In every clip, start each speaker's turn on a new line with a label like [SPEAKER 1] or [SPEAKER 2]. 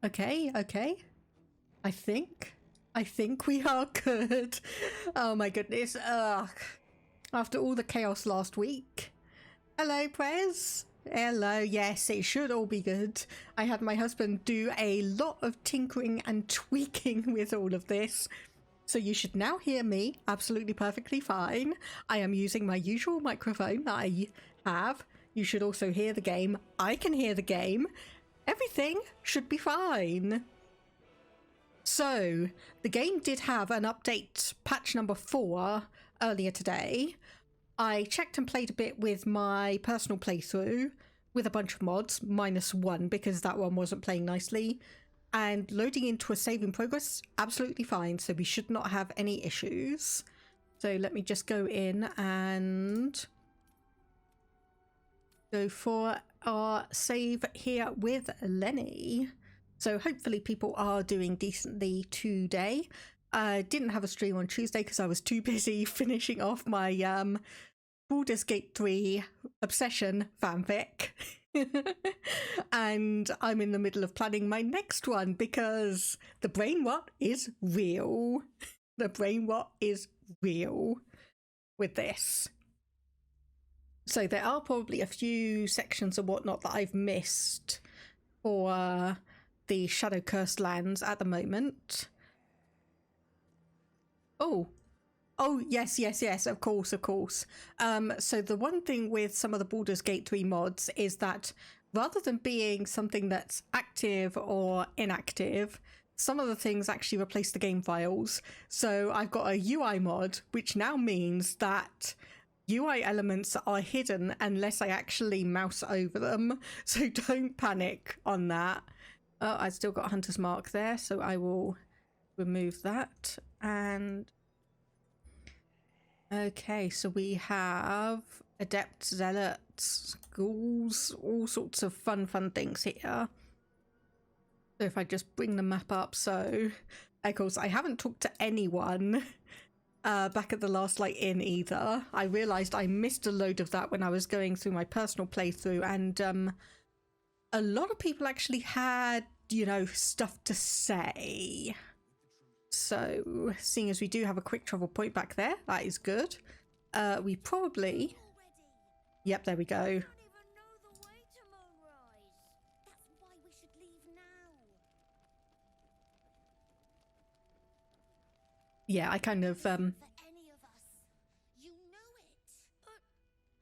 [SPEAKER 1] Okay, okay. I think we are good. Oh my goodness. Ugh. After all the chaos last week. Hello, Prez. Hello. Yes, it should all be good. I had my husband do a lot of tinkering and tweaking with all of this. So you should now hear me absolutely perfectly fine. I am using my usual microphone that I have. You should also hear the game. I can hear the game. Everything should be fine. So the game did have an update, patch number 4, earlier today. I checked and played a bit with my personal playthrough with a bunch of mods, -1 because that one wasn't playing nicely. And loading into a save in progress, absolutely fine. So we should not have any issues. So let me just go in and go for our save here with Lenny. So hopefully people are doing decently today. I didn't have a stream on Tuesday because I was too busy finishing off my Baldur's Gate 3 Obsession fanfic. And I'm in the middle of planning my next one because the brain rot is real. The brain rot is real with this. So there are probably a few sections and whatnot that I've missed for the Shadow Cursed lands at the moment. Oh, yes, of course. So the one thing with some of the Baldur's Gate 3 mods is that rather than being something that's active or inactive, some of the things actually replace the game files. So I've got a UI mod, which now means that UI elements are hidden unless I actually mouse over them. So don't panic on that. I still got Hunter's Mark there, so I will remove that. And okay, so we have Adept, Zealots, Ghouls, all sorts of fun things here. So if I just bring the map up, so of course I haven't talked to anyone back at the last light inn either. I realized I missed a load of that when I was going through my personal playthrough, and a lot of people actually had, you know, stuff to say. So seeing as we do have a quick travel point back there, that is good. We probably, yep, there we go.
[SPEAKER 2] I don't even know the way to Moonrise. That's why we should leave now.
[SPEAKER 1] Yeah, I kind of
[SPEAKER 2] For any of us, you know it. But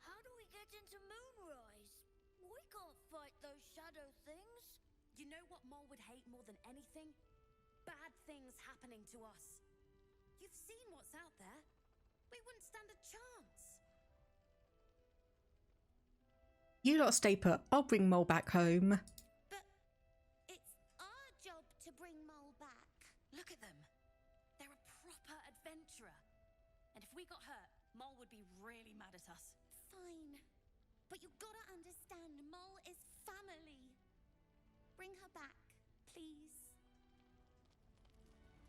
[SPEAKER 2] how do we get into Moonrise? We can't fight those shadow things.
[SPEAKER 3] You know what Mole would hate more than anything? Bad things happening to us. You've seen what's out there. We wouldn't stand a chance.
[SPEAKER 1] you lot stay put. I'll bring Mole back home.
[SPEAKER 2] But it's our job to bring Mole back.
[SPEAKER 3] Look at them. They're a proper adventurer. And if we got hurt, Mole would be really mad at us.
[SPEAKER 2] Fine. But you've got to understand, Mole is family. Bring her back, please.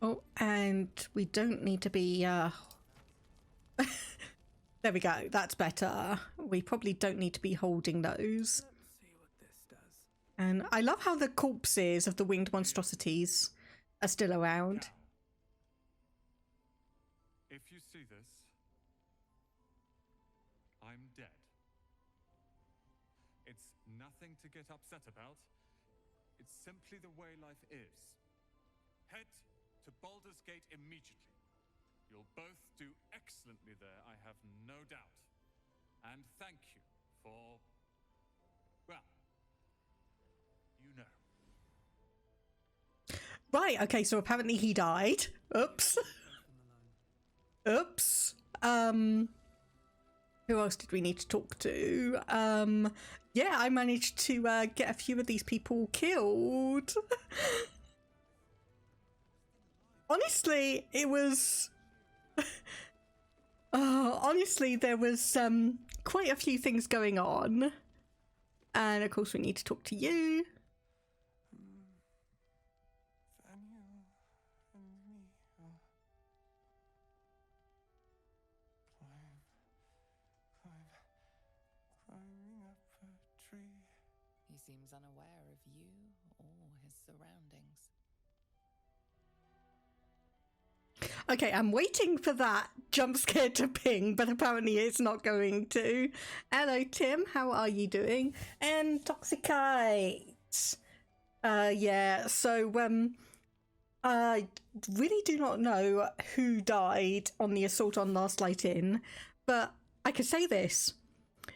[SPEAKER 1] Oh, and we don't need to be there we go, that's better. We probably don't need to be holding those.
[SPEAKER 4] Let's see what this does.
[SPEAKER 1] And I love how the corpses of the winged monstrosities are still around.
[SPEAKER 5] If you see this, I'm dead. It's nothing to get upset about. It's simply the way life is. Head to Baldur's Gate immediately. You'll both do excellently there, I have no doubt. And thank you for, well, you know.
[SPEAKER 1] Right, okay, so apparently he died. Oops. Oops. Who else did we need to talk to? Yeah, I managed to get a few of these people killed. Honestly, it was... honestly, there was quite a few things going on. And of course we need to talk to you.
[SPEAKER 4] Daniel and me are climbing up a tree.
[SPEAKER 6] He seems unaware of you or his surroundings.
[SPEAKER 1] Okay, I'm waiting for that jump scare to ping, but apparently it's not going to. Hello, Tim. How are you doing? And Toxicite. Yeah, so, I really do not know who died on the assault on Last Light Inn, but I could say this.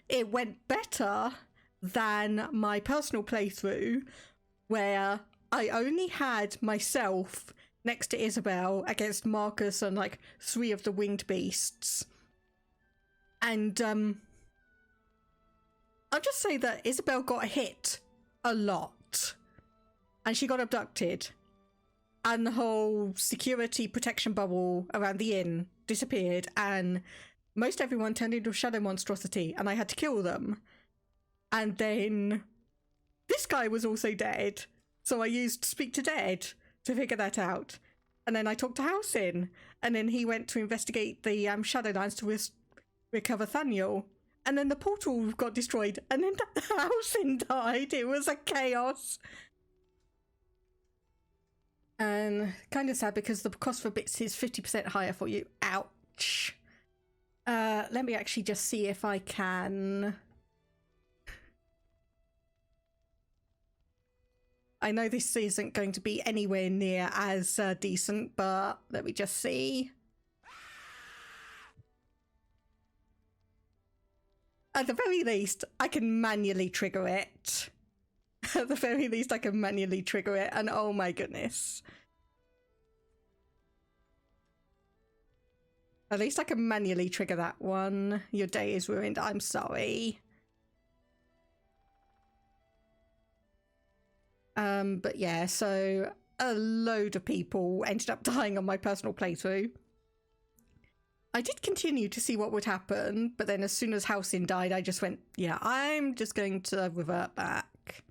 [SPEAKER 1] It went better than my personal playthrough, where I only had myself next to Isabel against Marcus and like 3 of the winged beasts. And I'll just say that Isabel got hit a lot. And she got abducted. And the whole security protection bubble around the inn disappeared, and most everyone turned into a shadow monstrosity, and I had to kill them. And then this guy was also dead, so I used Speak to Dead to figure that out. And then I talked to Halsin, and then he went to investigate the Shadowlands to recover Thaniel. And then the portal got destroyed, and then Halsin died. It was a chaos. And kind of sad because the cost for bits is 50% higher for you. Ouch. Let me actually just see if I can. I know this isn't going to be anywhere near as decent, but let me just see. At the very least, I can manually trigger it. At the very least, I can manually trigger it, and oh my goodness. At least I can manually trigger that one. Your day is ruined. I'm sorry. But yeah, so a load of people ended up dying on my personal playthrough. I did continue to see what would happen, but then as soon as Halsin died, I just went, yeah, I'm just going to revert back.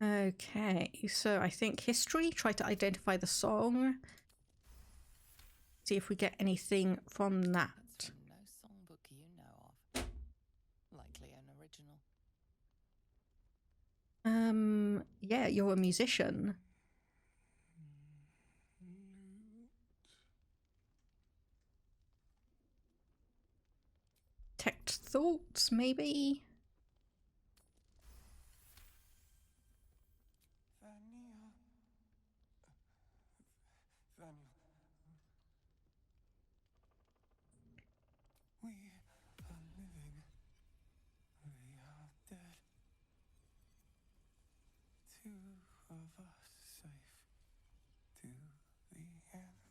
[SPEAKER 1] Okay, so I think history, try to identify the song. See if we get anything from that.
[SPEAKER 6] No songbook you know of. Likely an original.
[SPEAKER 1] Yeah, you're a musician. Detect thoughts, maybe?
[SPEAKER 4] We are living. We are dead. 2 of us safe to the end.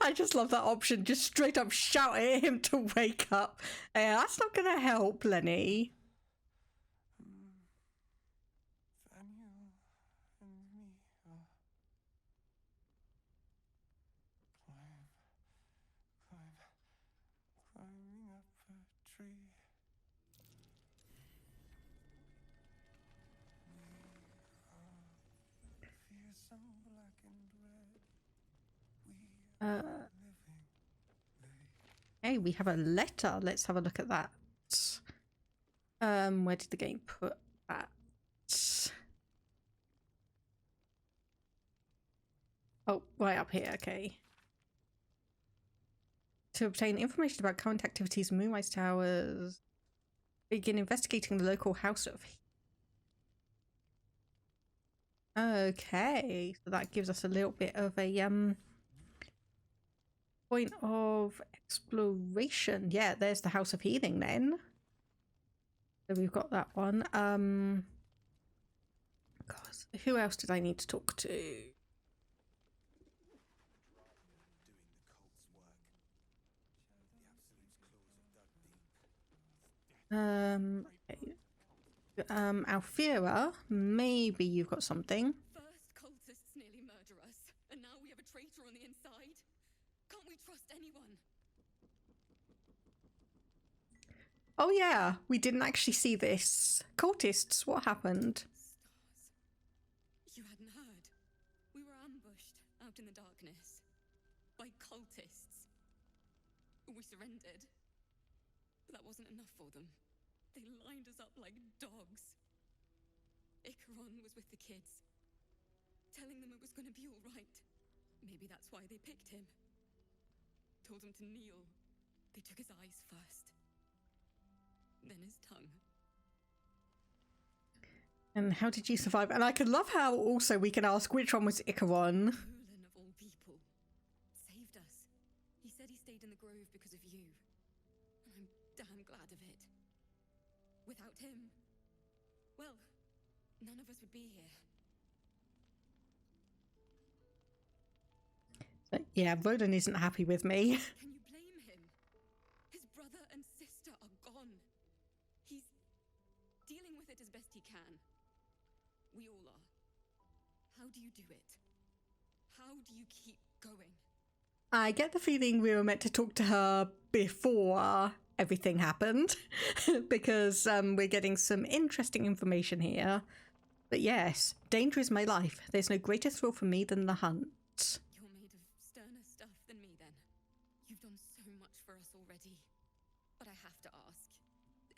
[SPEAKER 1] I just love that option. Just straight up shout at him to wake up. That's not gonna help, Lenny.
[SPEAKER 4] Faerûn and me are climbing up a tree. We are fearsome, black and red. We are living.
[SPEAKER 1] Hey, we have a letter. Let's have a look at that. Where did the game put that? Oh, right up here, okay. To obtain information about current activities in Moonrise Towers, begin investigating the local house of... Okay, so that gives us a little bit of a point of exploration. Yeah, there's the House of Healing then. So we've got that one. God, who else did I need to talk to? Okay. Alfira, maybe you've got something.
[SPEAKER 3] First cultists nearly murder us, and now we have a traitor on the inside. Can't we trust anyone?
[SPEAKER 1] Oh yeah, we didn't actually see this. Cultists, what happened?
[SPEAKER 3] Stars. You hadn't heard. We were ambushed out in the darkness by cultists. We surrendered, but that wasn't enough for them. They lined us up like dogs. Icaron was with the kids, telling them it was going to be all right. Maybe that's why they picked him. Told him to kneel. They took his eyes first, then his tongue.
[SPEAKER 1] And how did you survive? And I can love how also we can ask which one was Icaron.
[SPEAKER 3] Rulin of all people saved us. He said he stayed in the grove because of you. And I'm damn glad of it. Without him, well, none of us would be here.
[SPEAKER 1] But yeah, Roland isn't happy with me.
[SPEAKER 3] Can you blame him? His brother and sister are gone. He's dealing with it as best he can. We all are. How do you do it? How do you keep going?
[SPEAKER 1] I get the feeling we were meant to talk to her before everything happened, because we're getting some interesting information here. But yes, danger is my life. There's no greater thrill for me than the hunt.
[SPEAKER 3] You're made of sterner stuff than me, then. You've done so much for us already. But I have to ask.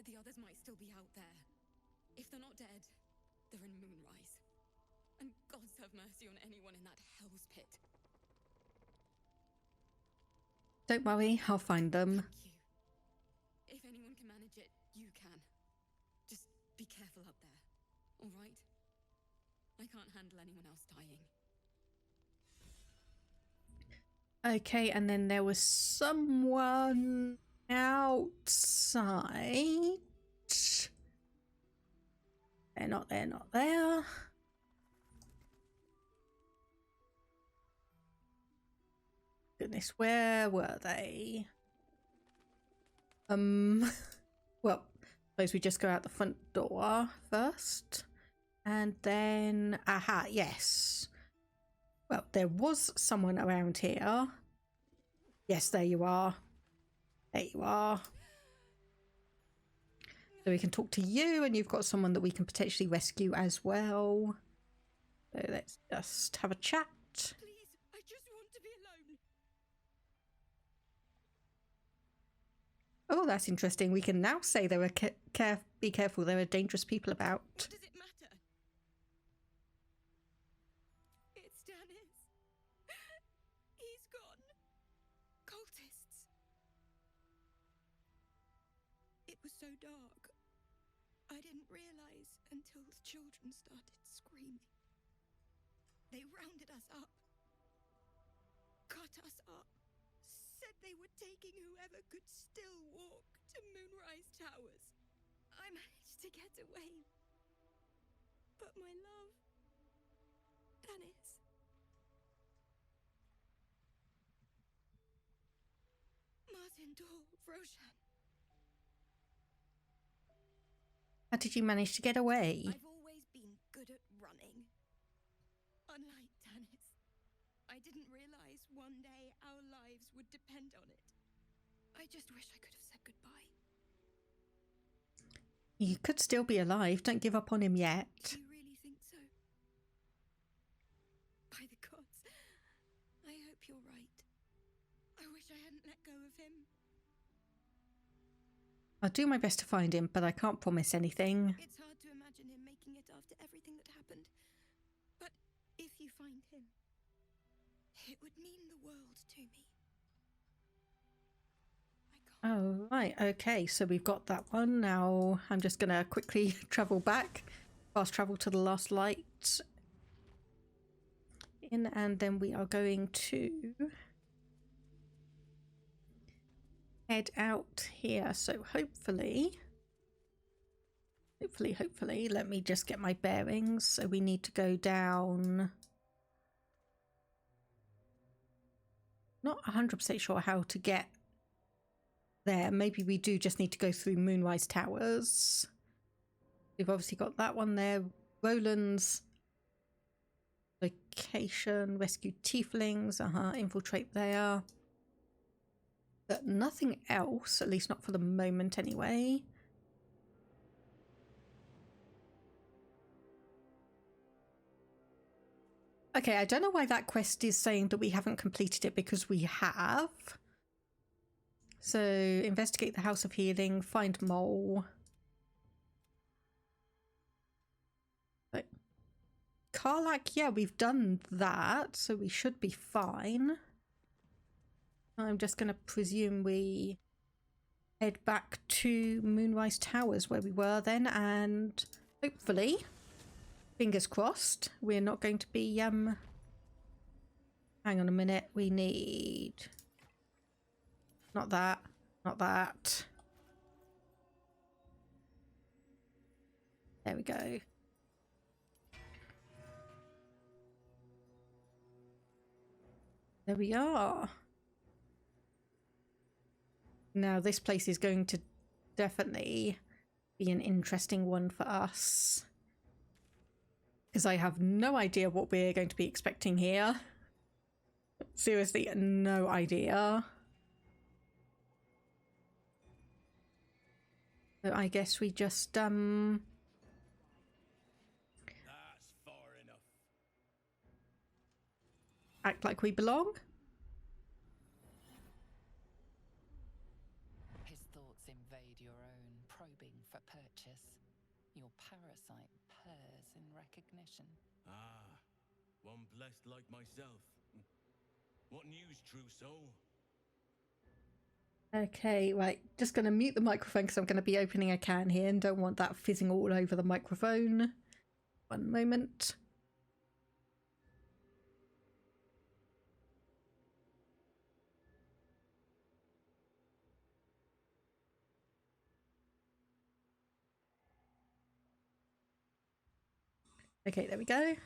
[SPEAKER 3] The others might still be out there. If they're not dead, they're in Moonrise. And gods have mercy on anyone in that hell's pit.
[SPEAKER 1] Don't worry, I'll find them.
[SPEAKER 3] Thank you. If anyone can manage it, you can. Just be careful up there, all right? I can't handle anyone else dying.
[SPEAKER 1] Okay, and then there was someone outside. They're not there, not there. Goodness, where were they? Well, suppose we just go out the front door first. And then, aha, yes. Well, there was someone around here. Yes, there you are. There you are. So we can talk to you, and you've got someone that we can potentially rescue as well. So let's just have a chat.
[SPEAKER 3] Please, I just want to be alone.
[SPEAKER 1] Oh, that's interesting. We can now say there are be careful, there are dangerous people about.
[SPEAKER 3] What does it matter? It's Dennis. He's gone. Cultists. It was so dark. I didn't realize until the children started screaming. They rounded us up. Cut us up. Said they were taking whoever could still walk to Moonrise Towers. I managed to get away. But my love, Dennis. Martin Dor, Roshan.
[SPEAKER 1] How did you manage to get away?
[SPEAKER 3] I've always been good at running. Unlike Dennis, I didn't realize one day our lives would depend on it. I just wish I could have said goodbye.
[SPEAKER 1] You could still be alive. Don't give up on him yet.
[SPEAKER 3] Do you really think so? By the gods, I hope you're right. I wish I hadn't let go of him.
[SPEAKER 1] I'll do my best to find him, but I can't promise anything.
[SPEAKER 3] It's hard to imagine him making it after everything that happened. But if you find him, it would mean the world to me.
[SPEAKER 1] Oh, right. Okay, so we've got that one. Now I'm just going to quickly travel back. Fast travel to the last light. And then we are going to head out here. So hopefully, let me just get my bearings. So we need to go down. Not 100% sure how to get there. Maybe we do just need to go through Moonrise Towers. We've obviously got that one there. Roland's location, rescue tieflings, infiltrate there. But nothing else, at least not for the moment anyway. Okay, I don't know why that quest is saying that we haven't completed it, because we have. So, investigate the House of Healing, find Mole. Karlak, yeah, we've done that, so we should be fine. I'm just going to presume we head back to Moonrise Towers where we were then, and hopefully, fingers crossed, we're not going to be, hang on a minute, we need... Not that, not that. There we go. There we are. Now this place is going to definitely be an interesting one for us. Because I have no idea what we're going to be expecting here. Seriously, no idea. So I guess we just,
[SPEAKER 7] That's far enough.
[SPEAKER 1] act like we belong.
[SPEAKER 6] His thoughts invade your own, probing for purchase. Your parasite purrs in recognition.
[SPEAKER 7] Ah, one blessed like myself. What news, true soul?
[SPEAKER 1] Okay, right. Just going to mute the microphone because I'm going to be opening a can here and don't want that fizzing all over the microphone. One moment. Okay, there we go.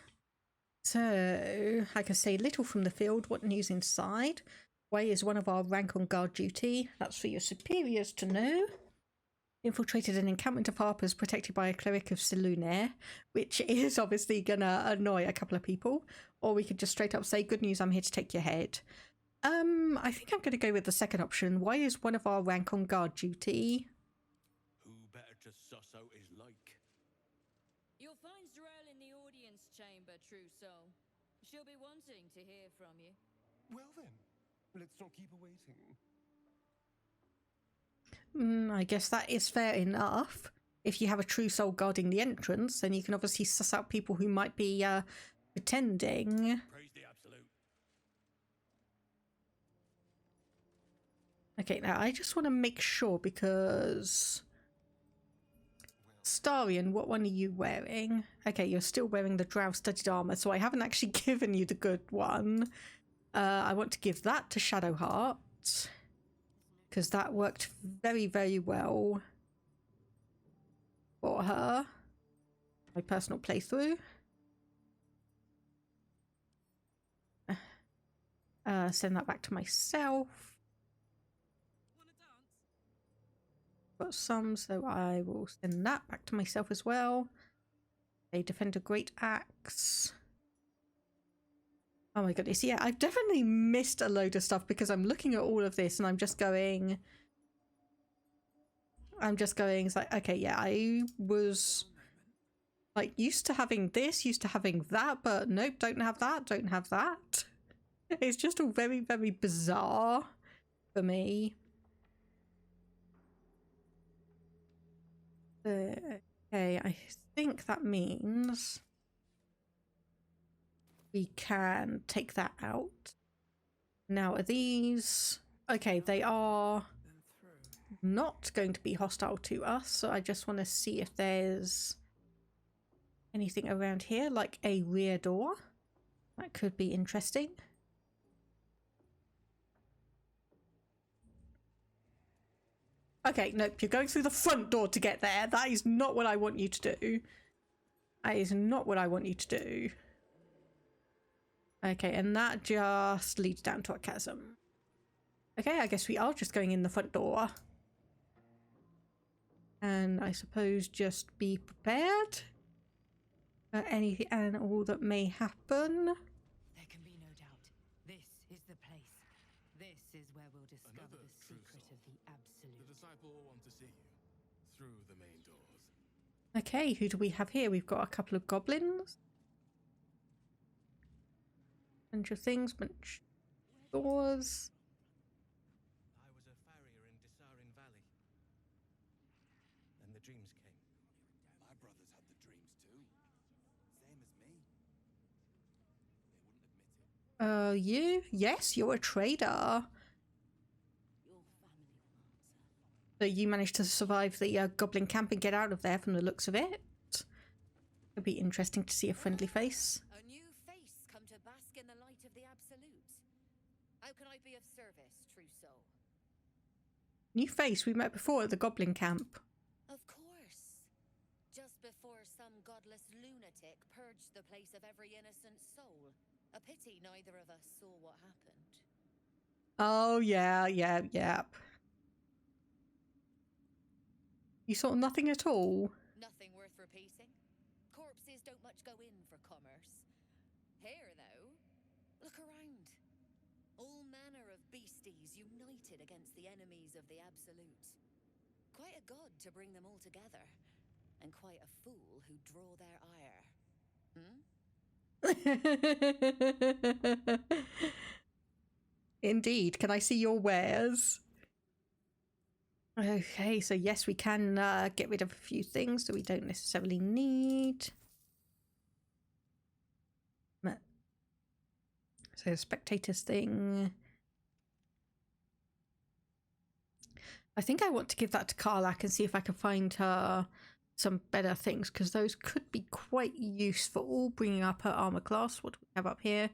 [SPEAKER 1] So, I can say little from the field. What news inside? Way is one of our rank on guard duty. That's for your superiors to know. Infiltrated an encampment of harpers protected by a cleric of Selûne, which is obviously gonna annoy a couple of people. Or we could just straight up say, good news, I'm here to take your head. I think I'm gonna go with the second option. Why is one of our rank on guard duty?
[SPEAKER 7] Who better to suss out his like?
[SPEAKER 8] You'll find Z'rell in the audience chamber, true soul. She'll be wanting to hear from you.
[SPEAKER 4] Well then, let's not keep her waiting.
[SPEAKER 1] I guess that is fair enough. If you have a true soul guarding the entrance, then you can obviously suss out people who might be pretending.
[SPEAKER 7] Praise the absolute.
[SPEAKER 1] Okay, now I just want to make sure because... Starian, what one are you wearing? Okay, you're still wearing the drow studded armor, so I haven't actually given you the good one. I want to give that to Shadowheart, because that worked very, very well for her. My personal playthrough. Send that back to myself. Got some, so I will send that back to myself as well. They defend a great axe. Oh my goodness, yeah, I've definitely missed a load of stuff because I'm looking at all of this and I'm just going, it's like, okay, yeah, I was like used to having this, used to having that, but nope, don't have that, don't have that. It's just all very, very bizarre for me. Okay, I think that means we can take that out. Now, are these... Okay, they are not going to be hostile to us, so I just want to see if there's anything around here, like a rear door. That could be interesting. Okay, nope, you're going through the front door to get there. That is not what I want you to do. That is not what I want you to do. Okay, and that just leads down to a chasm. Okay, I guess we are just going in the front door. And I suppose just be prepared for anything and all that may happen.
[SPEAKER 8] There can be no doubt. This is the place. This is where we'll discover
[SPEAKER 7] Another
[SPEAKER 8] the
[SPEAKER 7] true
[SPEAKER 8] secret
[SPEAKER 7] soul.
[SPEAKER 8] of the absolute.
[SPEAKER 7] The disciple will want to see you through the main doors.
[SPEAKER 1] Okay, who do we have here? We've got a couple of goblins. Bunch of things, bunch of doors.
[SPEAKER 7] I was a farrier in Disarin Valley. Then the dreams came.
[SPEAKER 9] My brothers had the dreams too. Same as me.
[SPEAKER 1] You? Yes, you're a trader. So you managed to survive the goblin camp and get out of there from the looks of it. It'd be interesting to see a friendly face.
[SPEAKER 9] A new face come to bask in the light of the absolute. How can I be of service, true soul?
[SPEAKER 1] New face we met before at the goblin camp.
[SPEAKER 9] Of course. Just before some godless lunatic purged the place of every innocent soul. A pity neither of us saw what happened.
[SPEAKER 1] Oh, yeah. You saw nothing at all?
[SPEAKER 9] Nothing worth repeating. Corpses don't much go in for commerce. Here, though, look around. All manner of beasties united against the enemies of the Absolute. Quite a god to bring them all together, and quite a fool who draw their ire.
[SPEAKER 1] Indeed. Can I see your wares? Okay, so yes, we can get rid of a few things that we don't necessarily need. So spectators thing. I think I want to give that to Karlak and see if I can find her some better things, because those could be quite useful. Bringing up her armor class. What do we have up here?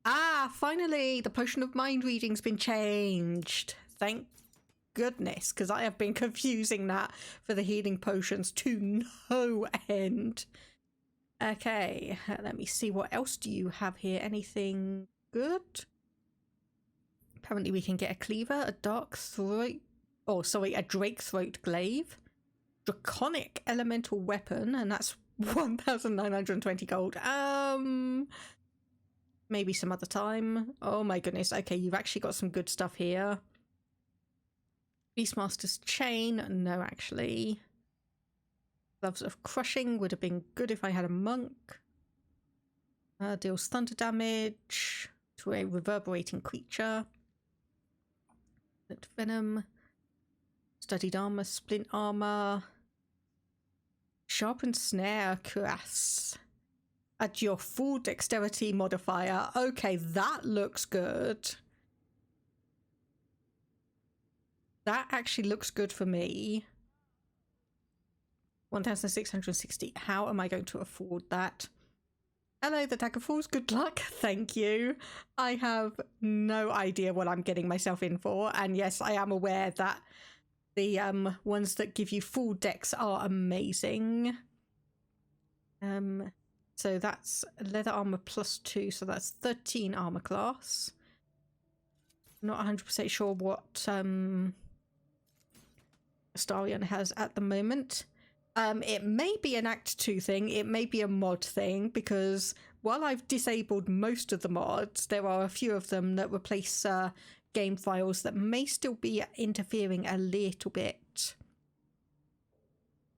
[SPEAKER 1] Ah, finally! The potion of mind reading's been changed. Thank goodness, because I have been confusing that for the healing potions to no end. Okay, let me see. What else do you have here? Anything good? Apparently we can get a cleaver, a dark throat... Oh, sorry, a drake throat glaive. Draconic elemental weapon, and that's 1,920 gold. Maybe some other time. Oh my goodness. Okay, you've actually got some good stuff here. Beastmaster's chain. No, actually. Gloves of crushing would have been good if I had a monk. Deals thunder damage to a reverberating creature. Venom. Studied armor, splint armor. Sharpened snare, cuirass. Add your full dexterity modifier. Okay, that looks good. That actually looks good for me. 1,660. How am I going to afford that? Hello, the Dagger Falls. Good luck. Thank you. I have no idea what I'm getting myself in for. And yes, I am aware that the ones that give you full dex are amazing. So that's leather armor +2, so that's 13 armor class. Not 100% sure what Astarion has at the moment. It may be an Act 2 thing, it may be a mod thing, because while I've disabled most of the mods, there are a few of them that replace game files that may still be interfering a little bit.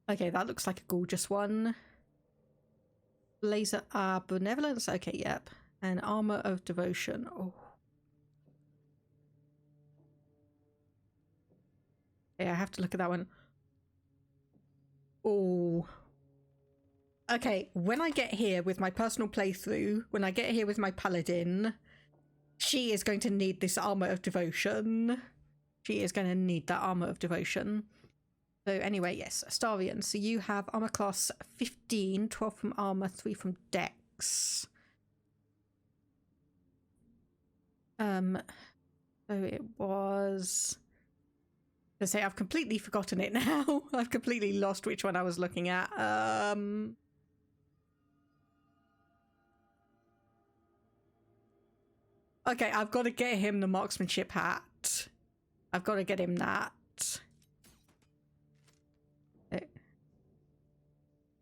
[SPEAKER 1] Okay, that looks like a gorgeous one. Laser benevolence. Okay, yep. And armor of devotion. Oh. Yeah, I have to look at that one. Oh. Okay, when I get here with my personal playthrough, when I get here with my paladin, she is going to need this armor of devotion. She is going to need that armor of devotion. So anyway, yes, Astarion. So you have armor class 15, 12 from armor, 3 from dex. So it was... I say I've completely forgotten it now. I've completely lost which one I was looking at. Okay, I've got to get him the marksmanship hat. I've got to get him that.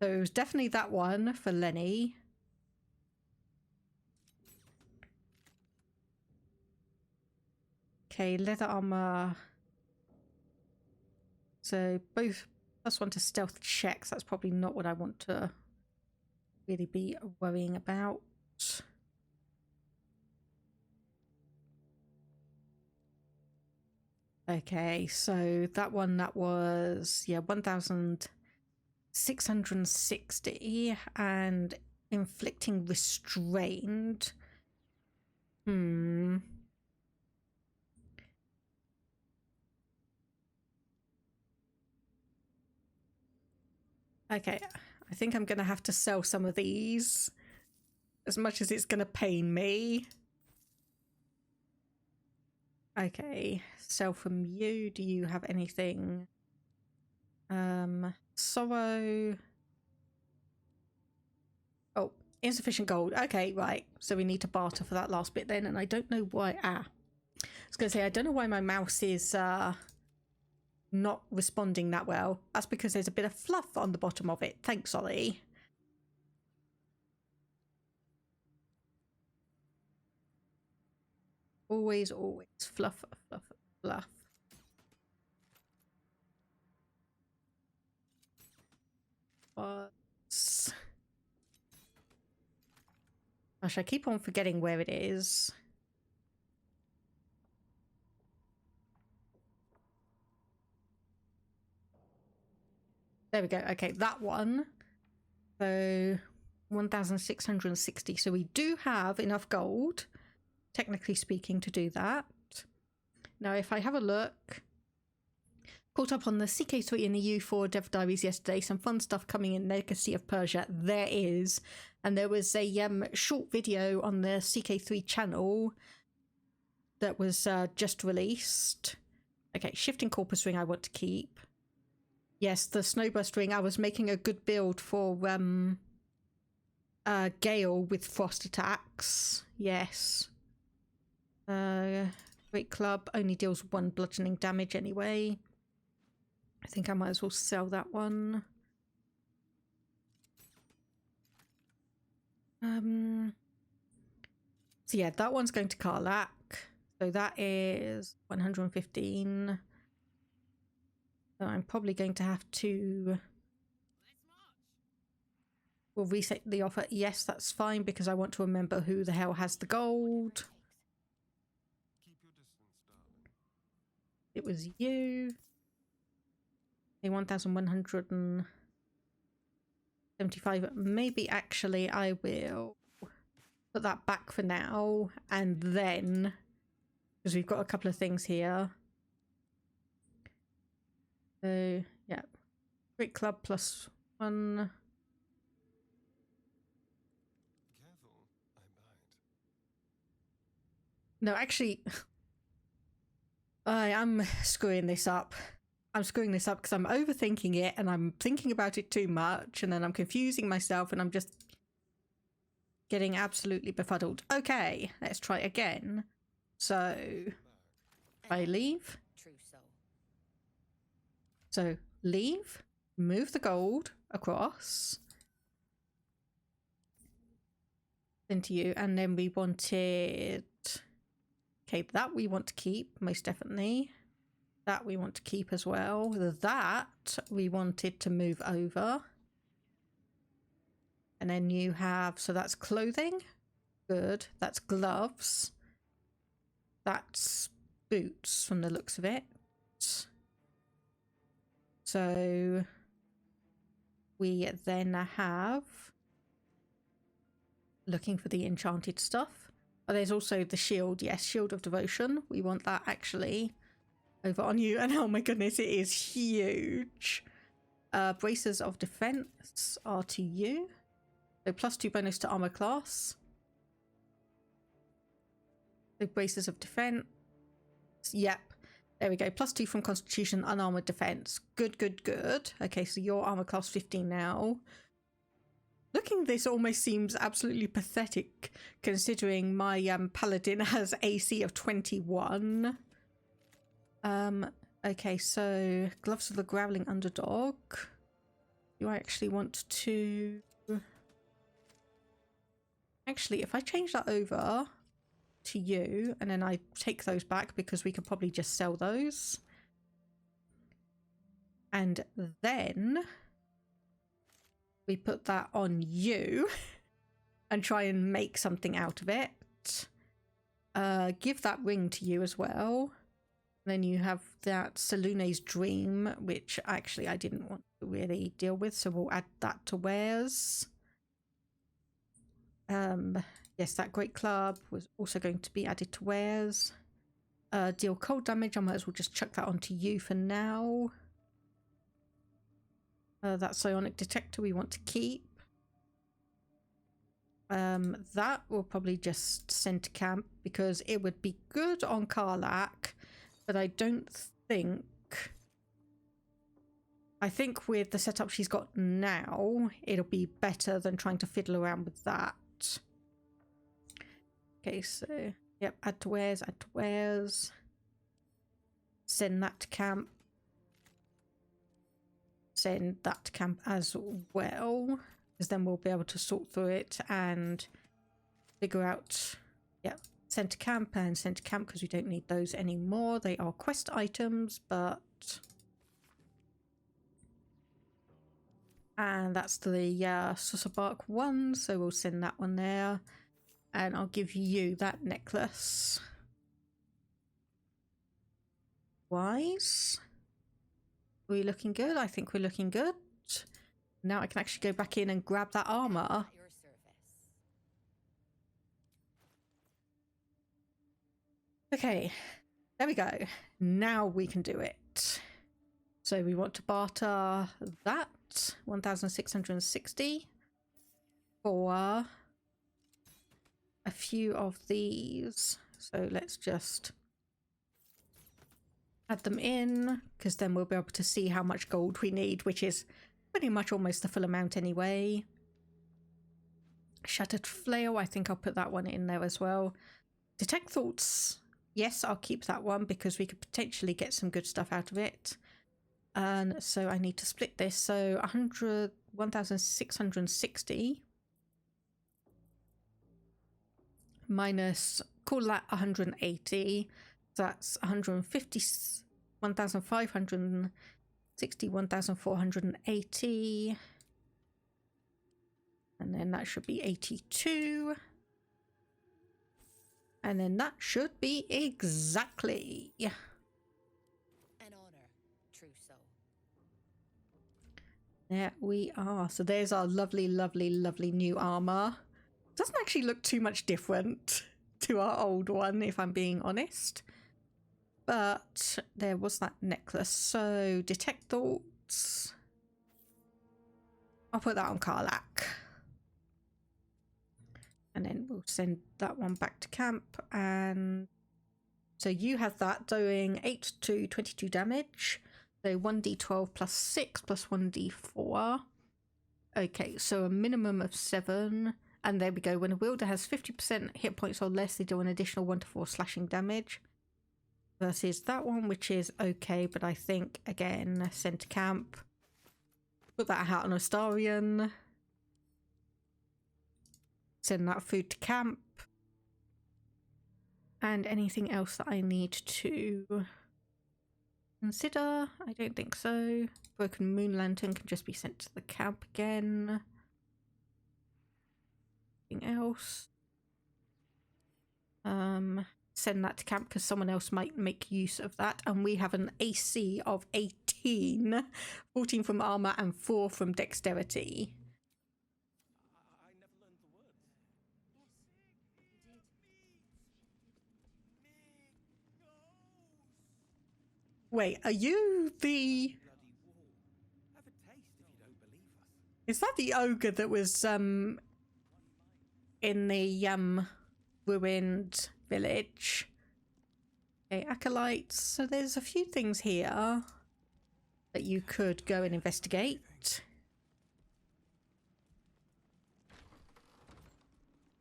[SPEAKER 1] So it was definitely that one for Lenny. Okay, leather armor. So both +1 to stealth checks. That's probably not what I want to really be worrying about. Okay, so that one, that was, yeah, 1,660, and inflicting restraint. Okay, I think I'm going to have to sell some of these, as much as it's going to pain me. Okay, sell from you. Do you have anything? Sorrow. Oh, insufficient gold. Okay, right. So we need to barter for that last bit then, and I don't know why. I was going to say, I don't know why my mouse is not responding that well. That's because there's a bit of fluff on the bottom of it. Thanks, Ollie. Always, always. Fluff, fluff, fluff. Gosh, I keep on forgetting where it is. There we go. Okay, that one. So 1,660. So we do have enough gold, technically speaking, to do that. Now, if I have a look, caught up on the CK3 and the U4 Dev Diaries yesterday. Some fun stuff coming in Legacy of Persia. There is. And there was a short video on the CK3 channel that was just released. Okay, shifting corpus ring I want to keep. Yes, the snowburst ring. I was making a good build for Gale with frost attacks. Yes. Great Club only deals 1 bludgeoning damage anyway. I think I might as well sell that one. So yeah, that one's going to Karlak. So that is 115. So I'm probably going to have to... We'll reset the offer. Yes, that's fine, because I want to remember who the hell has the gold.
[SPEAKER 4] Keep your distance, darling.
[SPEAKER 1] It was you. A 1,175. Maybe actually I will put that back for now, and then, because we've got a couple of things here. So yeah, Great Club +1.
[SPEAKER 4] Careful, I bite.
[SPEAKER 1] No, actually, I am screwing this up. I'm screwing this up because I'm overthinking it, and I'm thinking about it too much, and then I'm confusing myself, and I'm just getting absolutely befuddled. Okay, let's try again. So I leave.
[SPEAKER 9] True soul.
[SPEAKER 1] So leave, move the gold across into you, and then we wanted... Okay, that we want to keep, most definitely. That we want to keep as well. That we wanted to move over. And then you have... So that's clothing. Good. That's gloves. That's boots from the looks of it. So we then have... Looking for the enchanted stuff. Oh, there's also the shield. Yes, Shield of Devotion. We want that actually over on you. And oh my goodness, it is huge. Braces of Defense are to you. So +2 bonus to armor class. So Braces of Defense. Yep. There we go. +2 from Constitution, unarmored defense. Good, good, good. Okay, so your armor class 15 now. Looking at this almost seems absolutely pathetic, considering my paladin has AC of 21. Okay, so Gloves of the Growling Underdog. Do I actually want to... Actually, if I change that over to you, and then I take those back, because we could probably just sell those. And then... we put that on you and try and make something out of it. Give that ring to you as well. Then you have that Salune's Dream, which actually I didn't want to really deal with, so we'll add that to wares. yes, that great club was also going to be added to wares. Deal cold damage, I might as well just chuck that onto you for now. That psionic detector we want to keep. That we'll probably just send to camp because it would be good on Karlak, but I don't think... I think with the setup she's got now, it'll be better than trying to fiddle around with that. Okay, so, yep, add to wares, add to wares. Send that to camp. Send that to camp as well, because then we'll be able to sort through it and figure out, yeah, send to camp and send to camp because we don't need those anymore. They are quest items, but... And that's the Sussabark one, so we'll send that one there. And I'll give you that necklace. Wise. Are we looking good? I think we're looking good. Now I can actually go back in and grab that armor. Okay, there we go. Now we can do it. So we want to barter that 1,660 for a few of these. So let's just add them in, because then we'll be able to see how much gold we need, which is pretty much almost the full amount anyway. Shattered flayer, I think I'll put that one in there as well. Detect thoughts, yes, I'll keep that one because we could potentially get some good stuff out of it. And so I need to split this, so 1,660 minus, call that 180. That's 150, 1,560, 1,480. And then that should be 82. And then that should be exactly.
[SPEAKER 9] An honor, true soul.
[SPEAKER 1] There we are. So there's our lovely, lovely, lovely new armor. Doesn't actually look too much different to our old one, if I'm being honest. But there was that necklace. So detect thoughts. I'll put that on Karlak. And then we'll send that one back to camp. And so you have that doing 8 to 22 damage. So 1d12 plus 6 plus 1d4. Okay, so a minimum of 7. And there we go. When a wielder has 50% hit points or less, they do an additional 1 to 4 slashing damage. Versus that one, which is okay, but I think, again, send to camp. Put that hat on Astarion. Send that food to camp. And anything else that I need to consider? I don't think so. Broken Moon Lantern can just be sent to the camp again. Anything else? Send that to camp because someone else might make use of that. And we have an AC of 18. 14 from armor and 4 from dexterity.
[SPEAKER 7] I never learned the words.
[SPEAKER 1] Wait, are you the...
[SPEAKER 7] Have a taste if you don't believe us.
[SPEAKER 1] Is that the ogre that was in the ruined village? Okay, acolytes. So there's a few things here that you could go and investigate.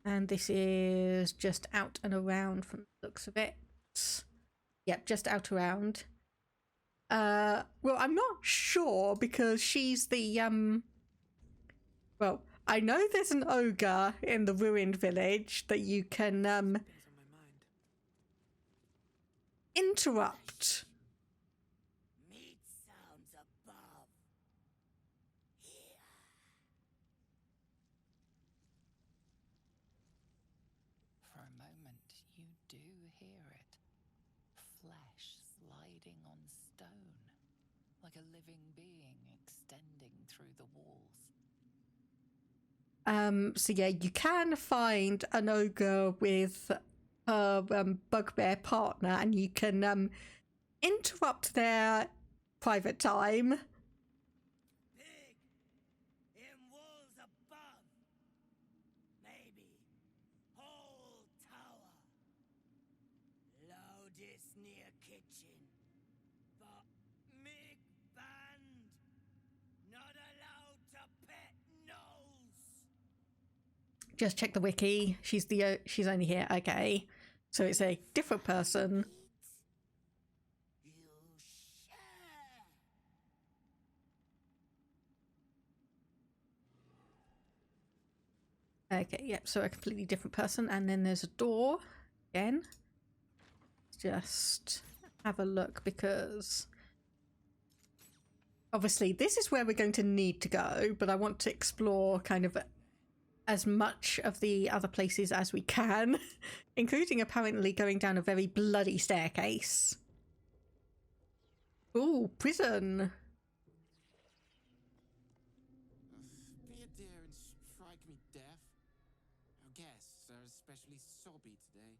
[SPEAKER 1] And this is just out and around from the looks of it. Yep, just out around. Well, I'm not sure because she's the well, I know there's an ogre in the ruined village that you can interrupt.
[SPEAKER 2] Meat sounds above. Here.
[SPEAKER 6] For a moment, you do hear it. Flesh sliding on stone, like a living being extending through the walls.
[SPEAKER 1] So yeah, you can find an ogre with a bugbear partner, and you can interrupt their private time.
[SPEAKER 10] Big, in walls above. Maybe whole tower. Loudest near kitchen. But Mig banned. Not allowed to pet nose.
[SPEAKER 1] Just check the wiki. She's only here. Okay, so it's a different person.
[SPEAKER 10] You share.
[SPEAKER 1] Okay, yep, so a completely different person. And then there's a door again. Just have a look, because obviously this is where we're going to need to go, but I want to explore kind of as much of the other places as we can, including apparently going down a very bloody staircase. Ooh, prison.
[SPEAKER 11] Be a dear and strike me deaf. Our guests are especially sobby today.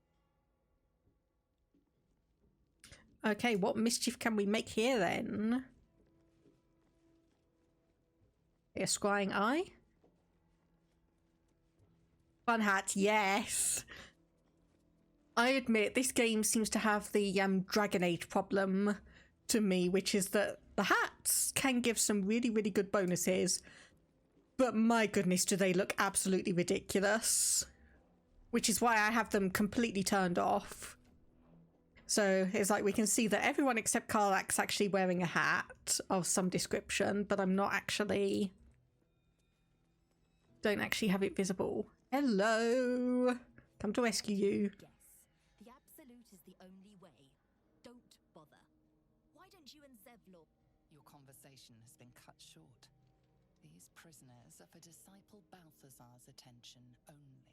[SPEAKER 1] Okay, what mischief can we make here then? A scrying eye? Fun hat, yes. I admit this game seems to have the Dragon Age problem to me, which is that the hats can give some really, really good bonuses, but my goodness, do they look absolutely ridiculous. Which is why I have them completely turned off. So it's like we can see that everyone except Karlak's actually wearing a hat of some description, but I'm not actually... don't actually have it visible. Hello! Come to rescue you.
[SPEAKER 2] Guess. The absolute is the only way. Don't bother. Why don't you and Zevlor...
[SPEAKER 6] Your conversation has been cut short. These prisoners are for disciple Balthazar's attention only.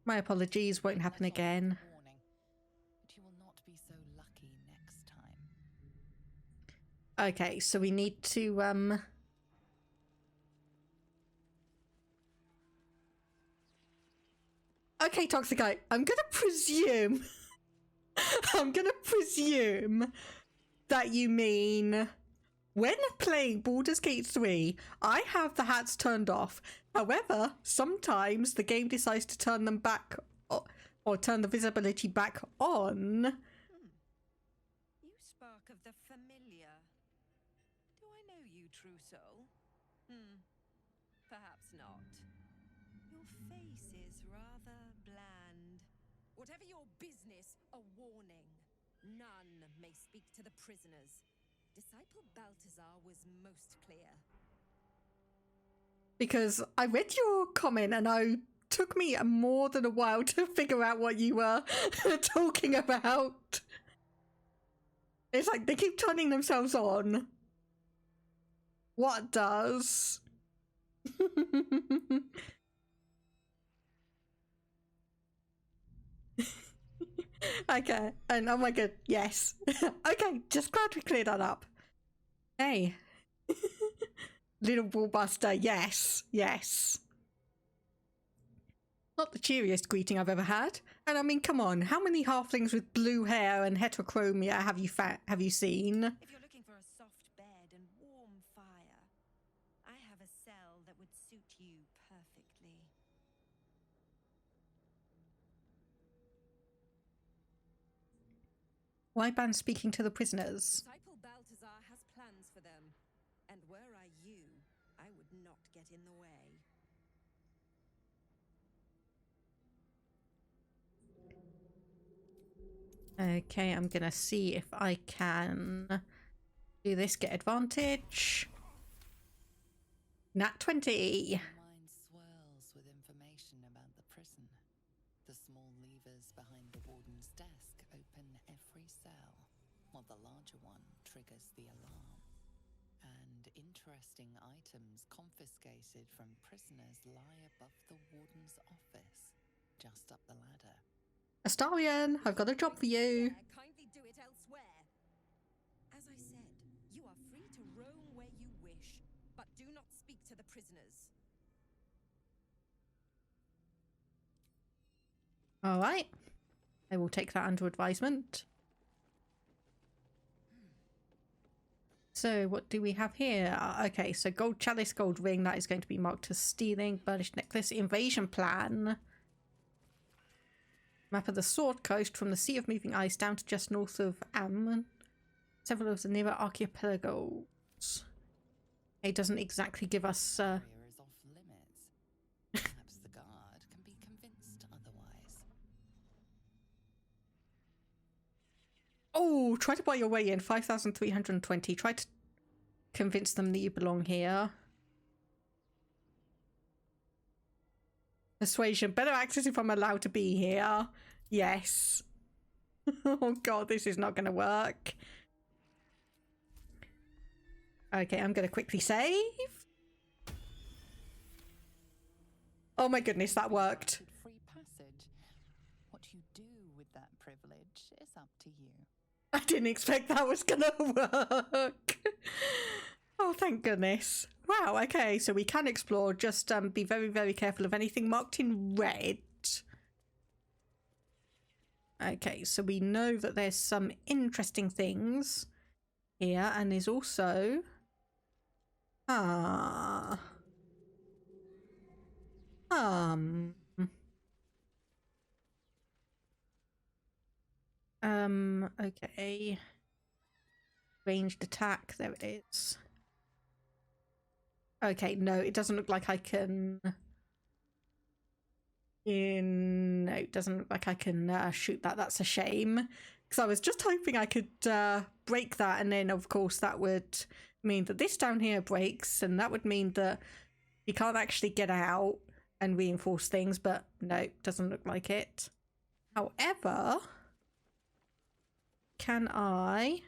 [SPEAKER 1] My apologies, won't happen again.
[SPEAKER 6] Warning, but you will not be so lucky next time.
[SPEAKER 1] Okay, so we need to, Okay, Toxicite, I'm gonna presume... I'm gonna presume that you mean... when playing Baldur's Gate 3, I have the hats turned off. However, sometimes the game decides to turn them back... or turn the visibility back on.
[SPEAKER 12] You spark of the familiar. Do I know you, true soul? Perhaps not. Your face is rather bland. Whatever your business, a warning. None may speak to the prisoners. Disciple Balthazar was most clear.
[SPEAKER 1] Because I read your comment and it took me more than a while to figure out what you were talking about. It's like they keep turning themselves on. What does? Okay, and oh my god, yes. Okay, just glad we cleared that up. Hey. Little Bullbuster, yes, yes. Not the cheeriest greeting I've ever had. And I mean, come on, how many halflings with blue hair and heterochromia have you seen?
[SPEAKER 12] If you're looking for a soft bed and warm fire, I have a cell that would suit you perfectly.
[SPEAKER 1] Why ban speaking to the prisoners?
[SPEAKER 12] Disciple Balthazar has plans for them, and were I you, I would not get in the way.
[SPEAKER 1] Okay, I'm gonna see if I can do this, get advantage. Nat 20.
[SPEAKER 6] Your mind swirls with information about the prison. The small levers behind the warden's desk open every cell, while the larger one triggers the alarm. And interesting items confiscated from prisoners lie above the warden's office, just up the ladder.
[SPEAKER 1] Astarion, I've got a job for you.
[SPEAKER 12] Kindly do it elsewhere. As I said, you are free to roam where you wish, but do not speak to the prisoners.
[SPEAKER 1] All right. I will take that under advisement. So what do we have here? Okay, so gold chalice, gold ring. That is going to be marked as stealing. Burnished necklace. Invasion plan. Map of the Sword Coast from the Sea of Moving Ice down to just north of Ammon. Several of the nearer archipelagos. It doesn't exactly give us...
[SPEAKER 6] Area is off limits. Perhaps the guard can be convinced otherwise.
[SPEAKER 1] Oh, try to buy your way in. 5,320. Try to convince them that you belong here. Persuasion. Better access if I'm allowed to be here. Yes. Oh god, this is not going to work. Okay, I'm going to quickly save. Oh my goodness, that worked.
[SPEAKER 6] Free passage. What you do with that privilege is up to you.
[SPEAKER 1] I didn't expect that was going to work. Oh, thank goodness. Wow, okay, so we can explore. Just be very, very careful of anything marked in red. Okay, so we know that there's some interesting things here, and there's also... okay. Ranged attack, there it is. Okay, no, it doesn't look like I can... No, it doesn't look like I can shoot that. That's a shame. Because I was just hoping I could break that, and then, of course, that would mean that this down here breaks, and that would mean that you can't actually get out and reinforce things, but no, doesn't look like it. However, can I...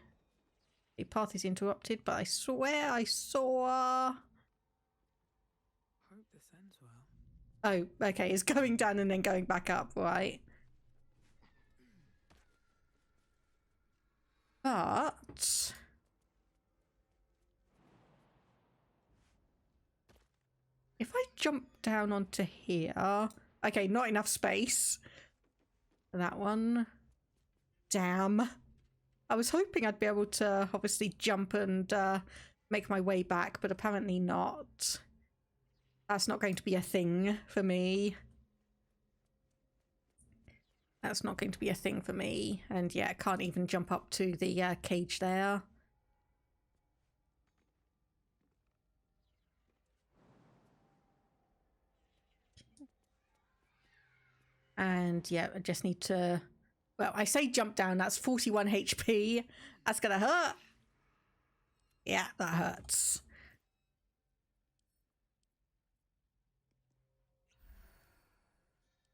[SPEAKER 1] The path is interrupted, but I swear I saw...
[SPEAKER 13] Hope this ends well.
[SPEAKER 1] Oh, okay, it's going down and then going back up, right? But... if I jump down onto here... Okay, not enough space for that one. Damn. I was hoping I'd be able to obviously jump and make my way back, but apparently not. That's not going to be a thing for me. That's not going to be a thing for me. And yeah, I can't even jump up to the cage there. And yeah, I just need to... Well, I say jump down, that's 41 HP. That's gonna hurt. Yeah, that hurts.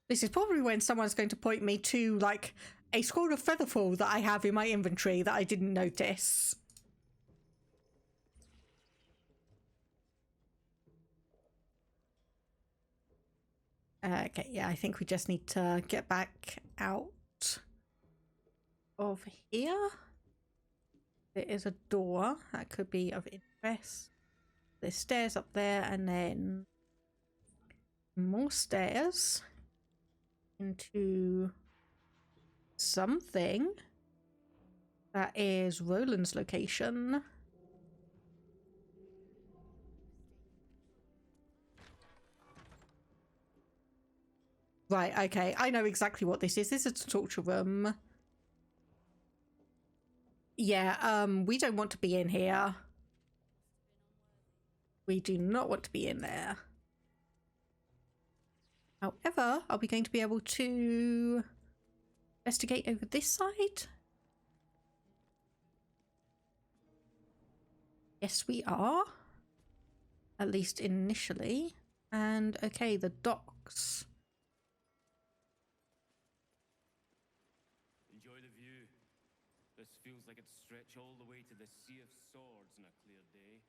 [SPEAKER 1] This is probably when someone's going to point me to, like, a scroll of featherfall that I have in my inventory that I didn't notice. Okay, yeah, I think we just need to get back out of here. There is a door that could be of interest. There's stairs up there, and then more stairs into something that is Roland's location. Right, okay, I know exactly what this is. This is a torture room. Yeah, we don't want to be in here. We do not want to be in there. However, are we going to be able to investigate over this side? Yes, we are. At least initially. And okay, the docks.
[SPEAKER 7] Enjoy the view. This feels like it'd stretch all the way to the Sea of Swords on a clear day.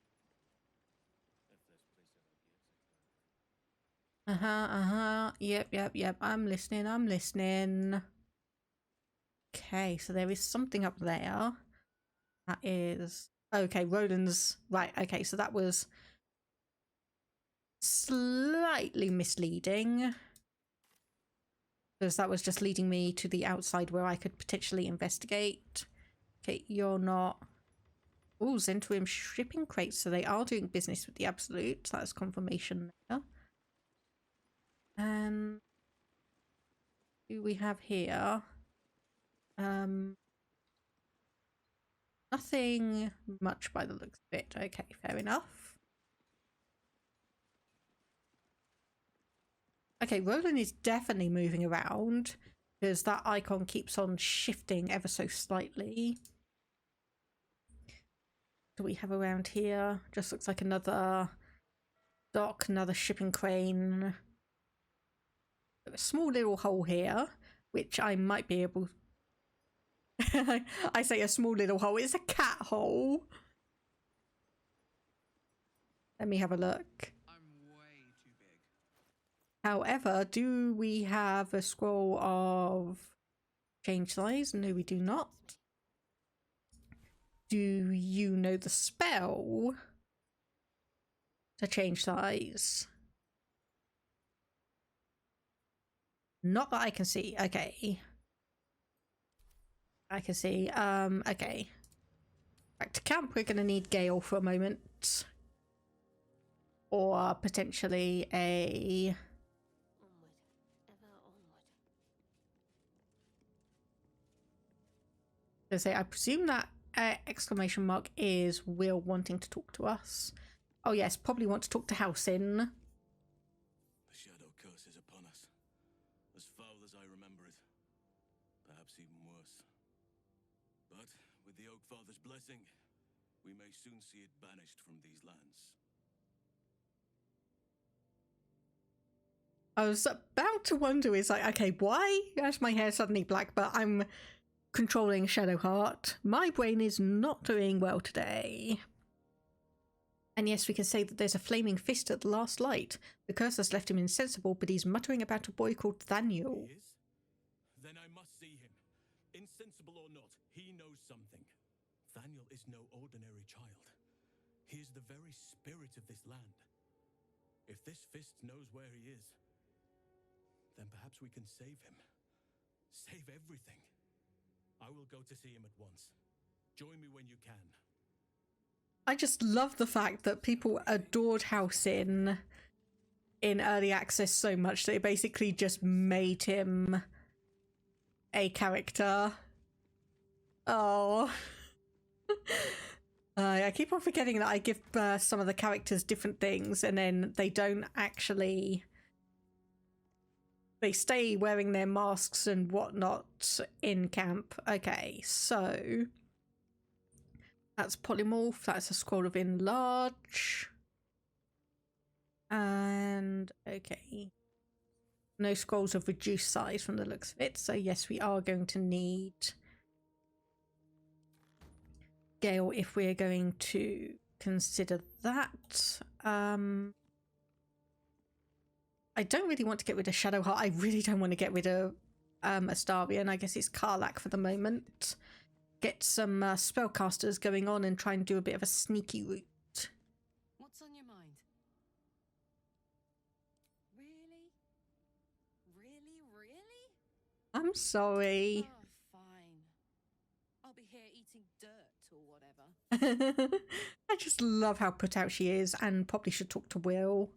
[SPEAKER 7] If this place ever gets it.
[SPEAKER 1] Yep. I'm listening. Okay, so there is something up there. That is... Okay, Roland's... Right, okay, so that was... slightly misleading, because that was just leading me to the outside where I could potentially investigate. Okay, you're not. Oh, Zentrum shipping crates, so they are doing business with the Absolute. That's confirmation there. And who we have here? Nothing much by the looks of it. Okay, fair enough. Okay, Roland is definitely moving around because that icon keeps on shifting ever so slightly. What do we have around here? Just looks like another dock, another shipping crane. A small little hole here, which I might be able... I say a small little hole, it's a cat hole. Let me have a look.
[SPEAKER 11] I'm way too big.
[SPEAKER 1] However, do we have a scroll of change size? No, we do not. Do you know the spell to change size? Not that I can see. Okay. I can see. Okay. Back to camp. We're going to need Gale for a moment. Or potentially a...
[SPEAKER 2] Onward, ever onward.
[SPEAKER 1] I presume that exclamation mark is Will wanting to talk to us. Oh yes, probably want to talk to Halcyon.
[SPEAKER 7] The shadow curse is upon us. As foul as I remember it. Perhaps even worse. But with the Oak Father's blessing, we may soon see it banished from these lands.
[SPEAKER 1] I was about to wonder, is like, okay, why is my hair suddenly black? But I'm controlling Shadowheart. My brain is not doing well today. And yes, we can say that there's a flaming fist at the last light. The curse has left him insensible, but he's muttering about a boy called Thaniel.
[SPEAKER 7] He is? Then I must see him. Insensible or not, he knows something. Thaniel is no ordinary child. He is the very spirit of this land. If this fist knows where he is, then perhaps we can save him. Save everything. I will go to see him at once. Join me when you can.
[SPEAKER 1] I just love the fact that people adored Halcyon in early access so much that it basically just made him a character. Oh. I keep on forgetting that I give some of the characters different things and then they don't actually... They stay wearing their masks and whatnot in camp. Okay, so... That's polymorph, that's a scroll of enlarge. And, okay. No scrolls of reduced size from the looks of it, so yes, we are going to need Gale if we're going to consider that. I don't really want to get rid of Shadowheart. I really don't want to get rid of Astarion. I guess it's Karlach for the moment. Get some spellcasters going on and try and do a bit of a sneaky route.
[SPEAKER 12] What's on your mind? Really? Really?
[SPEAKER 1] I'm sorry.
[SPEAKER 12] Oh, fine. I'll be here eating dirt or whatever.
[SPEAKER 1] I just love how put out she is and probably should talk to Will.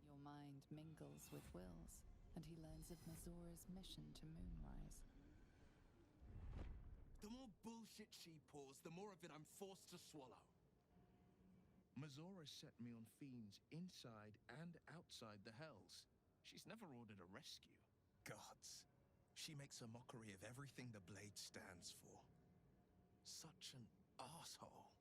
[SPEAKER 6] Your mind mingles with Will's, and he learns of Mazora's mission to Moonrise.
[SPEAKER 14] The more bullshit she pours, the more of it I'm forced to swallow. Mazora set me on fiends inside and outside the Hells. She's never ordered a rescue.
[SPEAKER 15] Gods. She makes a mockery of everything the blade stands for. Such an asshole.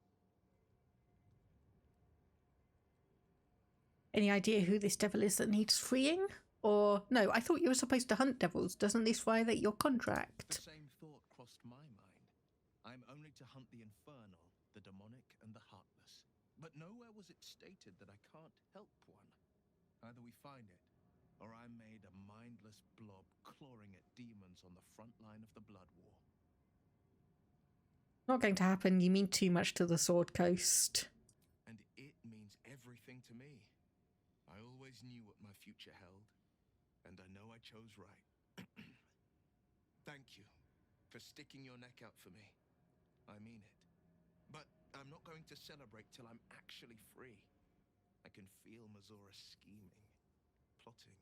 [SPEAKER 1] Any idea who this devil is that needs freeing? Or, no, I thought you were supposed to hunt devils. Doesn't this violate your contract?
[SPEAKER 14] The same thought crossed my mind. I'm only to hunt the infernal, the demonic, and the heartless. But nowhere was it stated that I can't help one. Either we find it, or I'm made a mindless blob clawing at demons on the front line of the Blood War.
[SPEAKER 1] Not going to happen. You mean too much to the Sword Coast.
[SPEAKER 14] And it means everything to me. I always always knew what my future held, and I know I chose right. Thank you for sticking your neck out for me. I mean it. But I'm not going to celebrate till I'm actually free. I can feel Mazora scheming, plotting.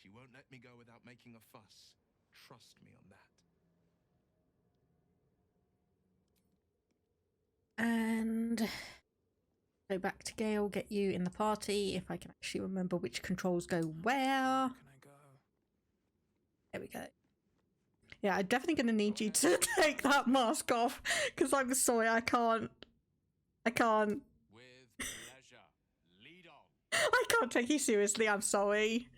[SPEAKER 14] She won't let me go without making a fuss. Trust me on that.
[SPEAKER 1] And go back to Gale, get you in the party, if I can actually remember which controls go where. There we go. Yeah, I'm definitely going to need you to take that mask off, because I'm sorry, I can't. With pleasure. Lead on. I can't take you seriously, I'm sorry.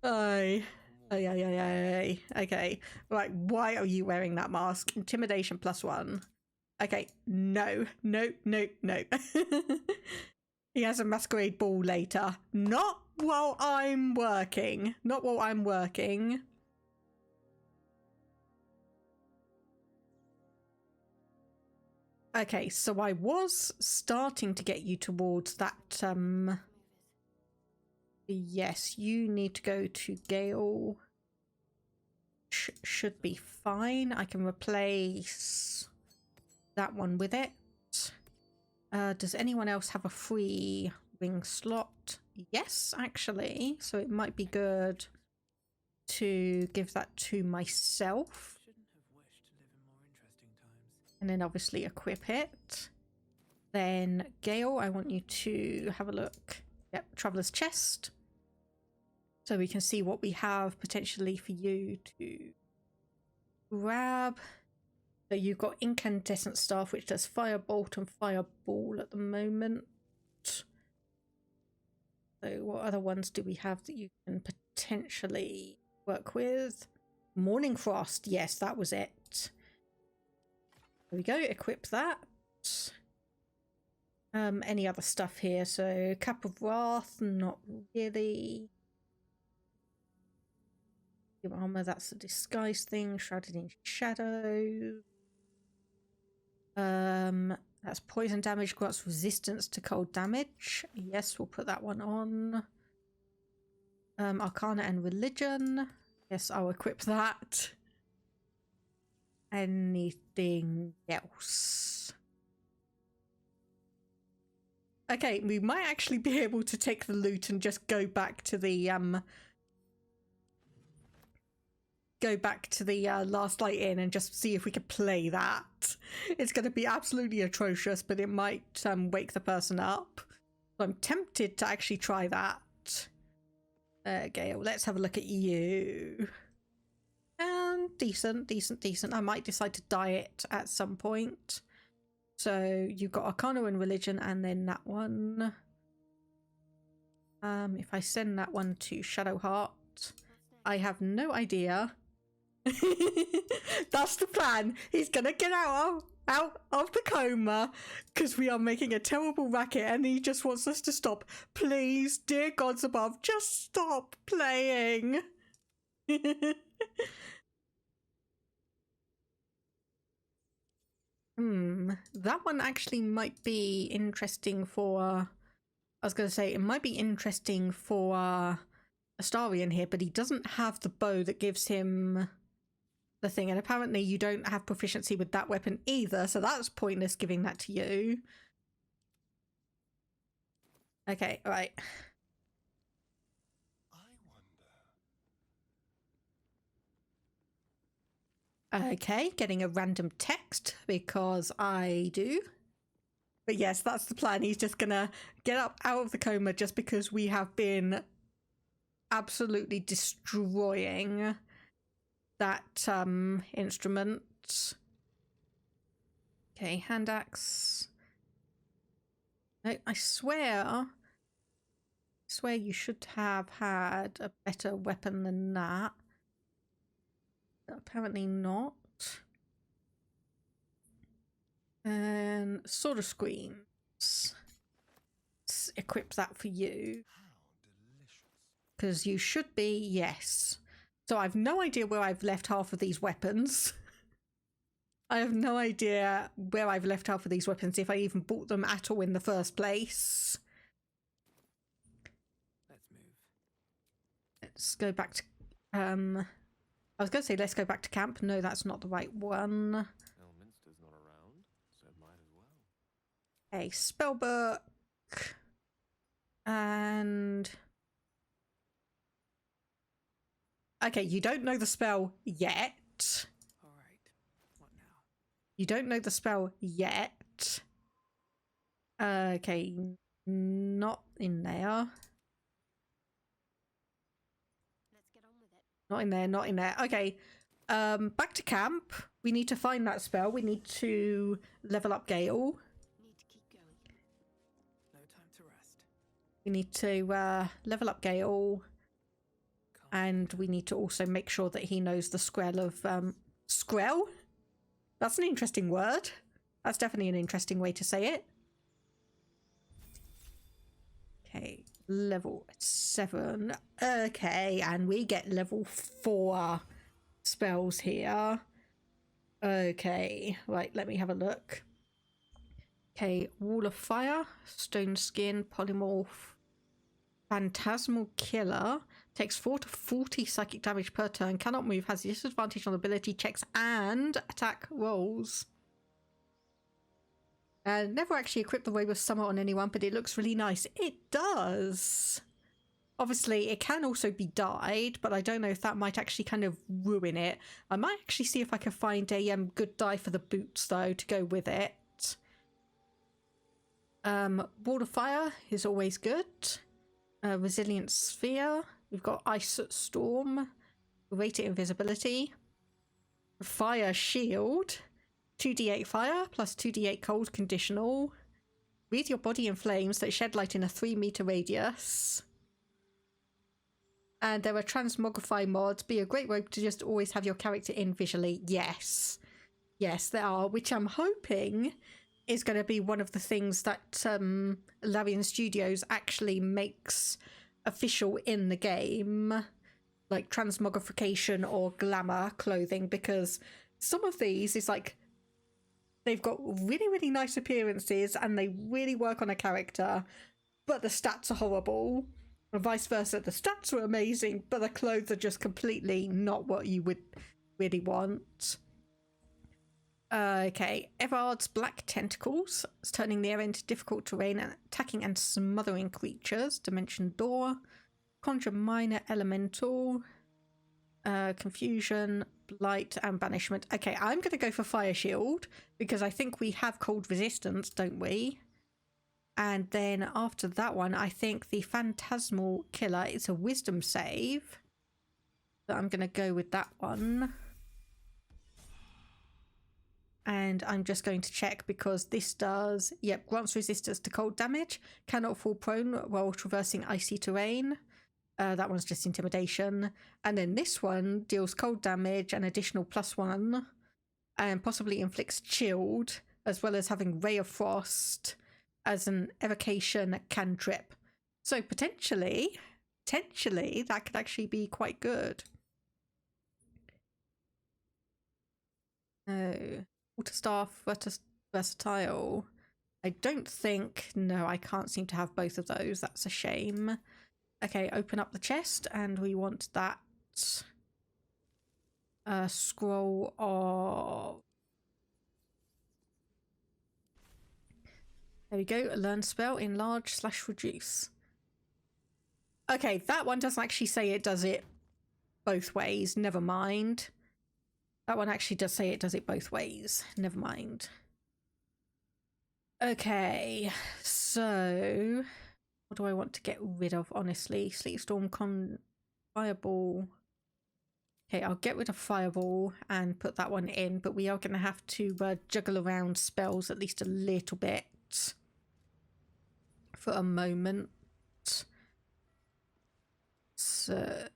[SPEAKER 1] Okay. Right, why are you wearing that mask? Intimidation +1. Okay, no. He has a masquerade ball later. Not while I'm working. Okay, so I was starting to get you towards that, yes, you need to go to Gale. Should be fine. I can replace that one with it. Does anyone else have a free ring slot? Yes, actually. So it might be good to give that to myself. And then obviously equip it. Then Gale, I want you to have a look. Yep, Traveler's Chest. So we can see what we have potentially for you to grab. So you've got Incandescent Staff, which does Firebolt and Fireball at the moment. So what other ones do we have that you can potentially work with? Morning Frost, yes, that was it. There we go, equip that. Any other stuff here? So Cup of Wrath, not really. Your armor, that's a disguise thing. Shrouded in Shadow. That's poison damage, grants resistance to cold damage. Yes, we'll put that one on. Arcana and Religion. Yes, I'll equip that. Anything else? Okay, we might actually be able to take the loot and just go back to the Last Light Inn and just see if we could play that. It's going to be absolutely atrocious, but it might wake the person up. So I'm tempted to actually try that. Gale, let's have a look at you. Decent. I might decide to diet at some point. So you've got Arcana and Religion, and then that one. If I send that one to Shadowheart, I have no idea. That's the plan. He's gonna get out of the coma because we are making a terrible racket, and he just wants us to stop. Please, dear gods above, just stop playing. That one actually might be interesting for... I was going to say, it might be interesting for Astarion here, but he doesn't have the bow that gives him the thing, and apparently you don't have proficiency with that weapon either, so that's pointless giving that to you. Okay, alright. Okay, getting a random text because I do. But yes, that's the plan. He's just gonna get up out of the coma just because we have been absolutely destroying that instrument. Okay, hand axe. No, I swear you should have had a better weapon than that. Apparently not. And Sword of Screams. Let's equip that for you. Because you should be, yes. So I've no idea where I've left half of these weapons. I have no idea where I've left half of these weapons, if I even bought them at all in the first place. let's go back to I was going to say let's go back to camp. No, that's not the right one.
[SPEAKER 4] Elminster's not around, so might as well.
[SPEAKER 1] A spell book. And okay, you don't know the spell yet.
[SPEAKER 13] All right. What now?
[SPEAKER 1] You don't know the spell yet. Okay, not in there.
[SPEAKER 2] Let's get on with it.
[SPEAKER 1] Not in there, not in there. Okay. Back to camp. We need to find that spell. We need to level up Gale.
[SPEAKER 2] Need to keep going.
[SPEAKER 13] No time to rest.
[SPEAKER 1] We need to level up Gale. And we need to also make sure that he knows the Skrell of Skrell? That's an interesting word. That's definitely an interesting way to say it. Okay, level 7. Okay, and we get level 4 spells here. Okay, right, let me have a look. Okay, Wall of Fire, Stone Skin, Polymorph, Phantasmal Killer, takes 4 to 40 psychic damage per turn, cannot move, has disadvantage on ability checks and attack rolls. Never actually equipped the Wave of Summer on anyone, but it looks really nice. It does! Obviously, it can also be dyed, but I don't know if that might actually kind of ruin it. I might actually see if I can find a good dye for the boots, though, to go with it. Wall of Fire is always good. Resilient Sphere. We've got Ice Storm. Rated Invisibility. Fire Shield. 2d8 fire plus 2d8 cold conditional. Wreathe your body in flames that shed light in a 3-meter radius. And there are transmogrify mods. Be a great rogue to just always have your character in visually. Yes. Yes, there are, which I'm hoping is going to be one of the things that Larian Studios actually makes official in the game. Like transmogrification or glamour clothing, because some of these is like they've got really, really nice appearances and they really work on a character, but the stats are horrible. And vice versa, the stats are amazing, but the clothes are just completely not what you would really want. Okay, Everard's Black Tentacles. It's turning the area into difficult terrain and attacking and smothering creatures. Dimension Door. Conjure Minor Elemental. Confusion, Blight, and Banishment. Okay, I'm going to go for Fire Shield, because I think we have Cold Resistance, don't we? And then after that one, I think the Phantasmal Killer is a Wisdom save. So I'm going to go with that one. And I'm just going to check because this does, yep, grants resistance to cold damage, cannot fall prone while traversing icy terrain. That one's just intimidation. And then this one deals cold damage, an additional +1, and possibly inflicts chilled, as well as having Ray of Frost as an evocation cantrip. So potentially that could actually be quite good. Oh. Waterstaff, versatile. I don't think... No, I can't seem to have both of those. That's a shame. Okay, open up the chest and we want that scroll of... There we go. Learn spell, enlarge/reduce. Okay, that one doesn't actually say it does it both ways. Never mind. That one actually does say it does it both ways. Never mind. Okay, so what do I want to get rid of, honestly? Sleet Storm, Fireball. Okay, I'll get rid of Fireball and put that one in, but we are going to have to juggle around spells at least a little bit for a moment. So,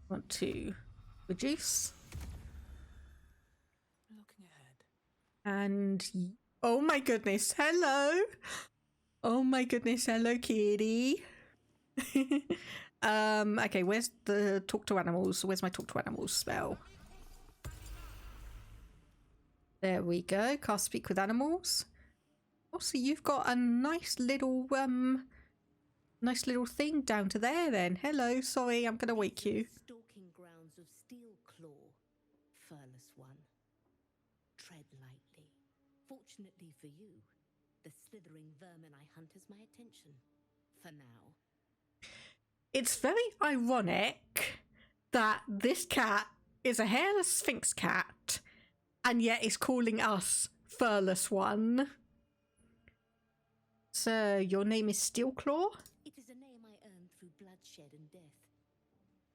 [SPEAKER 1] want to reduce.
[SPEAKER 13] Looking ahead.
[SPEAKER 1] And oh my goodness, hello. Oh my goodness, hello kitty. Okay, where's the talk to animals? Where's my talk to animals spell? There we go. Cast speak with animals. Also, you've got a nice little Nice little thing down to there then. Hello, sorry, I'm going to wake you.
[SPEAKER 16] Stalking grounds of Steel Claw, furless one. Tread lightly. Fortunately for you, the slithering vermin I hunt has my attention. For now.
[SPEAKER 1] It's very ironic that this cat is a hairless sphinx cat and yet is calling us furless one. So, your name is Steelclaw?
[SPEAKER 16] It is a name I earned through bloodshed and death.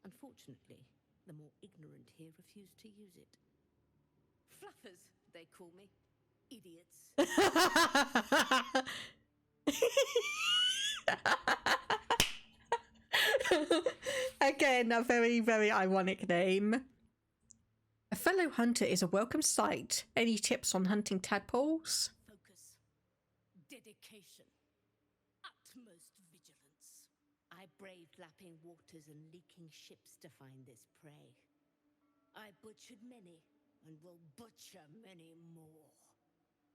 [SPEAKER 16] Unfortunately, the more ignorant here refuse to use it. Fluffers, they call me. Idiots.
[SPEAKER 1] Again, a very, very ironic name. A fellow hunter is a welcome sight. Any tips on hunting tadpoles?
[SPEAKER 16] Focus. Dedication. Utmost vigilance. I braved lapping waters and leaking ships to find this prey. I butchered many and will butcher many more.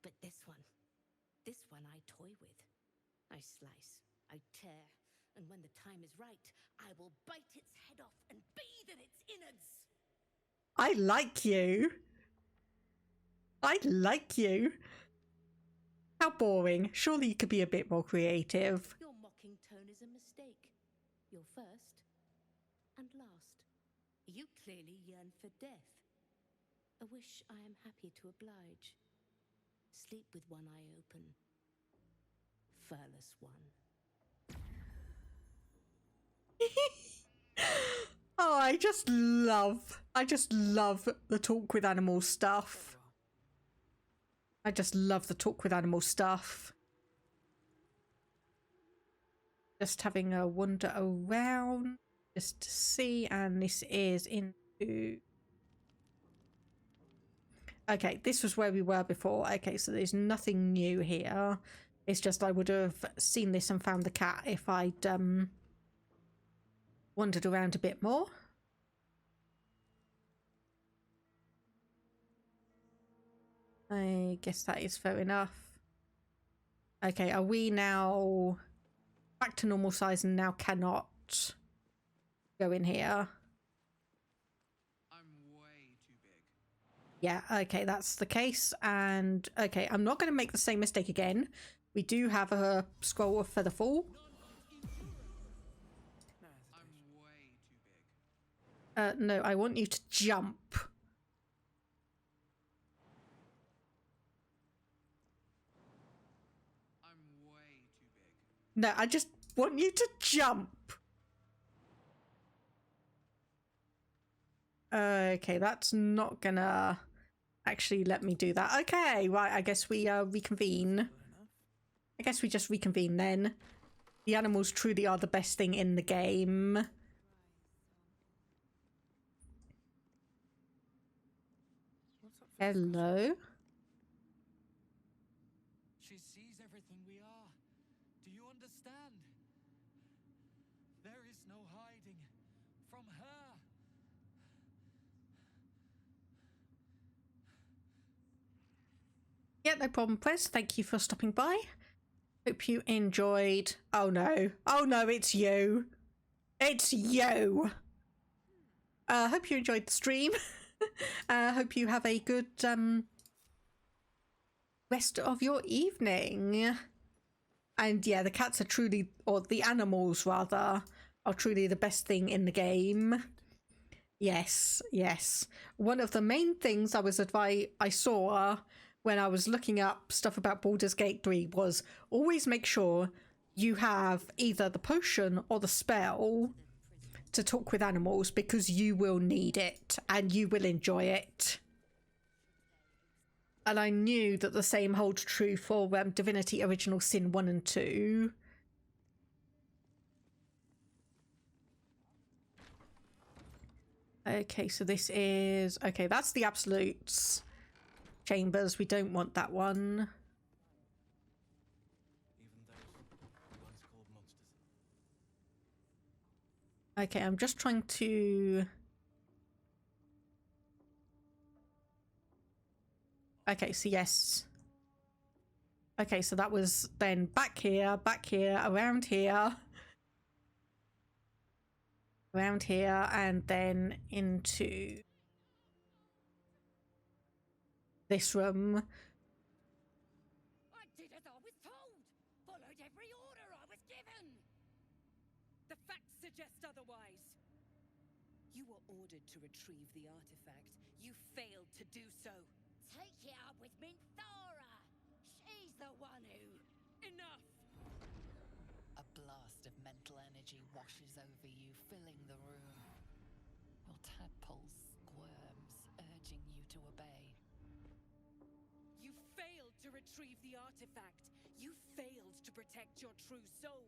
[SPEAKER 16] But this one I toy with. I slice, I tear, and when the time is right, I will bite its head off and bathe in its innards.
[SPEAKER 1] I like you. I like you. How boring. Surely you could be a bit more creative.
[SPEAKER 16] Your mocking tone is a mistake. You're first and last. You clearly yearn for death. A wish I am happy to oblige. Sleep with one eye open. Furless one.
[SPEAKER 1] Oh, I just love the talk with animals stuff. I just love the talk with animals stuff. Just having a wander around just to see, and this is into... Okay, this was where we were before. Okay, so there's nothing new here. It's just I would have seen this and found the cat if I'd wandered around a bit more. I guess that is fair enough. Okay, are we now back to normal size and now cannot go in here?
[SPEAKER 17] I'm way too big.
[SPEAKER 1] Yeah, okay, that's the case. And okay, I'm not going to make the same mistake again. We do have a scroll of Featherfall. No, I want you to jump.
[SPEAKER 17] I'm way too big.
[SPEAKER 1] No, I just want you to jump. Okay, that's not gonna actually let me do that. Okay, right, I guess we reconvene. I guess we just reconvene then. The animals truly are the best thing in the game. Hello?
[SPEAKER 17] She sees everything we are. Do you understand? There is no hiding from her.
[SPEAKER 1] Yeah, no problem, Prez. Thank you for stopping by. Hope you enjoyed. Oh no. Oh no, it's you. It's you. Hope you enjoyed the stream. Hope you have a good rest of your evening. And yeah, the cats are truly, or the animals rather, are truly the best thing in the game. Yes, yes. One of the main things I saw when I was looking up stuff about Baldur's Gate 3 was always make sure you have either the potion or the spell to talk with animals, because you will need it and you will enjoy it. And I knew that the same holds true for Divinity Original Sin 1 and 2. Okay, so this is... Okay, that's the Absolutes chambers. We don't want that one. Okay, I'm just trying to... Okay, so yes. Okay, so that was then back here, around here. around here and then into this room.
[SPEAKER 16] I did as I was told. Followed every order I was given.
[SPEAKER 12] The facts suggest otherwise. You were ordered to retrieve the artifact. You failed to do so.
[SPEAKER 2] Take it up with Minthara. She's the one who...
[SPEAKER 12] Enough!
[SPEAKER 6] A blast of mental energy washes over you, filling the room. Your tadpole squirms, urging you to obey.
[SPEAKER 12] You failed to retrieve the artifact. You failed to protect your true soul.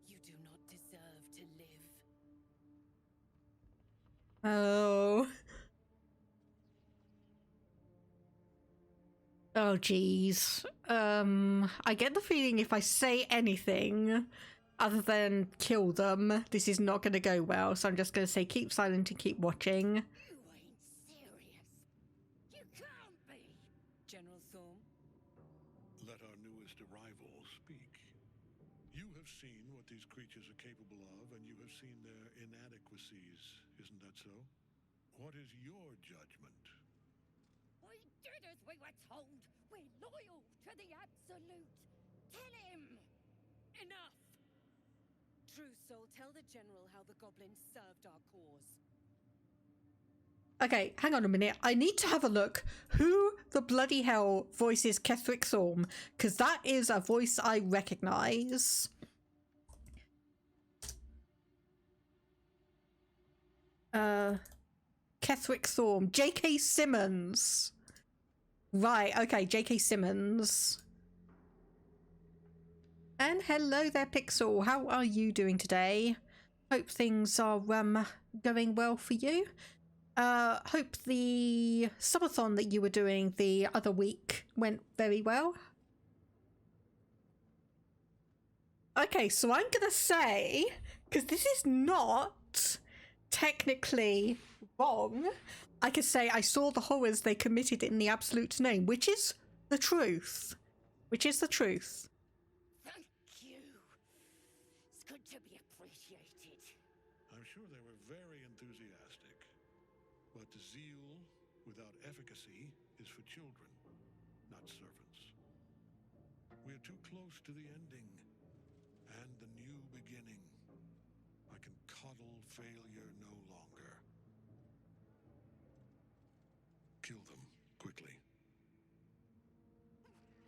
[SPEAKER 12] You do not deserve to live.
[SPEAKER 1] Oh. Oh, geez. I get the feeling if I say anything other than kill them, this is not going to go well. So I'm just going to say keep silent and keep watching.
[SPEAKER 2] You ain't serious. You can't be.
[SPEAKER 12] General Thorm?
[SPEAKER 18] Let our newest arrival speak. You have seen what these creatures are capable of, and you have seen their inadequacies. Isn't that so? What is your judgment?
[SPEAKER 2] We did as we were told. We're loyal to the Absolute. Tell him.
[SPEAKER 12] Enough! True Soul, tell the General how the goblins served our cause.
[SPEAKER 1] Okay, hang on a minute. I need to have a look. Who the bloody hell voices Ketheric Thorm? Because that is a voice I recognize. Ketheric Thorm. J.K. Simmons. Right, okay, J.K. Simmons. And hello there, Pixel. How are you doing today? Hope things are going well for you. Hope the subathon that you were doing the other week went very well. Okay, so I'm gonna say, because this is not technically wrong, I could say I saw the horrors they committed in the Absolute's name, which is the truth. Which is the truth.
[SPEAKER 2] Thank you. It's good to be appreciated.
[SPEAKER 18] I'm sure they were very enthusiastic. But zeal without efficacy is for children, not servants. We're too close to the ending and the new beginning. I can coddle failure no longer. Kill them quickly.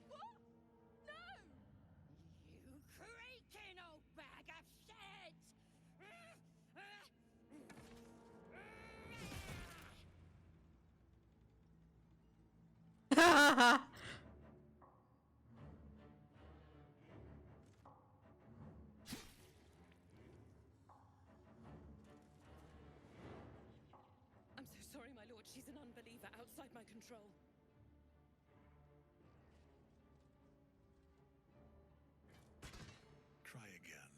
[SPEAKER 2] What? No! You creaking old bag of shit!
[SPEAKER 12] I'm so sorry, my lord. She's an unbeliever outside my control.
[SPEAKER 18] Try again.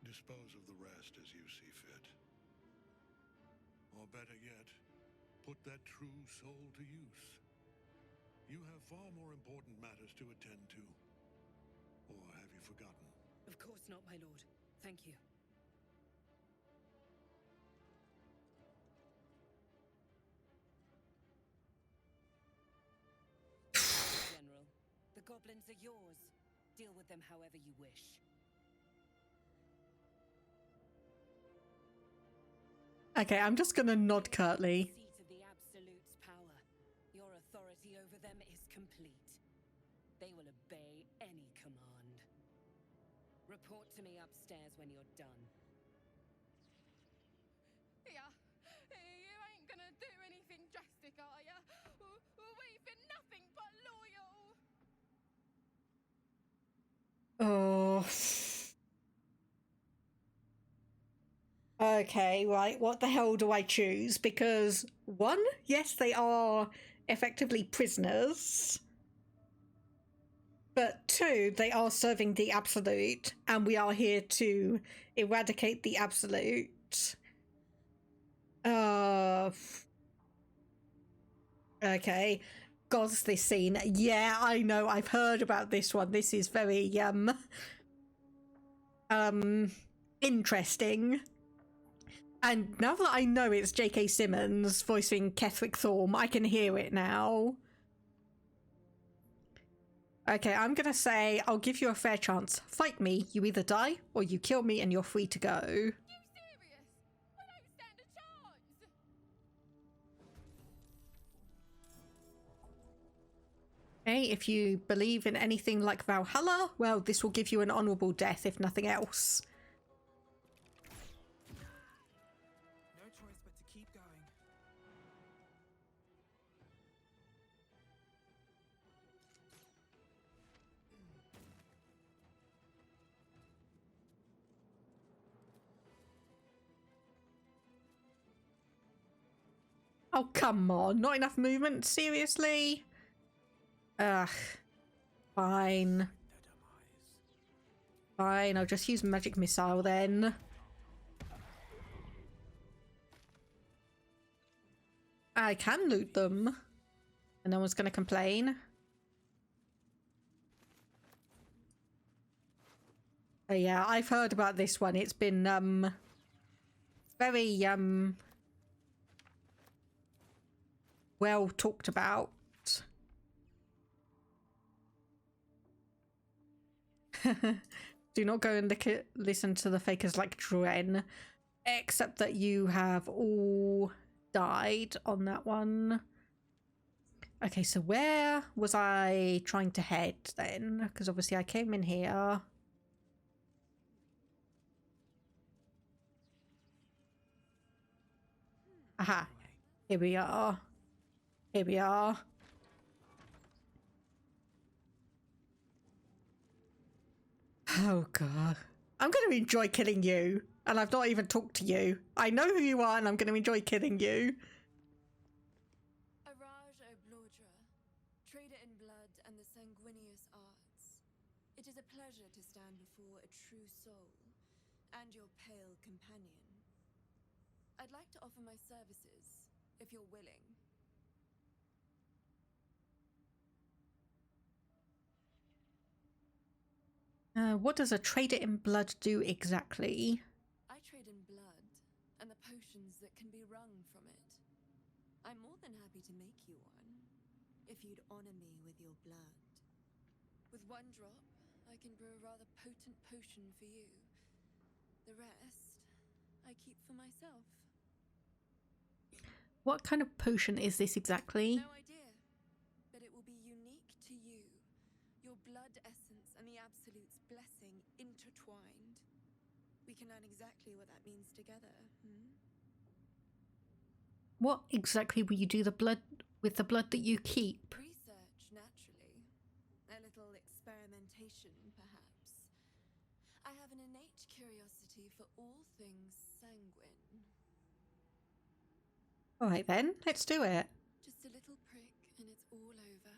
[SPEAKER 18] Dispose of the rest as you see fit. Or better yet, put that true soul to use. You have far more important matters to attend to. Or have you forgotten?
[SPEAKER 12] Of course not, my lord. Thank you. General, the goblins are yours. Deal with them however you wish.
[SPEAKER 1] Okay, I'm just gonna nod curtly.
[SPEAKER 12] Seat of the Absolute's power. Your authority over them is complete. They will obey any command. Report to me upstairs when you're done.
[SPEAKER 3] Yeah, you ain't gonna do anything drastic, are ya? We've been nothing but loyal.
[SPEAKER 1] Oh. Okay, right, what the hell do I choose? Because, one, yes, they are effectively prisoners. But two, they are serving the absolute, and we are here to eradicate the absolute. Okay. Gods, this scene. Yeah, I know. I've heard about this one. This is very interesting. And now that I know it's J.K. Simmons voicing Ketherick Thorm, I can hear it now. Okay, I'm gonna say I'll give you a fair chance. Fight me. You either die or you kill me and you're free to go. Okay, if you believe in anything like Valhalla, well, this will give you an honourable death, if nothing else.
[SPEAKER 13] No choice but to keep going.
[SPEAKER 1] Oh, come on. Not enough movement? Seriously? Ugh. Fine. Fine, I'll just use magic missile then. I can loot them. And no one's gonna complain. Oh yeah, I've heard about this one. It's been very well talked about. Do not go and listen to the fakers like Dren. Except that you have all died on that one. Okay, so where was I trying to head then? Because obviously I came in here. Aha. Here we are. Here we are. Oh god. I'm going to enjoy killing you. And I've not even talked to you. I know who you are and I'm going to enjoy killing you.
[SPEAKER 3] Araj Oblodra, trader in blood and the sanguineous arts. It is a pleasure to stand before a true soul and your pale companion. I'd like to offer my services, if you're willing.
[SPEAKER 1] What does a trader in blood do exactly?
[SPEAKER 3] I trade in blood and the potions that can be wrung from it. I'm more than happy to make you one, if you'd honor me with your blood. With one drop, I can brew a rather potent potion for you. The rest, I keep for myself.
[SPEAKER 1] What kind of potion is this exactly?
[SPEAKER 3] No idea, but it will be unique to you. Your blood essence and the Absolute's blessing intertwined. We can learn exactly what that means together,
[SPEAKER 1] What exactly will you do with the blood that you keep?
[SPEAKER 3] Research, naturally. A little experimentation, perhaps. I have an innate curiosity for all things sanguine.
[SPEAKER 1] Alright then, let's do it.
[SPEAKER 3] Just a little prick and it's all over.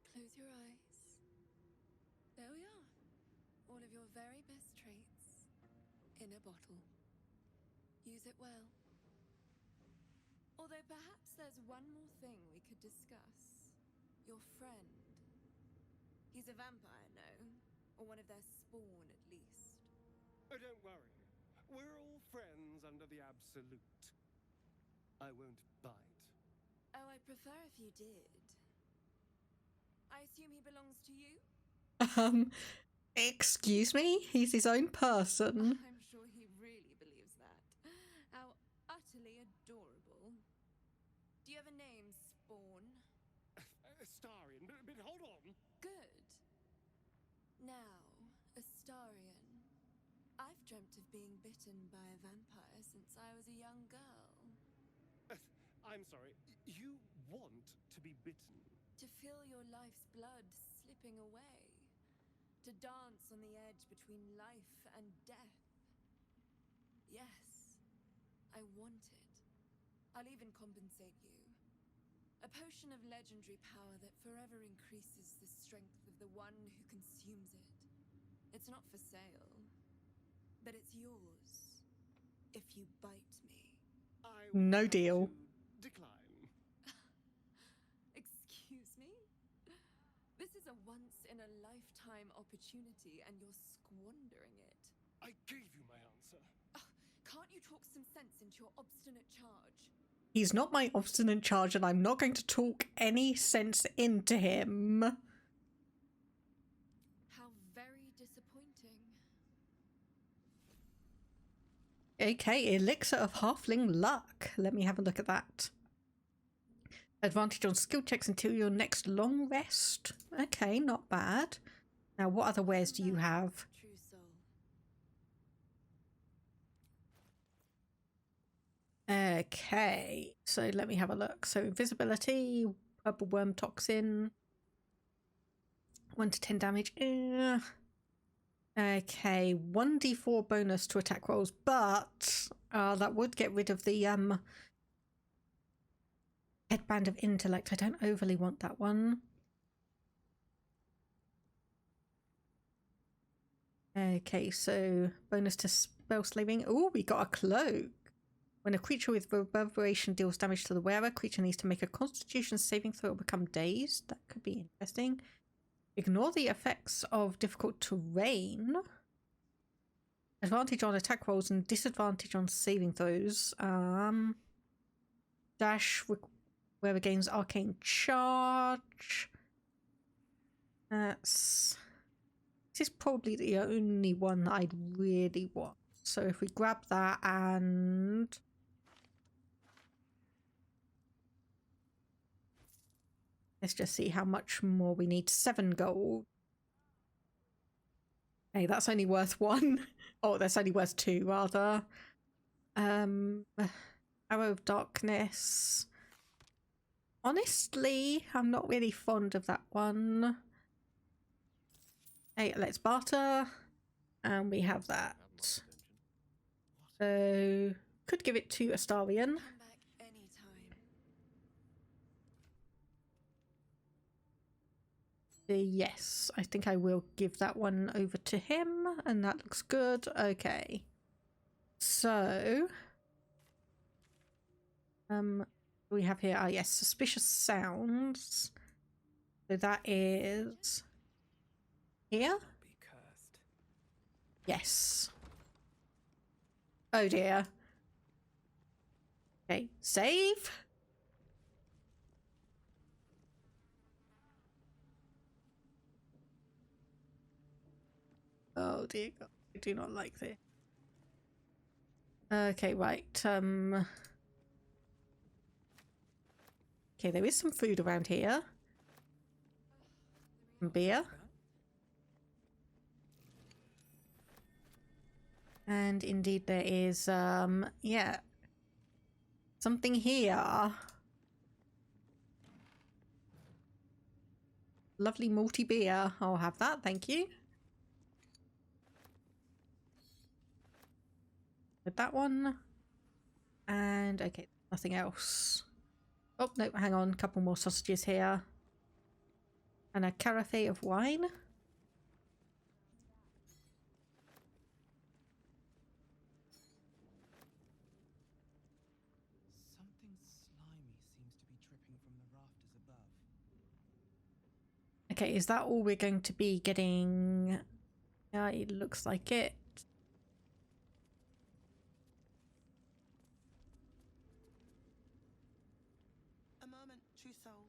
[SPEAKER 3] Close your eyes. There we are. All of your very best traits in a bottle. Use it well. Although perhaps there's one more thing we could discuss. Your friend. He's a vampire, no? Or one of their spawn, at least.
[SPEAKER 19] Oh, don't worry. We're all friends under the Absolute. I won't bite.
[SPEAKER 3] Oh, I'd prefer if you did. I assume he belongs to you?
[SPEAKER 1] Excuse me? He's his own person.
[SPEAKER 3] I'm sure he really believes that. How utterly adorable. Do you have a name, Spawn?
[SPEAKER 19] Astarion, but hold on.
[SPEAKER 3] Good. Now, Astarion. I've dreamt of being bitten by a vampire since I was a young girl.
[SPEAKER 19] I'm sorry, you want to be bitten?
[SPEAKER 3] To feel your life's blood slipping away. To dance on the edge between life and death. Yes, I want it. I'll even compensate you. A potion of legendary power that forever increases the strength of the one who consumes it. It's not for sale, but it's yours if you bite me.
[SPEAKER 1] No deal.
[SPEAKER 19] Decline.
[SPEAKER 3] Excuse me? This is a once-in-a-lifetime opportunity, and you're squandering it.
[SPEAKER 19] I gave you my answer.
[SPEAKER 3] Can't you talk some sense into your obstinate charge?
[SPEAKER 1] He's not my obstinate charge, and I'm not going to talk any sense into him.
[SPEAKER 3] How very disappointing.
[SPEAKER 1] Okay, Elixir of Halfling Luck. Let me have a look at that. Advantage on skill checks until your next long rest. Okay, not bad. Now, what other wares do you have?
[SPEAKER 3] True soul.
[SPEAKER 1] Okay, so let me have a look. So invisibility, purple worm toxin, 1 to 10 damage. Okay, 1d4 bonus to attack rolls, but that would get rid of the headband of intellect. I don't overly want that one. Okay, so bonus to spell slaving. Oh, we got a cloak. When a creature with reverberation deals damage to the wearer, creature needs to make a constitution saving throw or become dazed. That could be interesting. Ignore the effects of difficult terrain. Advantage on attack rolls and disadvantage on saving throws. Dash wearer gains arcane charge. This is probably the only one I'd really want. So if we grab that and... let's just see how much more we need. 7 gold. Hey, that's only worth 1. Oh, that's only worth 2, rather. Arrow of Darkness. Honestly, I'm not really fond of that one. Hey, let's barter. And we have that. So, could give it to Astarion. Yes, I think I will give that one over to him, and that looks good. Okay. So, we have here, yes, suspicious sounds. So that is here. Yes. Oh dear. Okay, save. Oh dear God, I do not like this. Okay, right. Okay, there is some food around here. Some beer. And indeed there is, yeah. Something here. Lovely malty beer. I'll have that, thank you. With that one. And okay, nothing else. Oh, no, hang on. A couple more sausages here. And a carafe of wine.
[SPEAKER 17] Something slimy seems to be dripping from the rafters above.
[SPEAKER 1] Okay, is that all we're going to be getting? Yeah, it looks like it.
[SPEAKER 20] A moment, true soul.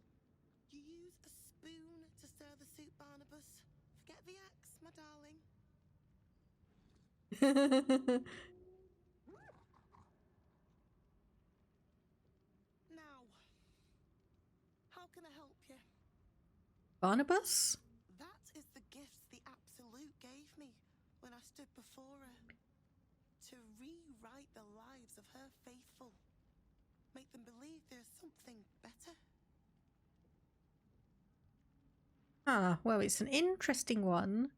[SPEAKER 20] You use a spoon to stir the soup, Barnabas. Forget the axe, my darling. Now, how can I help you?
[SPEAKER 1] Barnabas?
[SPEAKER 20] That is the gift the Absolute gave me when I stood before her. To rewrite the lives of her faithful. Make them believe there's something better.
[SPEAKER 1] Ah, well, it's an interesting one.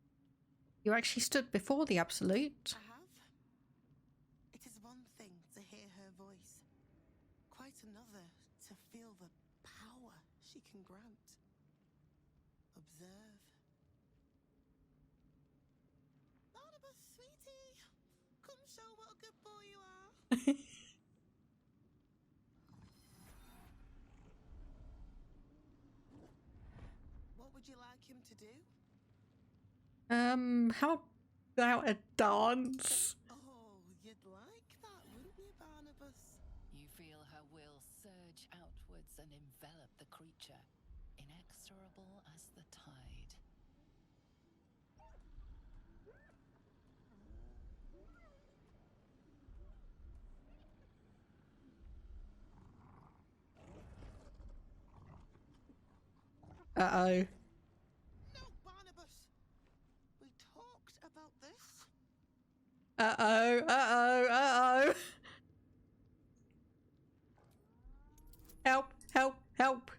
[SPEAKER 1] You actually stood before the Absolute.
[SPEAKER 20] I have. It is one thing to hear her voice. Quite another to feel the power she can grant. Observe, show what a good boy you are. What would you like him to do?
[SPEAKER 1] How about a dance?
[SPEAKER 20] Oh, you'd like that, wouldn't you, Barnabas?
[SPEAKER 6] You feel her will surge outwards and envelop the creature, inexorable as the tide.
[SPEAKER 1] Uh-oh.
[SPEAKER 20] No, Barnabas. We talked about this.
[SPEAKER 1] Uh-oh, uh-oh, uh-oh. Help, help, help.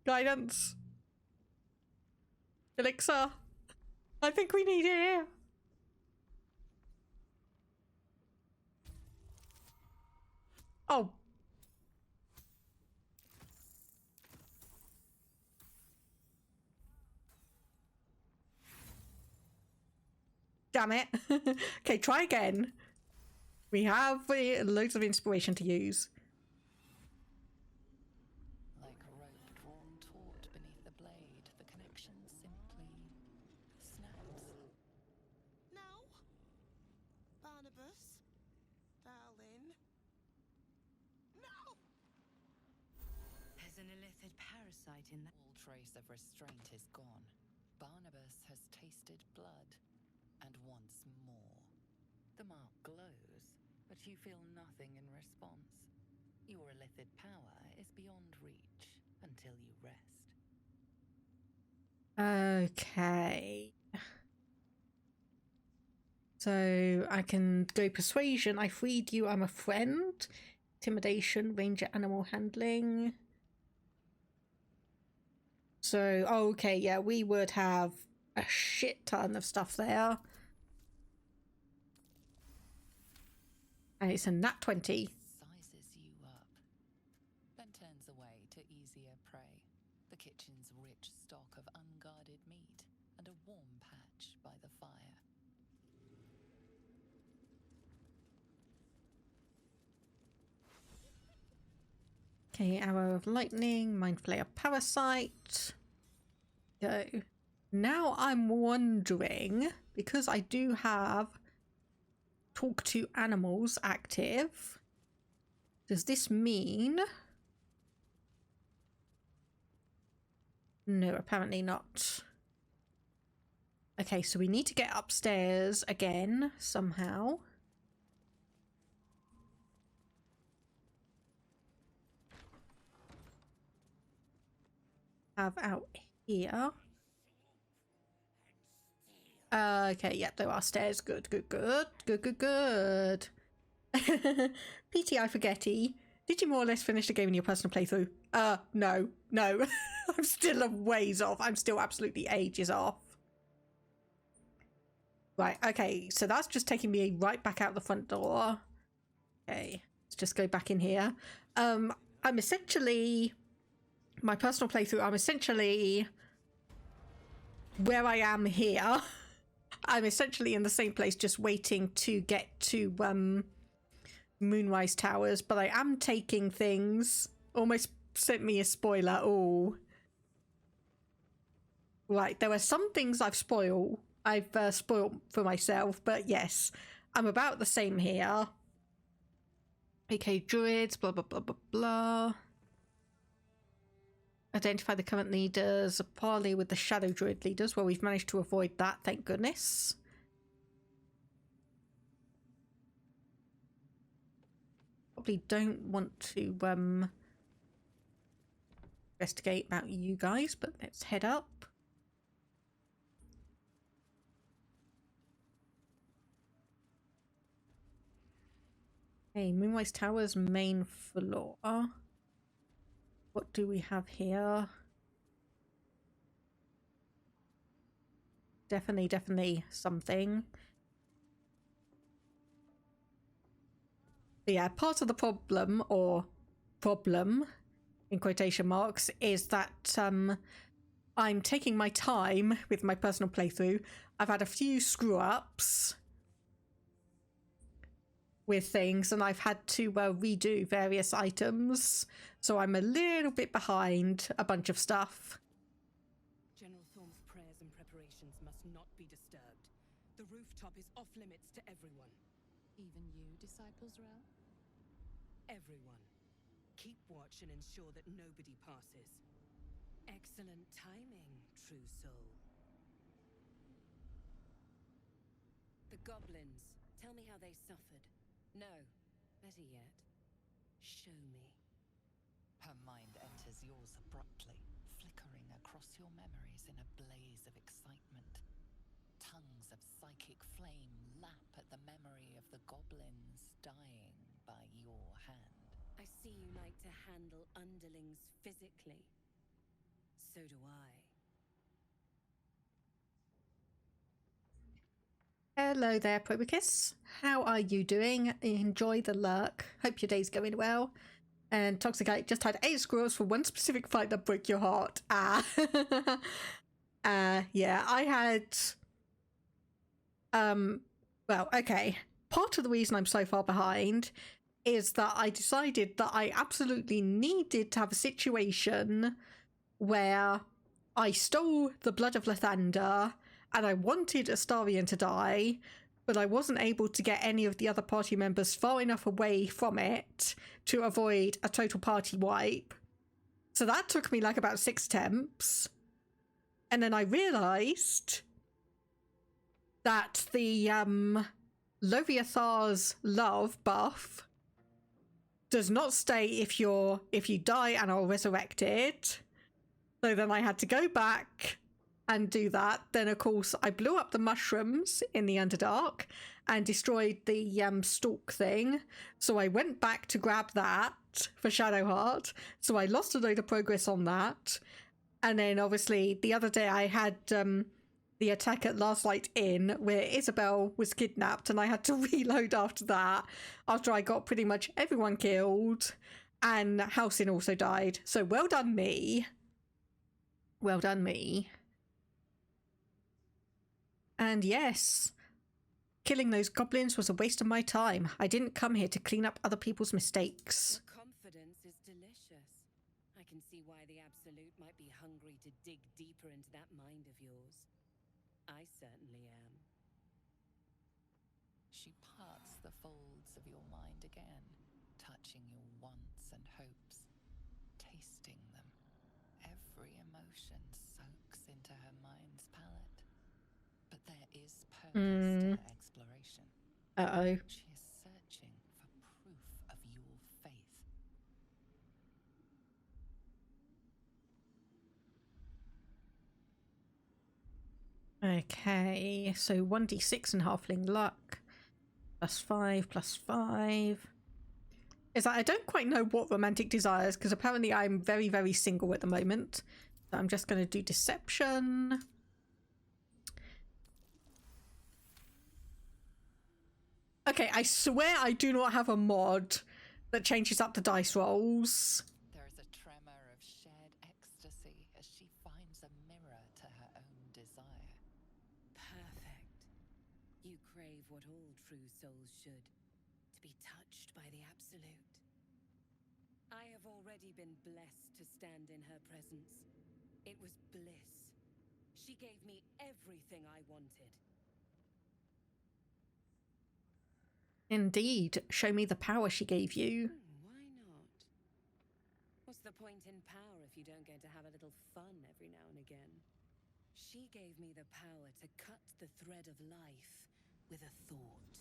[SPEAKER 1] Guidance. Elixir. I think we need it here. Oh. Damn it. Okay, try again. We have loads of inspiration to use.
[SPEAKER 6] Like a rope drawn taut beneath the blade, the connection simply snaps.
[SPEAKER 20] No. Barnabas. Darling. No!
[SPEAKER 8] There's an illithid parasite in that.
[SPEAKER 6] All trace of restraint is gone. Barnabas has tasted blood, and wants more. The mark glows, but you feel nothing in response. Your illithid power is beyond reach until you rest.
[SPEAKER 1] Okay. So I can go persuasion. I freed you. I'm a friend. Intimidation, ranger, animal handling. So, okay, yeah, we would have a shit ton of stuff there. And it's a nat 20.
[SPEAKER 6] Sizes you up, then turns away to easier prey. The kitchen's rich stock of unguarded meat and a warm patch by the fire.
[SPEAKER 1] Okay, arrow of lightning, mind flayer, parasite. Go. Now I'm wondering, because I do have talk to animals active, does this mean... No, apparently not. Okay, so we need to get upstairs again somehow. Have out here. Okay, yep, there are stairs. Good, good, good. Good, good, good. PTI Forgetty. Did you more or less finish the game in your personal playthrough? No. No. I'm still a ways off. I'm still absolutely ages off. Right, okay, so that's just taking me right back out the front door. Okay, let's just go back in here. I'm essentially... My personal playthrough, I'm essentially... Where I am here. I'm essentially in the same place, just waiting to get to Moonrise Towers, but I am taking things. Almost sent me a spoiler. Oh, right. There are some things I've spoiled. I've spoiled for myself, but yes, I'm about the same here. Okay, druids. Blah blah blah blah blah. Identify the current leaders. Parley with the shadow druid leaders. Well, we've managed to avoid that, thank goodness. Probably don't want to investigate about you guys, but let's head up. Okay, Moonrise Towers main floor. What do we have here? Definitely something. Yeah, part of the problem, or problem in quotation marks, is that I'm taking my time with my personal playthrough. I've had a few screw-ups. with things, and I've had to redo various items, so I'm a little bit behind a bunch of stuff.
[SPEAKER 12] General Thorm's prayers and preparations must not be disturbed. The rooftop is off limits to everyone.
[SPEAKER 6] Even you, Disciple Zrel?
[SPEAKER 12] Everyone. Keep watch and ensure that nobody passes. Excellent timing, true soul. The goblins. Tell me how they suffered. No, better yet, show me.
[SPEAKER 6] Her mind enters yours abruptly, flickering across your memories in a blaze of excitement. Tongues of psychic flame lap at the memory of the goblins dying by your hand.
[SPEAKER 12] I see you like to handle underlings physically. So do I.
[SPEAKER 1] Hello there, Probicus. How are you doing? Enjoy the lurk. Hope your day's going well. And Toxicite just had 8 squirrels for one specific fight that broke your heart. Yeah, I had... well, okay. Part of the reason I'm so far behind is that I decided that I absolutely needed to have a situation where I stole the blood of Lathander and I wanted Astarion to die, but I wasn't able to get any of the other party members far enough away from it to avoid a total party wipe. So that took me like about 6 attempts. And then I realised that the Loviathar's love buff does not stay if you die and are resurrected. So then I had to go back and do that. Then of course I blew up the mushrooms in the Underdark and destroyed the stalk thing. So I went back to grab that for Shadowheart. So I lost a load of progress on that. And then obviously the other day I had the attack at Last Light Inn where Isabel was kidnapped, and I had to reload after that after I got pretty much everyone killed, and Halcyon also died. So well done me. Well done me. And yes, killing those goblins was a waste of my time. I didn't come here to clean up other people's mistakes.
[SPEAKER 12] Your confidence is delicious. I can see why the Absolute might be hungry to dig deeper into that mind of yours. I certainly am.
[SPEAKER 6] She parts the folds of your mind again, touching your wants and hopes, tasting them. Every emotion soaks into her mind's palette. But there is purpose to her exploration.
[SPEAKER 1] Uh-oh.
[SPEAKER 6] She is searching for proof of your faith.
[SPEAKER 1] Okay, so 1d6 and halfling luck. +5, +5. Is that I don't quite know what romantic desires, because apparently I'm very, very single at the moment. So I'm just going to do deception. Okay, I swear I do not have a mod that changes up the dice rolls.
[SPEAKER 6] There is a tremor of shared ecstasy as she finds a mirror to her own desire.
[SPEAKER 12] Perfect. You crave what all true souls should, to be touched by the Absolute. I have already been blessed to stand in her presence. It was bliss. She gave me everything I wanted.
[SPEAKER 1] Indeed. Show me the power she gave you.
[SPEAKER 12] Why not? What's the point in power if you don't get to have a little fun every now and again? She gave me the power to cut the thread of life with a thought.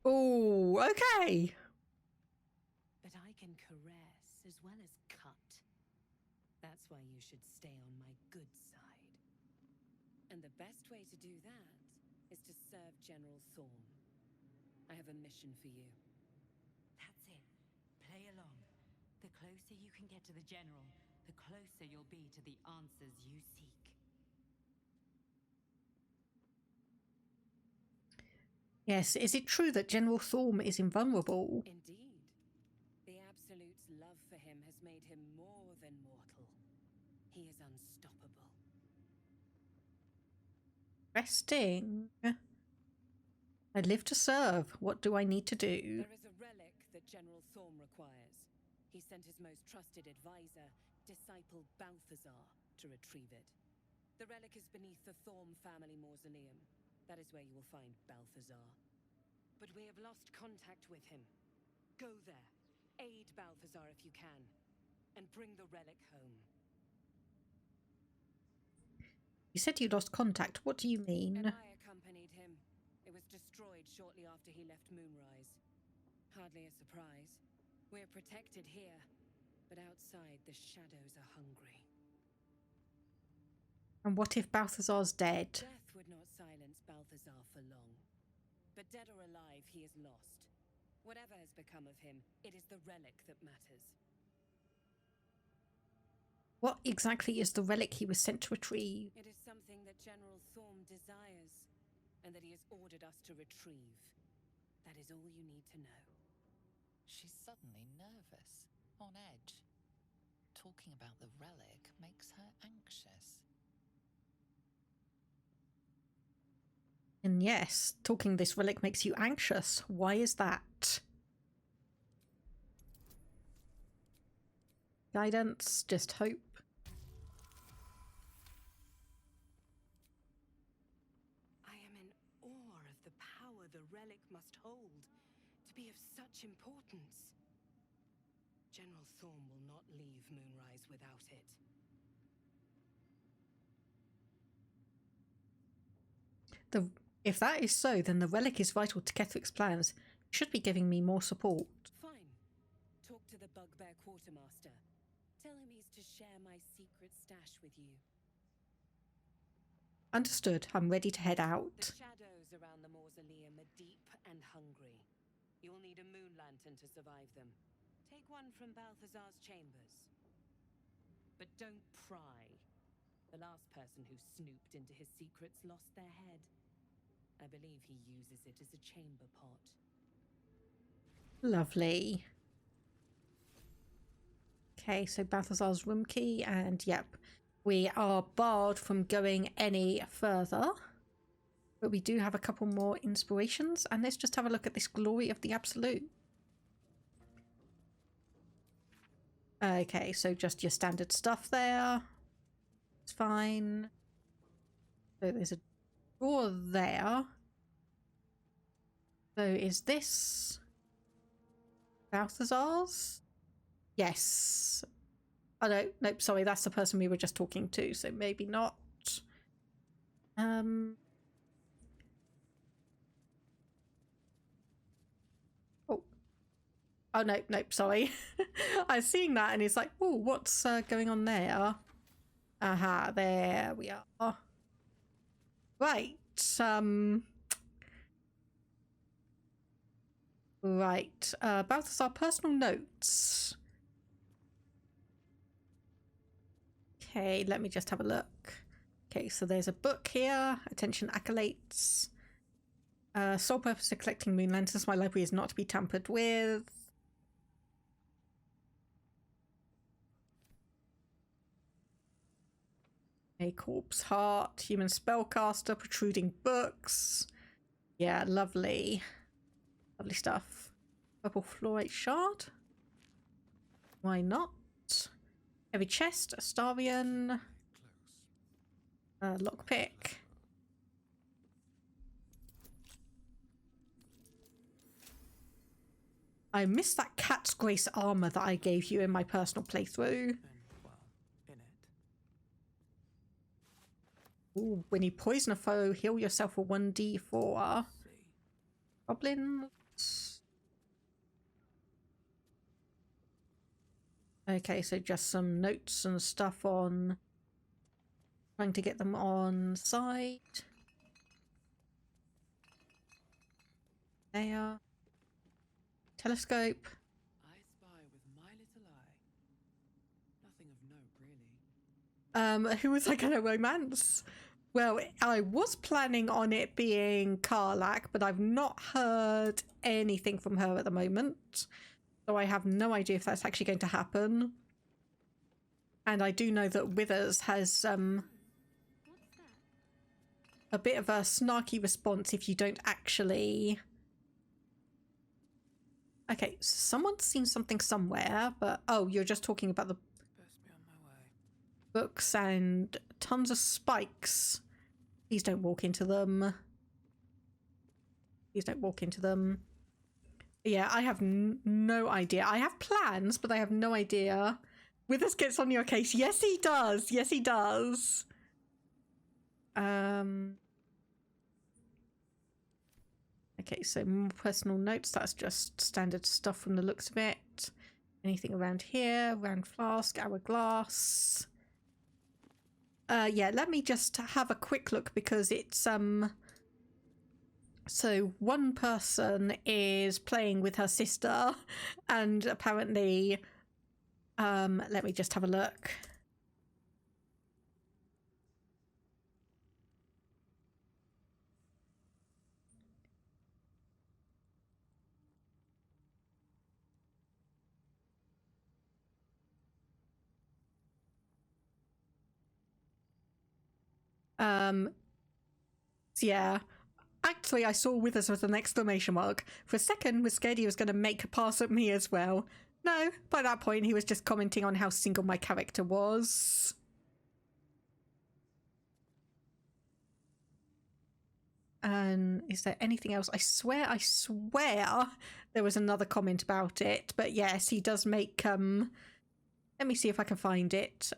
[SPEAKER 1] Oh, okay.
[SPEAKER 12] But I can caress as well as cut. That's why you should stay on my good side. And the best way to do that is to serve General Thorm. I have a mission for you.
[SPEAKER 21] That's it. Play along. The closer you can get to the General, the closer you'll be to the answers you seek.
[SPEAKER 1] Yes, is it true that General Thorm is invulnerable?
[SPEAKER 12] Indeed. The Absolute's love for him has made him more than mortal. He is unstoppable.
[SPEAKER 1] Resting. I live to serve. What do I need to do?
[SPEAKER 5] There is a relic that General Thorm requires. He sent his most trusted advisor, disciple Balthazar, to retrieve it. The relic is beneath the Thorm family mausoleum. That is where you will find Balthazar. But we have lost contact with him. Go there, aid Balthazar if you can, and bring the relic home.
[SPEAKER 1] You said you lost contact. What do you mean?
[SPEAKER 5] And I accompanied him. It was destroyed shortly after he left Moonrise. Hardly a surprise. We're protected here, but outside the shadows are hungry.
[SPEAKER 1] And what if Balthazar's dead?
[SPEAKER 5] Death would not silence Balthazar for long. But dead or alive, he is lost. Whatever has become of him, it is the relic that matters.
[SPEAKER 1] What exactly is the relic he was sent to retrieve?
[SPEAKER 5] It is something that General Thorm desires, and that he has ordered us to retrieve. That is all you need to know.
[SPEAKER 6] She's suddenly nervous, on edge. Talking about the relic makes her anxious.
[SPEAKER 1] And yes, talking this relic makes you anxious. Why is that? Guidance, just hope.
[SPEAKER 5] I am in awe of the power the relic must hold to be of such importance. General Thorm will not leave Moonrise without it.
[SPEAKER 1] If that is so, then the relic is vital to Ketherick's plans. You should be giving me more support.
[SPEAKER 5] Fine. Talk to the Bugbear Quartermaster. Tell him he's to share my secret stash with you.
[SPEAKER 1] Understood. I'm ready to head out.
[SPEAKER 5] The shadows around the mausoleum are deep and hungry. You'll need a moon lantern to survive them. Take one from Balthazar's chambers. But don't pry. The last person who snooped into his secrets lost their head. I believe he uses it as a chamber pot.
[SPEAKER 1] Lovely. Okay, so Balthazar's room key, and yep, we are barred from going any further. But we do have a couple more inspirations, and let's just have a look at this glory of the Absolute. Okay, so just your standard stuff there. It's fine. So there's a drawer there. So is this Balthazar's? Yes. Oh no, nope, sorry, that's the person we were just talking to, so maybe not. Oh no, nope, sorry. I was seeing that and it's like, oh, what's going on there? Aha, there we are. Right, right, Balthazar personal notes. Okay, let me just have a look. Okay, so there's a book here. Attention accolades. Sole purpose of collecting moon lanterns. My library is not to be tampered with. A corpse heart. Human spellcaster. Protruding books. Yeah, lovely. Lovely stuff. Purple fluorite shard. Why not? Heavy chest, Astarian, lockpick. I missed that cat's grace armor that I gave you in my personal playthrough. Ooh, when you poison a foe, heal yourself for 1d4. Goblins. Okay, so just some notes and stuff on trying to get them on side. There. Telescope.
[SPEAKER 17] I spy with my little eye. Nothing of note, really.
[SPEAKER 1] Who was I gonna romance? Well, I was planning on it being Karlach, but I've not heard anything from her at the moment. So I have no idea if that's actually going to happen. And I do know that Withers has a bit of a snarky response if you don't actually... Okay, so someone's seen something somewhere, but... Oh, you're just talking about the books and tons of spikes. Please don't walk into them. Please don't walk into them. Yeah, I have no idea. I have plans, but I have no idea. Withers gets on your case. Yes, he does. Yes, he does. Okay, so more personal notes. That's just standard stuff from the looks of it. Anything around here? Round flask, hourglass. Yeah, let me just have a quick look because it's so one person is playing with her sister and apparently let me just have a look. Yeah. Actually, I saw Withers with an exclamation mark. For a second, was scared he was going to make a pass at me as well. No, by that point, he was just commenting on how single my character was. And is there anything else? I swear there was another comment about it. But yes, he does make, let me see if I can find it.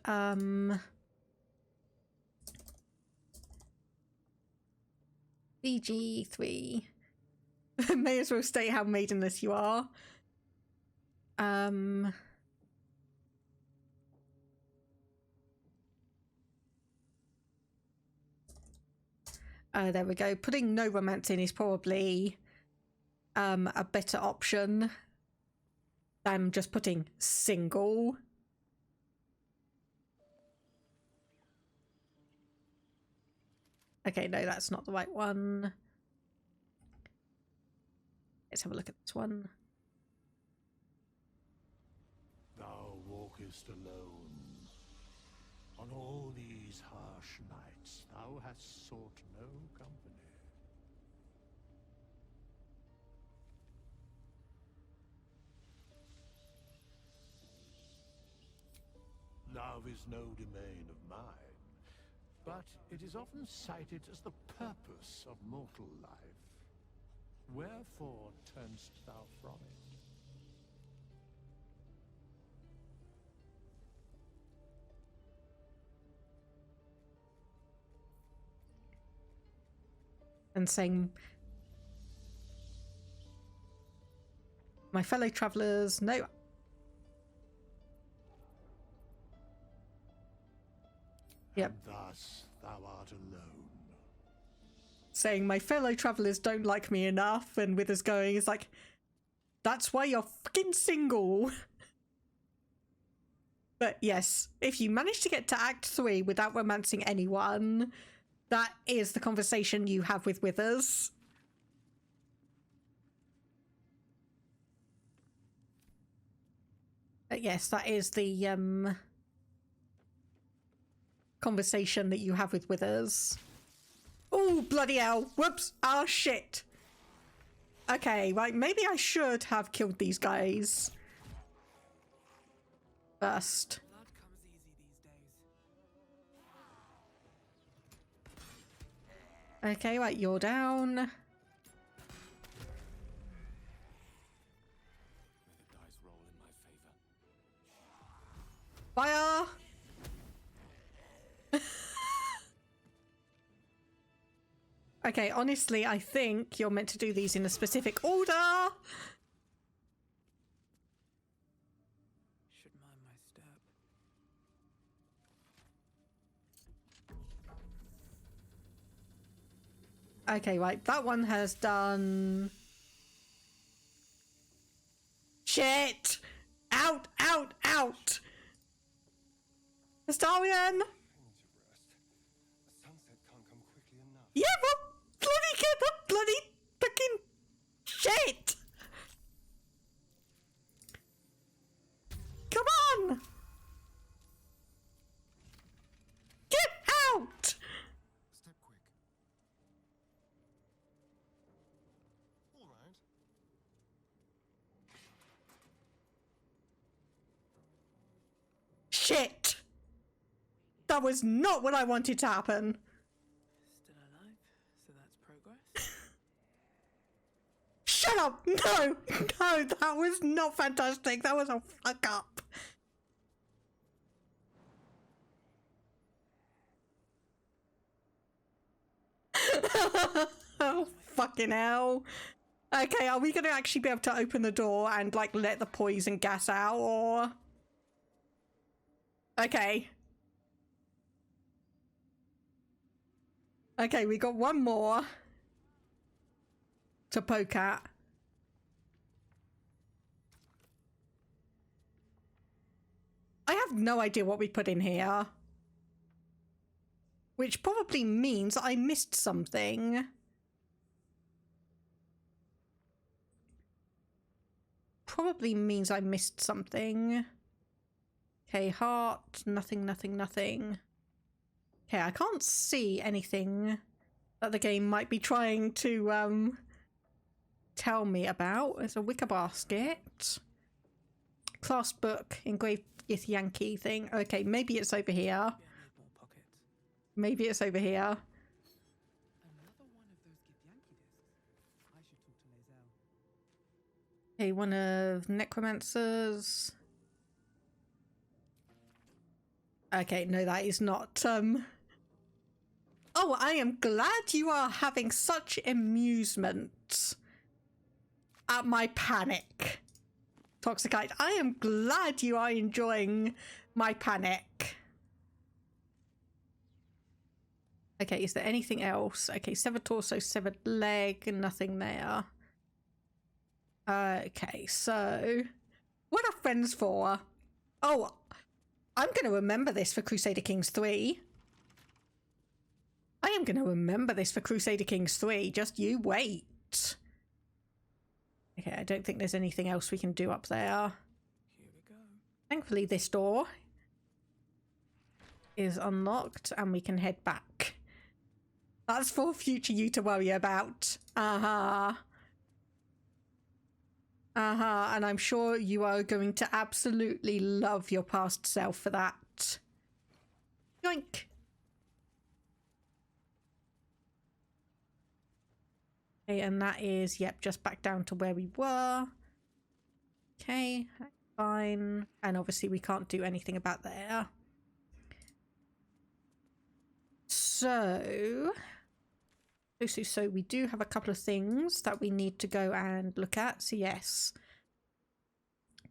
[SPEAKER 1] BG3. May as well state how maidenless you are. There we go. Putting no romance in is probably a better option than just putting single. Okay, no, that's not the right one. Let's have a look at this one.
[SPEAKER 18] Thou walkest alone. On all these harsh nights, thou hast sought no company. Love is no domain of mine, but it is often cited as the purpose of mortal life. Wherefore turnst thou from it?
[SPEAKER 1] And saying, my fellow travellers, no. Yep.
[SPEAKER 18] And thus thou art alone.
[SPEAKER 1] Saying my fellow travellers don't like me enough, and Withers going is like, that's why you're fucking single. But yes, if you manage to get to Act 3 without romancing anyone, that is the conversation you have with Withers. Yes, that is the conversation that you have with Withers. Oh, bloody hell. Whoops. Ah, shit. Okay, right. Maybe I should have killed these guys first. Okay, right. You're down.
[SPEAKER 4] May the dice roll in my favor.
[SPEAKER 1] Fire! Okay, honestly, I think you're meant to do these in a specific order.
[SPEAKER 13] Should mind my step.
[SPEAKER 1] Okay, right. That one has done... Shit! Out, out, out! Astarian! Yeah, well, bloody get the bloody fucking shit! Come on! Get out!
[SPEAKER 11] Step quick.
[SPEAKER 1] Shit! That was not what I wanted to happen.
[SPEAKER 13] Still alive, so that's progress.
[SPEAKER 1] Shut up! No! No, that was not fantastic. That was a fuck up. Oh, fucking hell. Okay, are we going to actually be able to open the door and, like, let the poison gas out, or... Okay. Okay, we got one more to poke at. I have no idea what we put in here. Which probably means I missed something. Probably means I missed something. Okay, heart, nothing, nothing, nothing. Okay, I can't see anything that the game might be trying to tell me about. There's a wicker basket. Class book, engraved Yankee thing. Okay, maybe it's over here. Maybe it's over here.
[SPEAKER 13] Another one of those Githyanki discs. I should talk to Lae'zel.
[SPEAKER 1] Okay, one of Necromancer's. Okay, no, that is not, Oh, I am glad you are having such amusement at my panic. Toxicite, I am glad you are enjoying my panic. Okay, is there anything else? Okay, severed torso, severed leg, nothing there. Okay, so what are friends for? Oh, I'm going to remember this for Crusader Kings 3. I am going to remember this for Crusader Kings 3. Just you wait. Okay, I don't think there's anything else we can do up there.
[SPEAKER 13] Here we go.
[SPEAKER 1] Thankfully, this door is unlocked and we can head back. That's for future you to worry about. Uh-huh. Uh-huh, and I'm sure you are going to absolutely love your past self for that. Yoink! Okay, and that is, yep, just back down to where we were. Okay, fine. And obviously we can't do anything about there. So we do have a couple of things that we need to go and look at. So yes,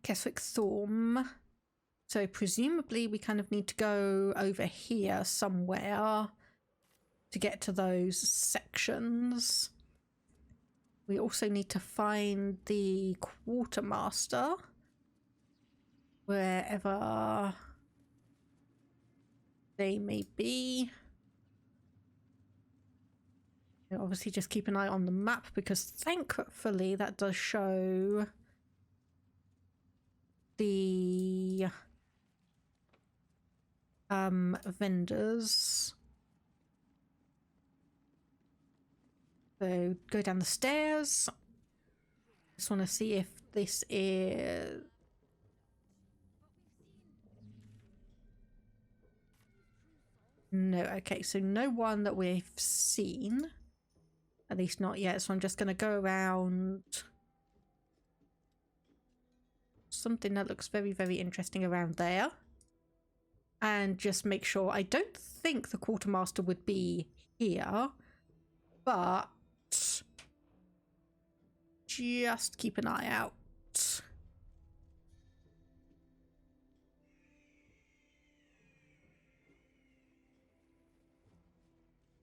[SPEAKER 1] Keswick Thorm. So presumably we kind of need to go over here somewhere to get to those sections. We also need to find the quartermaster wherever they may be. Obviously just keep an eye on the map because thankfully that does show the vendors. So go down the stairs. Just want to see if this is... No, okay, so no one that we've seen. At least not yet, so I'm just going to go around something that looks very, very interesting around there. And just make sure. I don't think the quartermaster would be here, but just keep an eye out.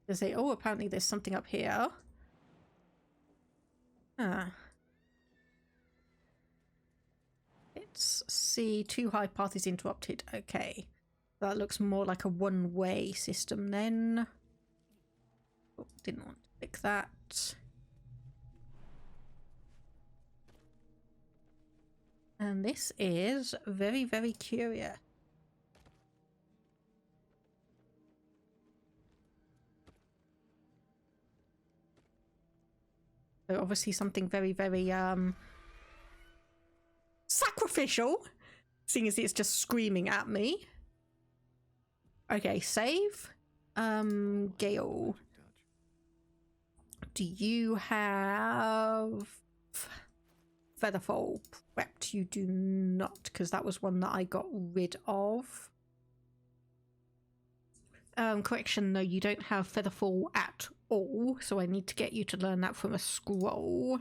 [SPEAKER 1] They say, oh, apparently there's something up here. Let's see. 2 high path is interrupted. Okay. That looks more like a one-way system then. Oh, didn't want to pick that. And this is very, very curious. So obviously something very, very sacrificial, seeing as it's just screaming at me. Okay, save. Gale. Do you have Featherfall prepped? You do not, because that was one that I got rid of. Correction, no, you don't have Featherfall at all, so I need to get you to learn that from a scroll.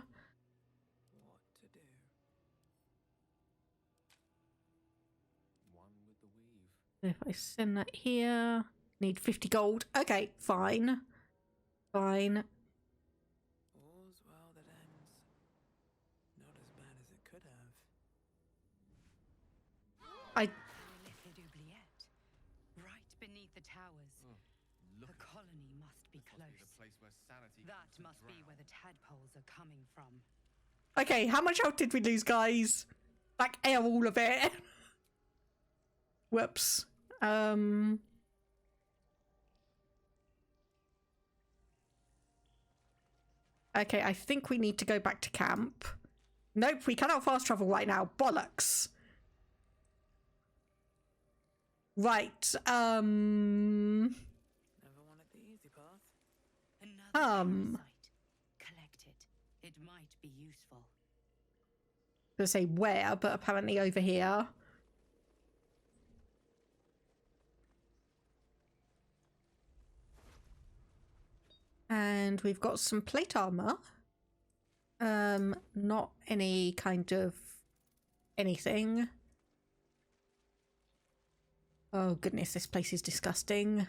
[SPEAKER 1] If I send that here, need 50 gold. Okay, fine. Fine.
[SPEAKER 13] All's well that ends. Not as bad as it could have.
[SPEAKER 21] Right beneath the towers. The colony must be close. That must be where the tadpoles are coming from.
[SPEAKER 1] Okay, how much health did we lose, guys? Like, air all of it. Whoops. Okay, I think we need to go back to camp. Nope, we cannot fast travel right now. Bollocks. Right,
[SPEAKER 13] Never wanted the easy path.
[SPEAKER 21] Collect it. It might be useful.
[SPEAKER 1] I was gonna say where, but apparently over here. And we've got some plate armor. Not any kind of anything. Oh goodness, this place is disgusting.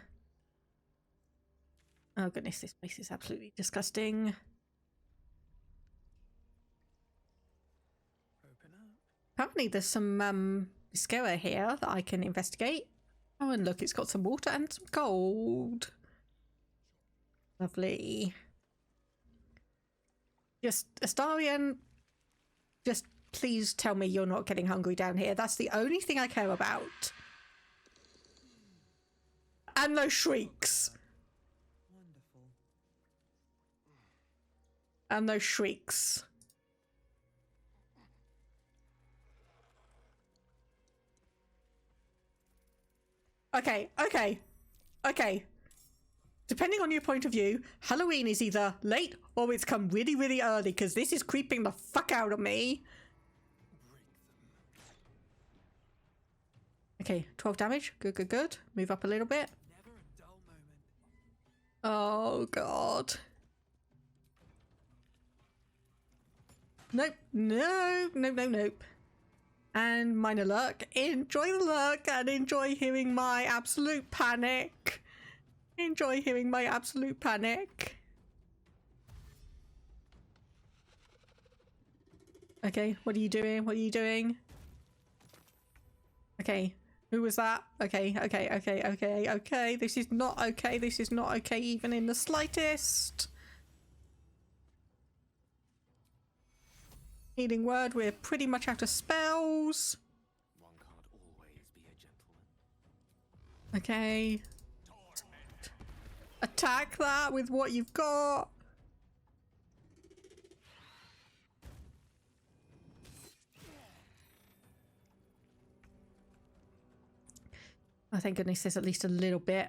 [SPEAKER 1] Oh goodness, this place is absolutely disgusting. Apparently there's some Viscera here that I can investigate. Oh, and look, it's got some water and some gold. Lovely. Just, Astarian, just please tell me you're not getting hungry down here. That's the only thing I care about. And those shrieks.
[SPEAKER 13] Wonderful.
[SPEAKER 1] And those shrieks. Okay, okay, okay. Depending on your point of view, Halloween is either late or it's come really, really early, because this is creeping the fuck out of me. Okay, 12 damage. Good, good, good. Move up a little bit.
[SPEAKER 13] Never a dull moment.
[SPEAKER 1] Oh, God. Nope. No, nope, nope, nope. And minor lurk. Enjoy the lurk and enjoy hearing my absolute panic. Enjoy hearing my absolute panic. Okay, what are you doing? What are you doing? Okay, who was that? Okay, okay, okay, okay, okay. This is not okay. This is not okay even in the slightest. Healing word, we're pretty much out of spells.
[SPEAKER 4] One can't always be a gentleman.
[SPEAKER 1] Okay. Attack that with what you've got. Oh, thank goodness there's at least a little bit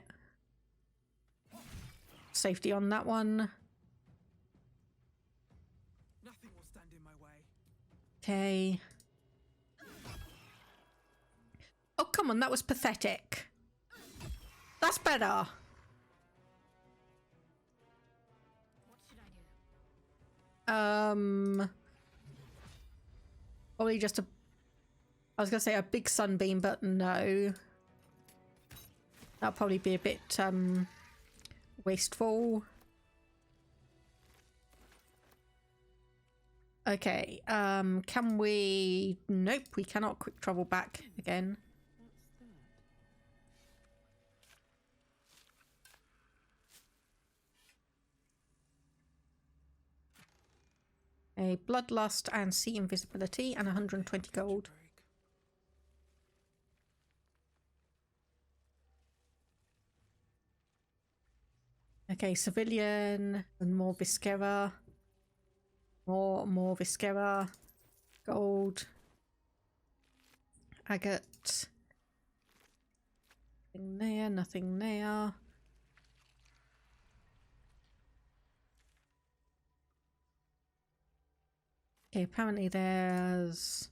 [SPEAKER 1] safety on that one.
[SPEAKER 13] Nothing will stand in my way.
[SPEAKER 1] Okay. Oh, come on, that was pathetic. That's better. Probably just a... I was gonna say a big sunbeam, but no. That'll probably be a bit, wasteful. Okay, can we... Nope, we cannot quick travel back again. A bloodlust and sea invisibility and 120 gold. Okay, civilian and more Viscera. More Viscera. Gold. Agate. Nothing there, nothing there. Okay, apparently there's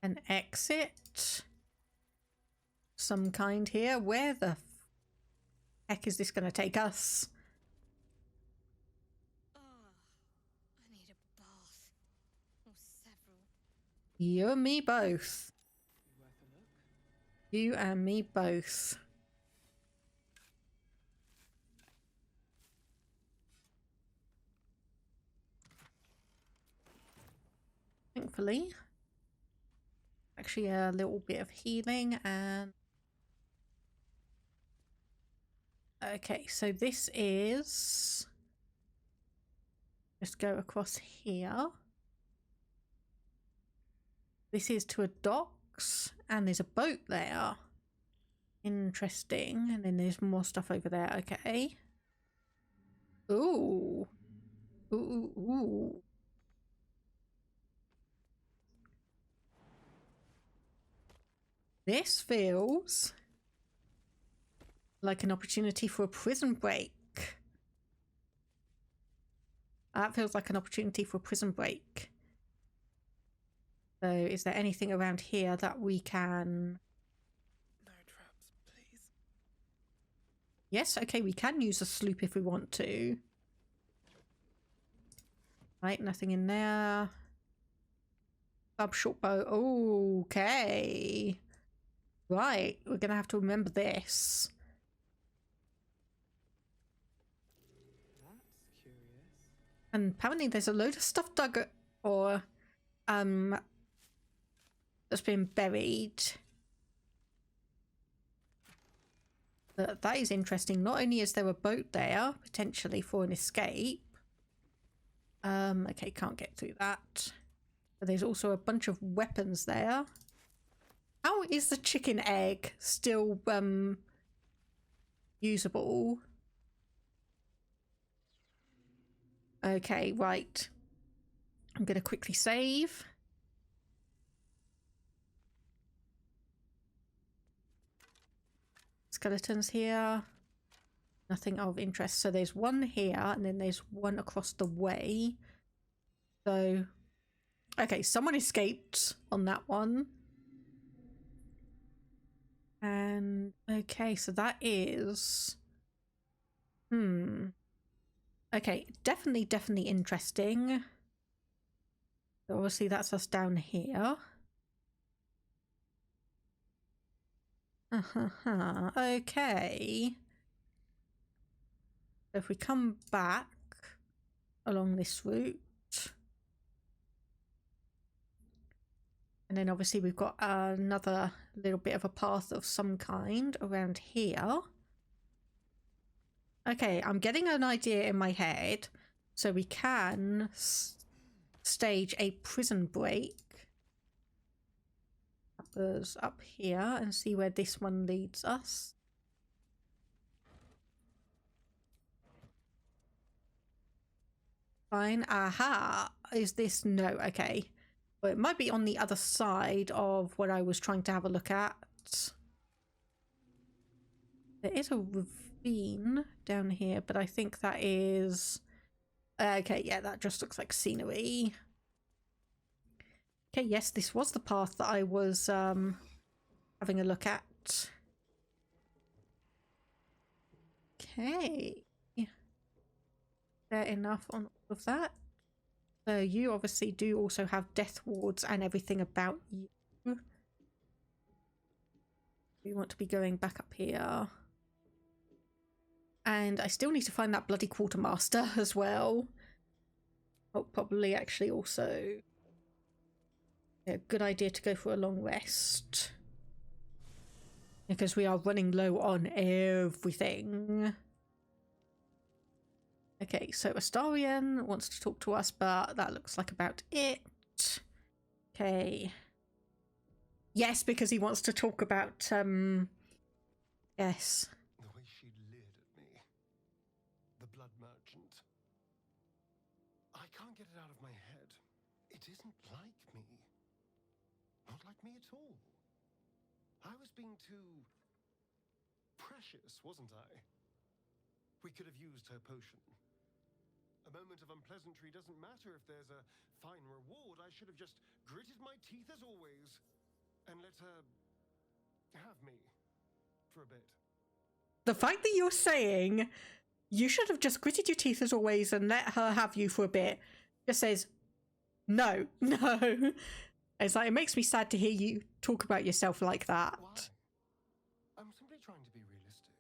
[SPEAKER 1] an exit. Some kind here. Where the heck is this going to take us?
[SPEAKER 2] Oh, I need a bath. Or several.
[SPEAKER 1] You and me both. You and me both. Thankfully. Actually, a little bit of healing and... Okay, so this is... Just go across here. This is to a docks, and there's a boat there. Interesting. And then there's more stuff over there. Okay. Ooh. Ooh, ooh, ooh. This feels like an opportunity for a prison break. That feels like an opportunity for a prison break. So is there anything around here that we can...
[SPEAKER 11] No traps, please.
[SPEAKER 1] Yes, okay, we can use a sloop if we want to. Right, nothing in there. Club short bow. Okay. Right, we're gonna have to remember this.
[SPEAKER 13] That's curious.
[SPEAKER 1] And apparently there's a load of stuff dug or that's been buried. That is interesting. Not only is there a boat there, potentially for an escape. Okay, can't get through that. But there's also a bunch of weapons there. How is the chicken egg still usable? Okay, right. I'm gonna quickly save. Skeletons here. Nothing of interest. So there's one here and then there's one across the way. So, okay, someone escaped on that one. And, okay, so that is... Okay, definitely interesting. So obviously that's us down here. Okay. So if we come back along this route, and then obviously we've got another little bit of a path of some kind around here. Okay, I'm getting an idea in my head. So we can stage a prison break. Us up here and see where this one leads us. Fine. Aha. Is this... No. Okay. Well, it might be on the other side of what I was trying to have a look at. There is a ravine down here, but I think that is... Okay, yeah, that just looks like scenery. Okay, yes, this was the path that I was having a look at. Okay. Fair enough on all of that. So you obviously do also have death wards and everything about you. We want to be going back up here. And I still need to find that bloody quartermaster as well. Oh, probably actually also... Yeah, good idea to go for a long rest. Because we are running low on everything. Okay, so Astarian wants to talk to us, but that looks like about it. Okay. Yes, because he wants to talk about, yes.
[SPEAKER 9] The way she leered at me. The blood merchant. I can't get it out of my head. It isn't like me. Not like me at all. I was being too precious, wasn't I? We could have used her potion. A moment of unpleasantry doesn't matter if there's a fine reward. I should have just gritted my teeth as always and let her have me for a bit.
[SPEAKER 1] The fact that you're saying you should have just gritted your teeth as always and let her have you for a bit just says no, no. It's like, it makes me sad to hear you talk about yourself like that.
[SPEAKER 9] Why? I'm simply trying to be realistic.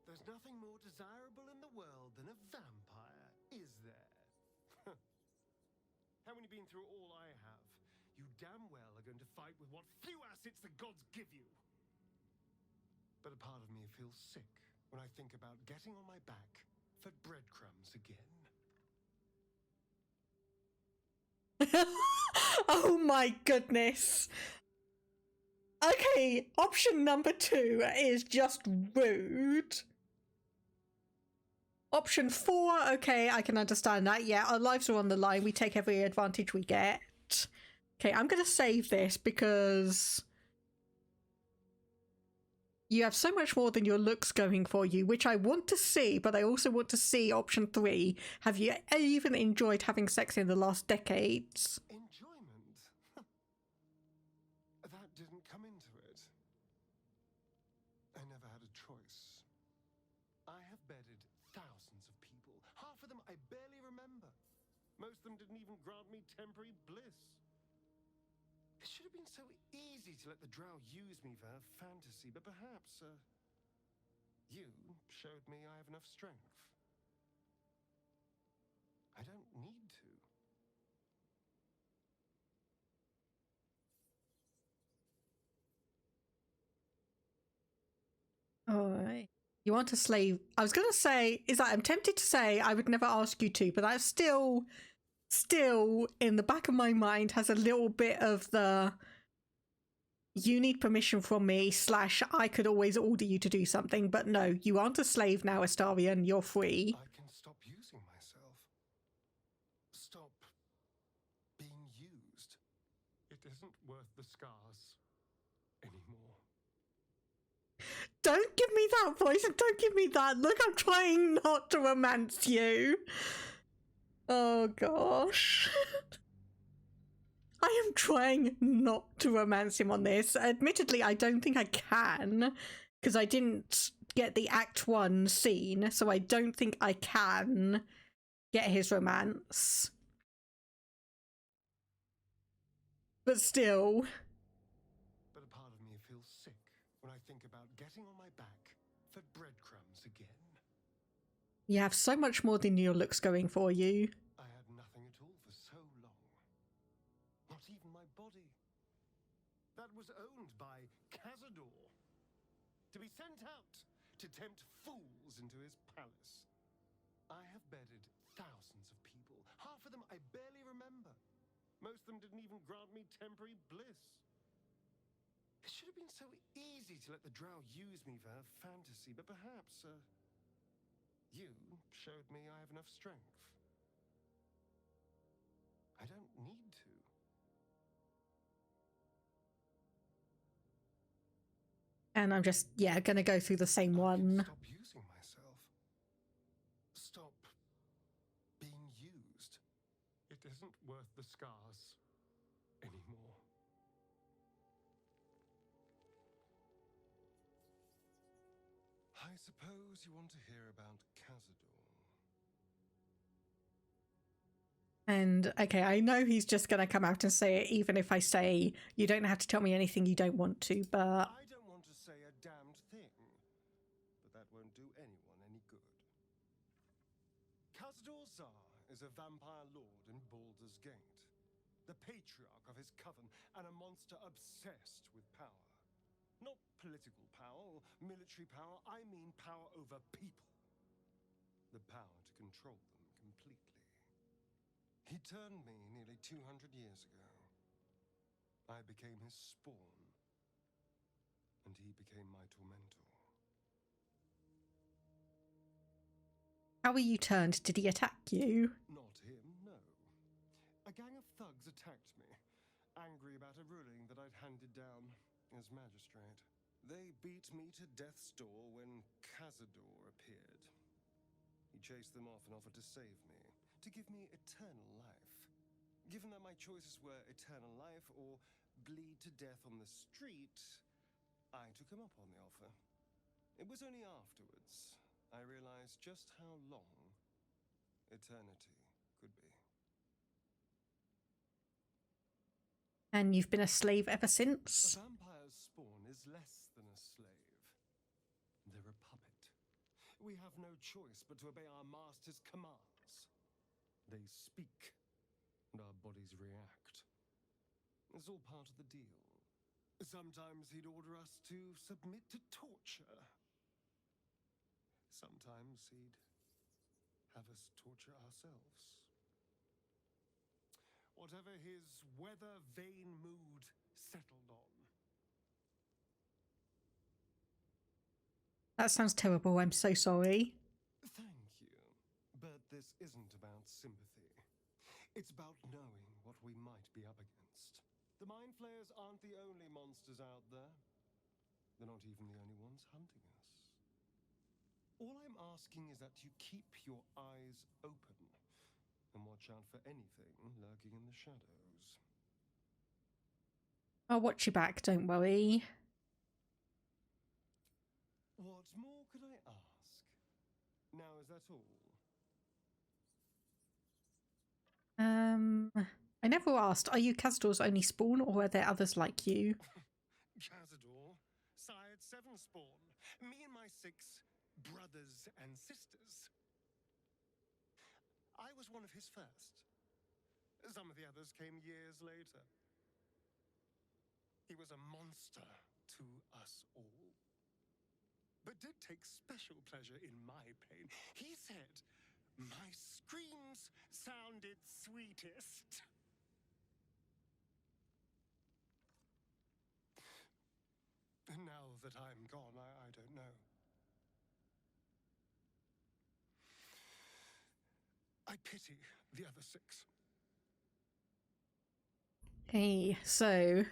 [SPEAKER 9] There's nothing more desirable in the world than a vampire, is there? Haven't you been through all I have? You damn well are going to fight with what few assets the gods give you. But a part of me feels sick when I think about getting on my back for breadcrumbs again.
[SPEAKER 1] Oh my goodness. Okay, option number 2 is just rude. Option 4, okay, I can understand that. Yeah, our lives are on the line. We take every advantage we get. Okay, I'm going to save this because you have so much more than your looks going for you, which I want to see, but I also want to see option 3. Have you even enjoyed having sex in the last decades?
[SPEAKER 9] Enjoyment? That didn't come into it. I never had a choice. I have bedded thousands of people. Half of them I barely remember. Most of them didn't even grant me temporary bliss. It should have been so easy to let the drow use me for her fantasy, but perhaps, you showed me I have enough strength. I don't need to.
[SPEAKER 1] Alright. You want a slave? I was gonna say, is that I'm tempted to say I would never ask you to, but that's still in the back of my mind has a little bit of the you need permission from me / I could always order you to do something, but no, you aren't a slave now, Astarion, you're free.
[SPEAKER 9] I can stop using myself. Stop being used. It isn't worth the scars anymore.
[SPEAKER 1] Don't give me that voice and don't give me that. Look, I'm trying not to romance you. Oh gosh. I am trying not to romance him on this. Admittedly, I don't think I can, because I didn't get the Act 1 scene, so I don't think I can get his romance. But still.
[SPEAKER 9] But a part of me feels sick when I think about getting on my back for breadcrumbs again.
[SPEAKER 1] You have so much more than your looks going for you.
[SPEAKER 9] I had nothing at all for so long. Not even my body. That was owned by Cazador. To be sent out to tempt fools into his palace. I have bedded thousands of people. Half of them I barely remember. Most of them didn't even grant me temporary bliss. It should have been so easy to let the drow use me for her fantasy, but perhaps, you showed me I have enough strength. I don't need to.
[SPEAKER 1] And I'm just, yeah, gonna go through the same one.
[SPEAKER 9] Stop using myself. Stop being used. It isn't worth the scars anymore. I suppose you want to hear about Cazador.
[SPEAKER 1] And, okay, I know he's just gonna come out and say it, even if I say, you don't have to tell me anything you don't want to, but...
[SPEAKER 9] I don't want to say a damned thing, but that won't do anyone any good. Cazador is a vampire lord in Baldur's Gate, the patriarch of his coven, and a monster obsessed with power. Not political power or military power, I mean power over people. The power to control them completely. He turned me nearly 200 years ago. I became his spawn, and he became my tormentor.
[SPEAKER 1] How were you turned? Did he attack you?
[SPEAKER 9] Not him, no. A gang of thugs attacked me, angry about a ruling that I'd handed down as magistrate. They beat me to death's door when Cazador appeared. He chased them off and offered to save me, to give me eternal life. Given that my choices were eternal life or bleed to death on the street, I took him up on the offer. It was only afterwards I realized just how long eternity could be.
[SPEAKER 1] And you've been a slave ever since?
[SPEAKER 9] A vampire's spawn is less than a slave. They're a puppet. We have no choice but to obey our master's commands. They speak, and our bodies react. It's all part of the deal. Sometimes he'd order us to submit to torture. Sometimes he'd have us torture ourselves. Whatever his weather-vane mood settled on.
[SPEAKER 1] That sounds terrible. I'm so sorry.
[SPEAKER 9] Thank you. But this isn't about sympathy. It's about knowing what we might be up against. The mind flayers aren't the only monsters out there. They're not even the only ones hunting us. All I'm asking is that you keep your eyes open and watch out for anything lurking in the shadows.
[SPEAKER 1] I'll watch you back, don't worry.
[SPEAKER 9] What more could I ask? Now, is that all?
[SPEAKER 1] I never asked, are you Cazador's only spawn, or are there others like you?
[SPEAKER 9] Cazador sired 7 spawn. Me and my 6 brothers and sisters. I was one of his first. Some of the others came years later. He was a monster to us all, but did take special pleasure in my pain. He said my screams sounded sweetest. And now that I'm gone, I don't know. I pity the other 6.
[SPEAKER 1] Hey, so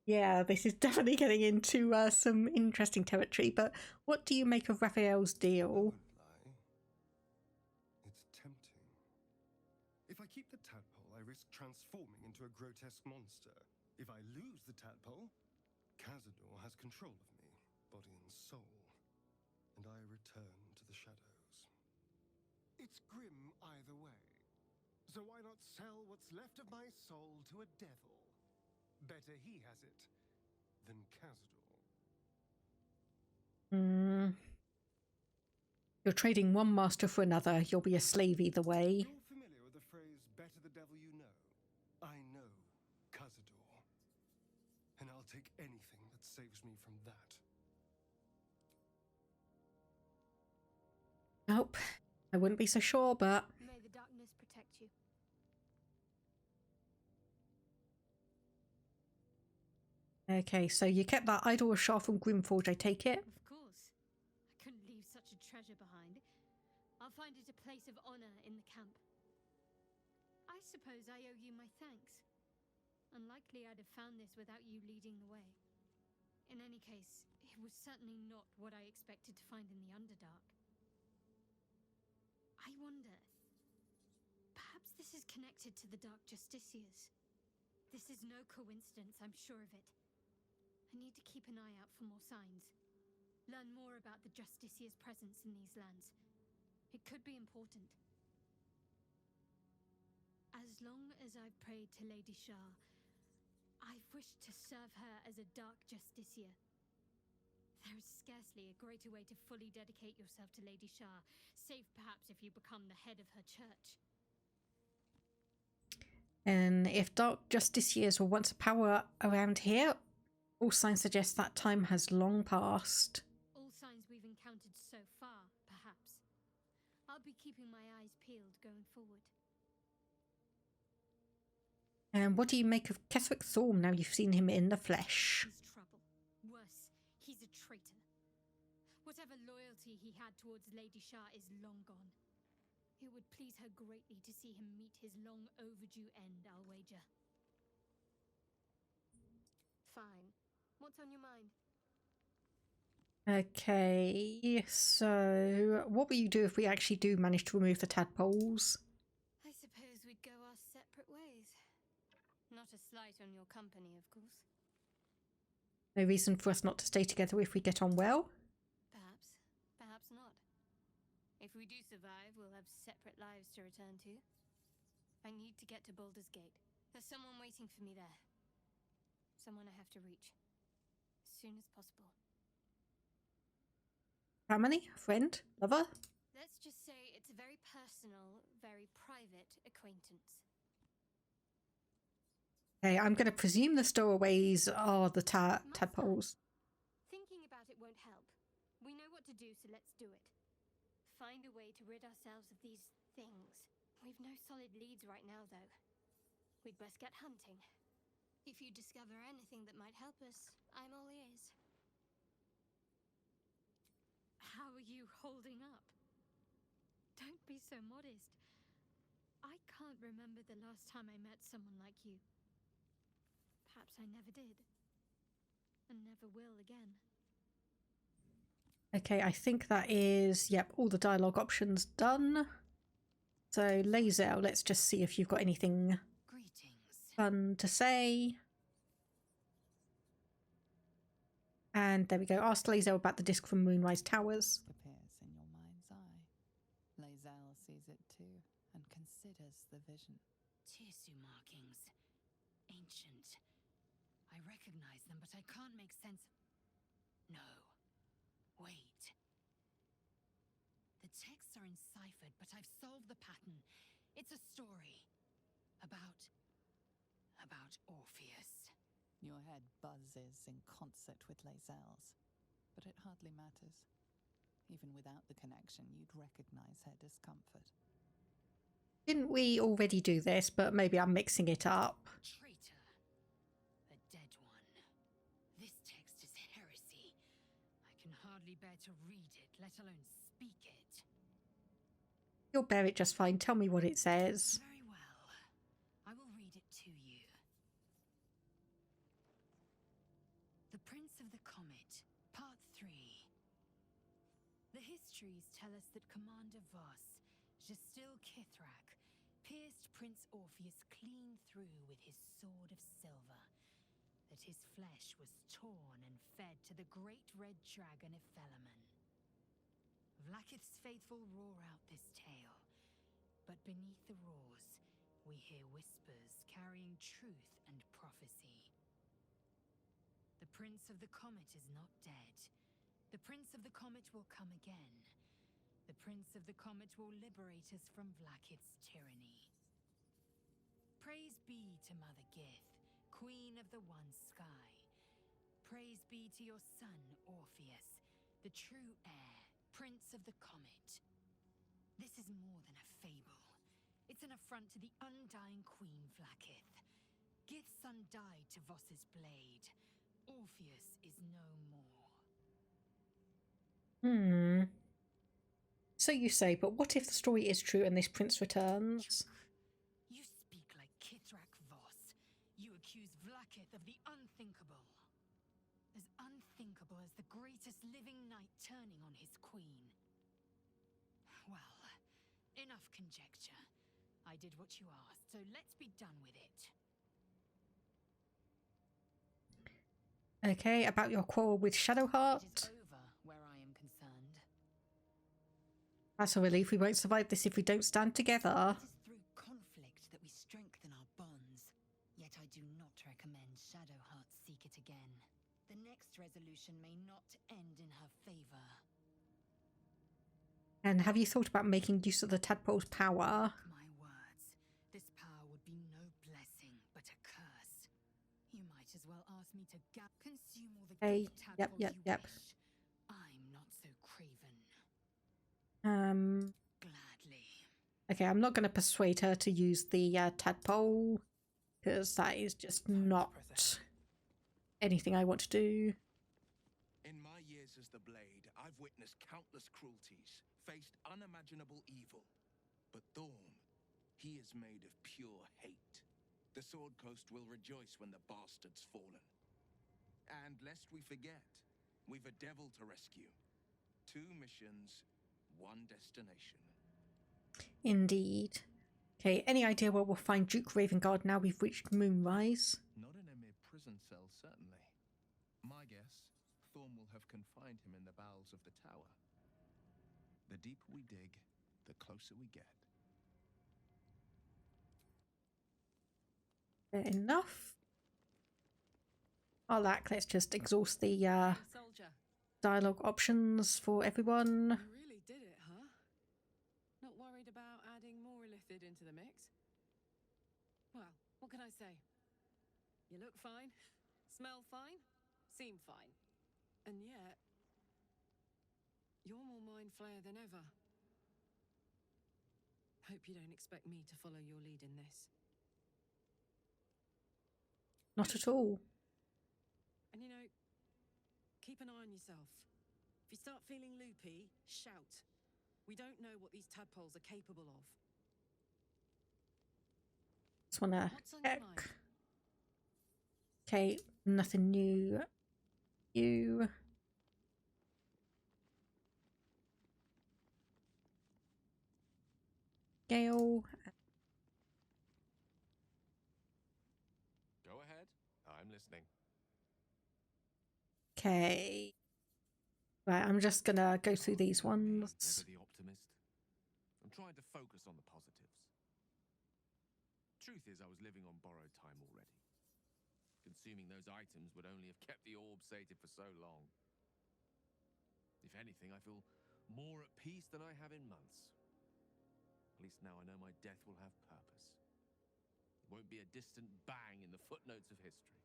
[SPEAKER 1] yeah, this is definitely getting into some interesting territory, but what do you make of Raphael's deal?
[SPEAKER 9] It's tempting. If I keep the tadpole, I risk transforming into a grotesque monster. If I lose the tadpole, Cazador has control of me, body and soul, and I return to the shadows. It's grim either way. So why not sell what's left of my soul to a devil? Better he has it than Cazador.
[SPEAKER 1] You're trading one master for another. You'll be a slave either way.
[SPEAKER 9] You're familiar with the phrase, better the devil you know? I know Cazador, and I'll take anything that saves me from that.
[SPEAKER 1] Nope. I wouldn't be so sure, but...
[SPEAKER 10] May the darkness protect you.
[SPEAKER 1] Okay, so you kept that idol of Shah from Grimforge, I take it?
[SPEAKER 10] Of course. I couldn't leave such a treasure behind. I'll find it a place of honor in the camp. I suppose I owe you my thanks. Unlikely I'd have found this without you leading the way. In any case, it was certainly not what I expected to find in the Underdark. I wonder, perhaps this is connected to the Dark Justiciars. This is no coincidence, I'm sure of it. I need to keep an eye out for more signs. Learn more about the Justiciar's presence in these lands. It could be important. As long as I've prayed to Lady Shah, I've wished to serve her as a Dark Justiciar. There is scarcely a greater way to fully dedicate yourself to Lady Shah, save perhaps if you become the head of her church.
[SPEAKER 1] And if Dark Justiciars were once a power around here, all signs suggest that time has long passed.
[SPEAKER 10] All signs we've encountered so far, perhaps. I'll be keeping my eyes peeled going forward.
[SPEAKER 1] And what do you make of Keswick Thorm now you've seen him in the flesh?
[SPEAKER 10] He's trouble. Worse, he's a traitor. Whatever loyalty he had towards Lady Shah is long gone. It would please her greatly to see him meet his long overdue end, I'll wager.
[SPEAKER 12] Fine. What's on your mind?
[SPEAKER 1] Okay, so what will you do if we actually do manage to remove the tadpoles?
[SPEAKER 10] I suppose we'd go our separate ways. Not a slight on your company, of course.
[SPEAKER 1] No reason for us not to stay together if we get on well?
[SPEAKER 10] Perhaps. Perhaps not. If we do survive, we'll have separate lives to return to. I need to get to Baldur's Gate. There's someone waiting for me there. Someone I have to reach. As soon as possible.
[SPEAKER 1] Family? Friend? Lover?
[SPEAKER 10] Let's just say it's a very personal, very private acquaintance.
[SPEAKER 1] Okay, I'm going to presume the stowaways are the tadpoles.
[SPEAKER 10] Thinking about it won't help. We know what to do, so let's do it. Find a way to rid ourselves of these things. We've no solid leads right now, though. We'd best get hunting. If you discover anything that might help us, I'm all ears. How are you holding up? Don't be so modest. I can't remember the last time I met someone like you. Perhaps I never did. And never will again.
[SPEAKER 1] Okay, I think that is, yep, all the dialogue options done. So, Lazel, let's just see if you've got anything fun to say. And there we go. Ask Lazel about the disc from Moonrise Towers.
[SPEAKER 6] Appears in your mind's eye. Lazel sees it too and considers the vision.
[SPEAKER 7] Tissue markings. Ancient. I recognize them, but I can't make sense. No. Wait. The texts are enciphered, but I've solved the pattern. It's a story. About Orpheus.
[SPEAKER 6] Your head buzzes in concert with Lazel's, but it hardly matters. Even without the connection, you'd recognize her discomfort.
[SPEAKER 1] Didn't we already do this, but maybe I'm mixing it up.
[SPEAKER 7] Traitor. A dead one. This text is heresy. I can hardly bear to read it, let alone speak it.
[SPEAKER 1] You'll bear it just fine. Tell me what it says.
[SPEAKER 7] Very well. I will read it to you. The Prince of the Comet, Part 3. The histories tell us that Commander Voss, Gestil Kithrak, pierced Prince Orpheus clean through with his sword of silver, that his flesh was torn and fed to the great red dragon Ephelemon. Vlaakith's faithful roar out this tale, but beneath the roars, we hear whispers carrying truth and prophecy. The Prince of the Comet is not dead. The Prince of the Comet will come again. The Prince of the Comet will liberate us from Vlaakith's tyranny. Praise be to Mother Gith, Queen of the One Sky. Praise be to your son, Orpheus, the true heir, Prince of the Comet. This is more than a fable. It's an affront to the undying Queen Vlaakith. Gith's son died to Voss's blade. Orpheus is no more.
[SPEAKER 1] So you say, but what if the story is true and this prince returns?
[SPEAKER 7] You speak like Kithrak Voss. You accuse Vlaakith of the unthinkable. As unthinkable as the greatest living knight turning on his queen. Well, enough conjecture. I did what you asked, so let's be done with it.
[SPEAKER 1] Okay, about your quarrel with Shadowheart.
[SPEAKER 7] It is over where I am concerned.
[SPEAKER 1] That's a relief. We won't survive this if we don't stand together.
[SPEAKER 7] It is through conflict that we strengthen our bonds. Yet I do not recommend Shadowheart seek it again. The next resolution may not end in her favor.
[SPEAKER 1] And have you thought about making use of the tadpole's power?
[SPEAKER 7] My words. This power would be no blessing, but a curse. You might as well ask me to consume all the
[SPEAKER 1] Hey,
[SPEAKER 7] tadpoles
[SPEAKER 1] yep.
[SPEAKER 7] you wish. I'm not so craven. Gladly.
[SPEAKER 1] Okay, I'm not going to persuade her to use the tadpole, because that is just not anything I want to do.
[SPEAKER 14] In my years as the Blade, I've witnessed countless cruelties, faced unimaginable evil. But Thorm, he is made of pure hate. The Sword Coast will rejoice when the bastard's fallen. And lest we forget, We've a devil to rescue. 2 missions, 1 destination.
[SPEAKER 1] Indeed. Okay, any idea where we'll find Duke Ravengard now we've reached Moonrise?
[SPEAKER 14] Not in a mere prison cell, certainly. My guess, Thorm will have confined him in the bowels of the tower. The deeper we dig, the closer we get.
[SPEAKER 1] Fair enough. Alack, let's just exhaust the
[SPEAKER 5] Soldier.
[SPEAKER 1] dialogue options for everyone.
[SPEAKER 5] You really did it, huh? Not worried about adding more illithid into the mix? Well, what can I say? You look fine, smell fine, seem fine. And yet, you're more mind flayer than ever. Hope you don't expect me to follow your lead in this.
[SPEAKER 1] Not at all.
[SPEAKER 5] And you know, keep an eye on yourself. If you start feeling loopy, shout. We don't know what these tadpoles are capable of.
[SPEAKER 1] Just wanna
[SPEAKER 5] What's on your
[SPEAKER 1] check.
[SPEAKER 5] mind?
[SPEAKER 1] Okay, nothing new. You. Gale.
[SPEAKER 4] Go ahead. I'm listening.
[SPEAKER 1] Okay. Right, I'm just gonna go through these ones.
[SPEAKER 4] Never the optimist. I'm trying to focus on the positives. Truth is, I was living on borrowed time already. Consuming those items would only have kept the orb sated for so long. If anything, I feel more at peace than I have in months. At least now I know my death will have purpose. It won't be a distant bang in the footnotes of history.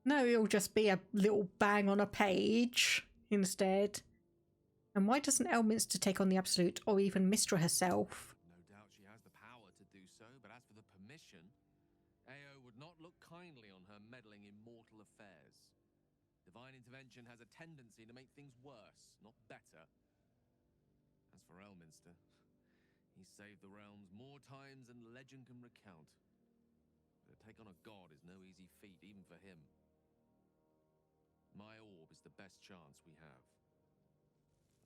[SPEAKER 1] No, it'll just be a little bang on a page instead. And why doesn't Elminster take on the Absolute, or even Mystra herself?
[SPEAKER 4] No doubt she has the power to do so, but as for the permission, Ao would not look kindly on her meddling in mortal affairs. Divine intervention has a tendency to make things worse, not better. As for Elminster, he's saved the realms more times than legend can recount. But to take on a god is no easy feat, even for him. My orb is the best chance we have,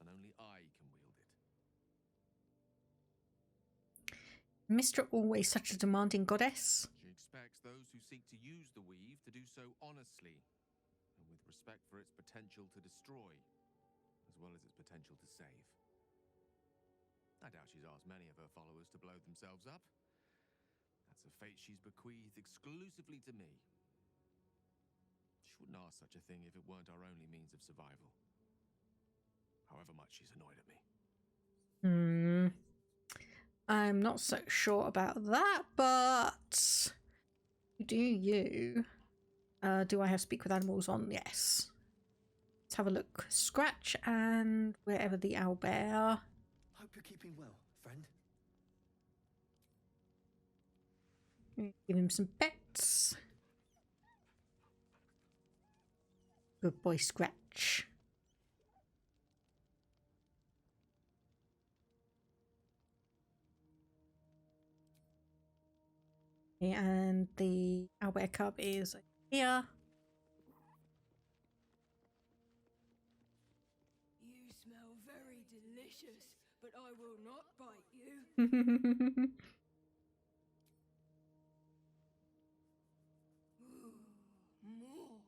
[SPEAKER 4] and only I can wield it.
[SPEAKER 1] Mystra always such a demanding goddess.
[SPEAKER 4] She expects those who seek to use the weave to do so honestly, and with respect for its potential to destroy, as well as its potential to save. I doubt she's asked many of her followers to blow themselves up. That's a fate she's bequeathed exclusively to me. She wouldn't ask such a thing if it weren't our only means of survival. However much she's annoyed at me.
[SPEAKER 1] I'm not so sure about that, but do you? Do I have speak with animals on? Yes. Let's have a look. Scratch and wherever the owlbear.
[SPEAKER 15] Hope you're keeping well, friend.
[SPEAKER 1] Give him some pets. Good boy, Scratch. Okay, and the owlbear cub is here.
[SPEAKER 8] You smell very delicious, but I will not bite you. More.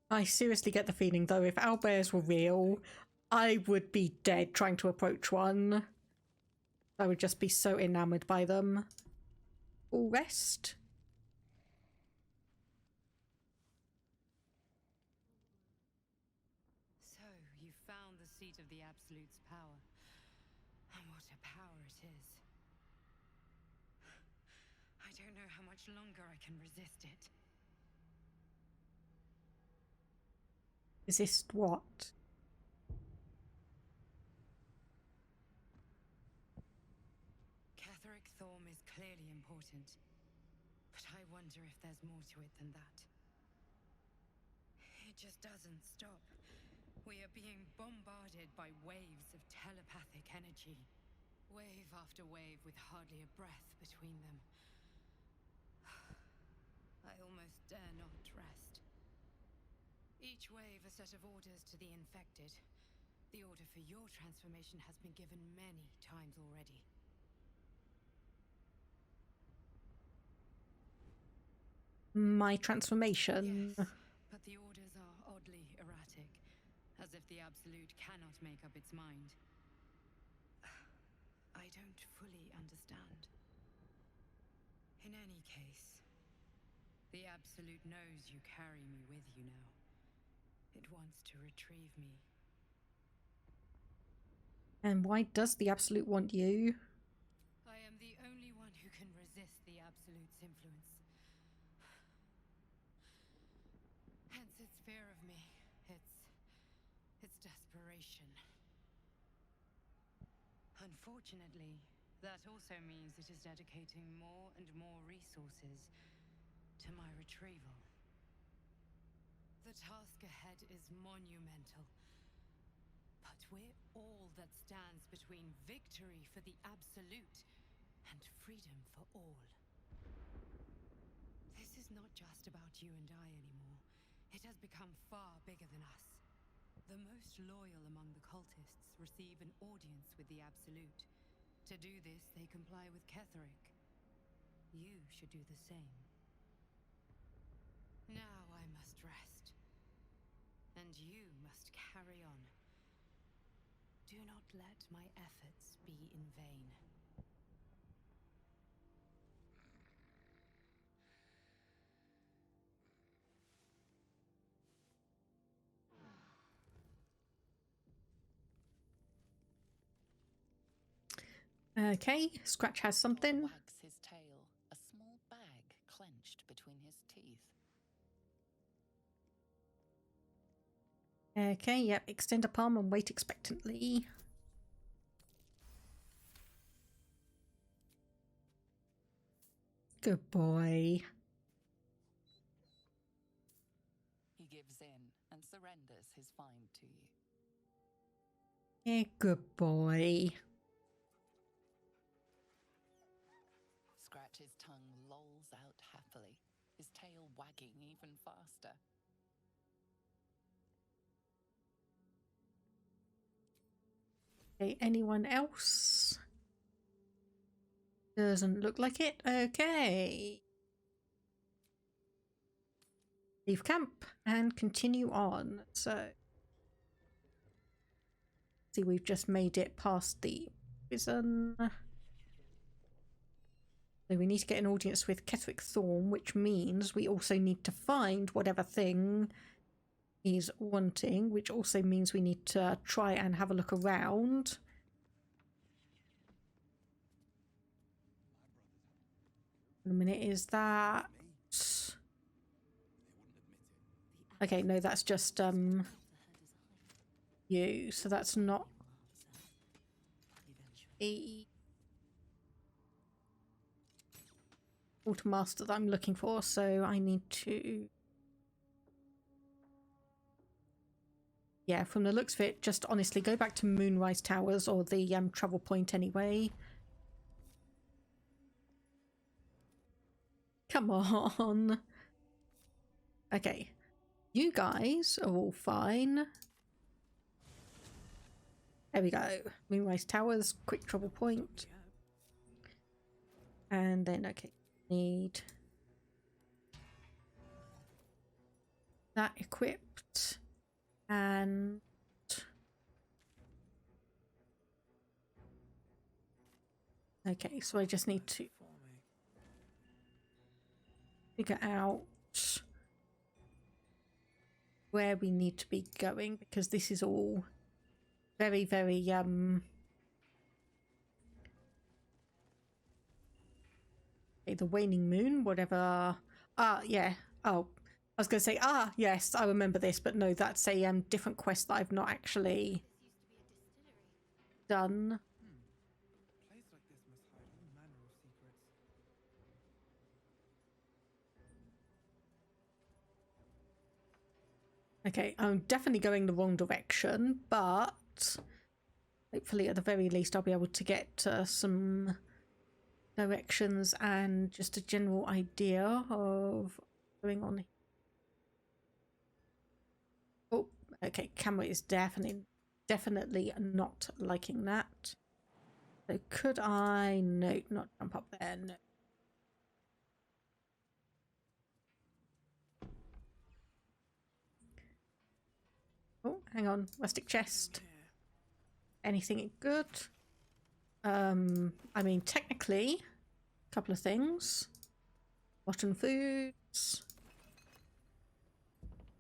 [SPEAKER 1] I seriously get the feeling, though, if owlbears were real, I would be dead trying to approach one. I would just be so enamoured by them. All rest.
[SPEAKER 21] So, you found the seat of the Absolute's power. And what a power it is. I don't know how much longer I can resist it.
[SPEAKER 1] Resist what?
[SPEAKER 21] Catherick Thorm is clearly important. But I wonder if there's more to it than that. It just doesn't stop. We are being bombarded by waves of telepathic energy. Wave after wave with hardly a breath between them. I almost dare not rest. Each wave a set of orders to the infected. The order for your transformation has been given many times already.
[SPEAKER 1] My transformation.
[SPEAKER 21] Yes, but the orders are oddly erratic, as if the Absolute cannot make up its mind. I don't fully understand. In any case, the Absolute knows you carry me with you now. It wants to retrieve me.
[SPEAKER 1] And why does the Absolute want you?
[SPEAKER 21] I am the only one who can resist the Absolute's influence. Hence its fear of me, its desperation. Unfortunately, that also means it is dedicating more and more resources to my retrieval. The task ahead is monumental. But we're all that stands between victory for the Absolute and freedom for all. This is not just about you and I anymore. It has become far bigger than us. The most loyal among the cultists receive an audience with the Absolute. To do this, they comply with Ketheric. You should do the same. Now I must rest. And you must carry on. Do not let my efforts be in vain.
[SPEAKER 1] Okay, Scratch has something.
[SPEAKER 6] Wags his tail, a small bag clenched between his teeth.
[SPEAKER 1] Okay, yep, extend a palm and wait expectantly. Good boy.
[SPEAKER 6] He gives in and surrenders his find to you.
[SPEAKER 1] Yeah, good boy.
[SPEAKER 6] Scratch's tongue lolls out happily, his tail wagging even faster.
[SPEAKER 1] Okay, anyone else? Doesn't look like it. Okay. Leave camp and continue on. So, see, we've just made it past the prison. So we need to get an audience with Ketheric Thorn, which means we also need to find whatever thing he's wanting, which also means we need to try and have a look around. In a minute, is that... Okay, no, that's just you, so that's not a Quartermaster that I'm looking for, so I need to... Yeah, from the looks of it, just honestly go back to Moonrise Towers or the travel point anyway. Come on. Okay. You guys are all fine. There we go. Moonrise Towers, quick travel point. And then, okay, need that equipped. And okay, so I just need to figure out where we need to be going, because this is all very, very okay, the waning moon, whatever. Yeah. Oh, I was gonna say, yes, I remember this, but no, that's a different quest that I've not actually done.
[SPEAKER 13] Place like this must hide all manner of secrets.
[SPEAKER 1] Okay, I'm definitely going the wrong direction, but hopefully at the very least I'll be able to get some directions and just a general idea of going on? Oh, okay. Camera is definitely not liking that. So could I? No, not jump up there. No. Oh, hang on. Rustic chest. Anything good? I mean, technically, a couple of things. Rotten foods.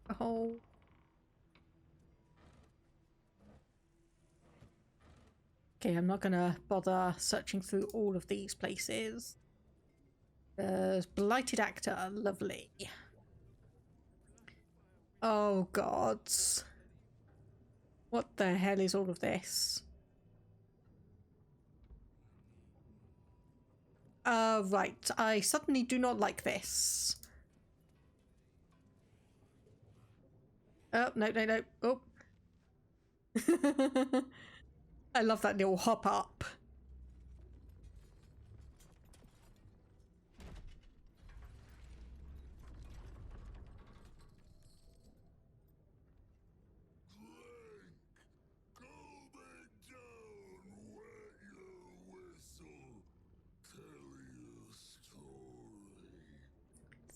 [SPEAKER 1] A hole. Okay, I'm not gonna bother searching through all of these places. There's Blighted Actor. Lovely. Oh, gods. What the hell is all of this? Right. I suddenly do not like this. Oh, no, no, no. Oh. I love that little hop up.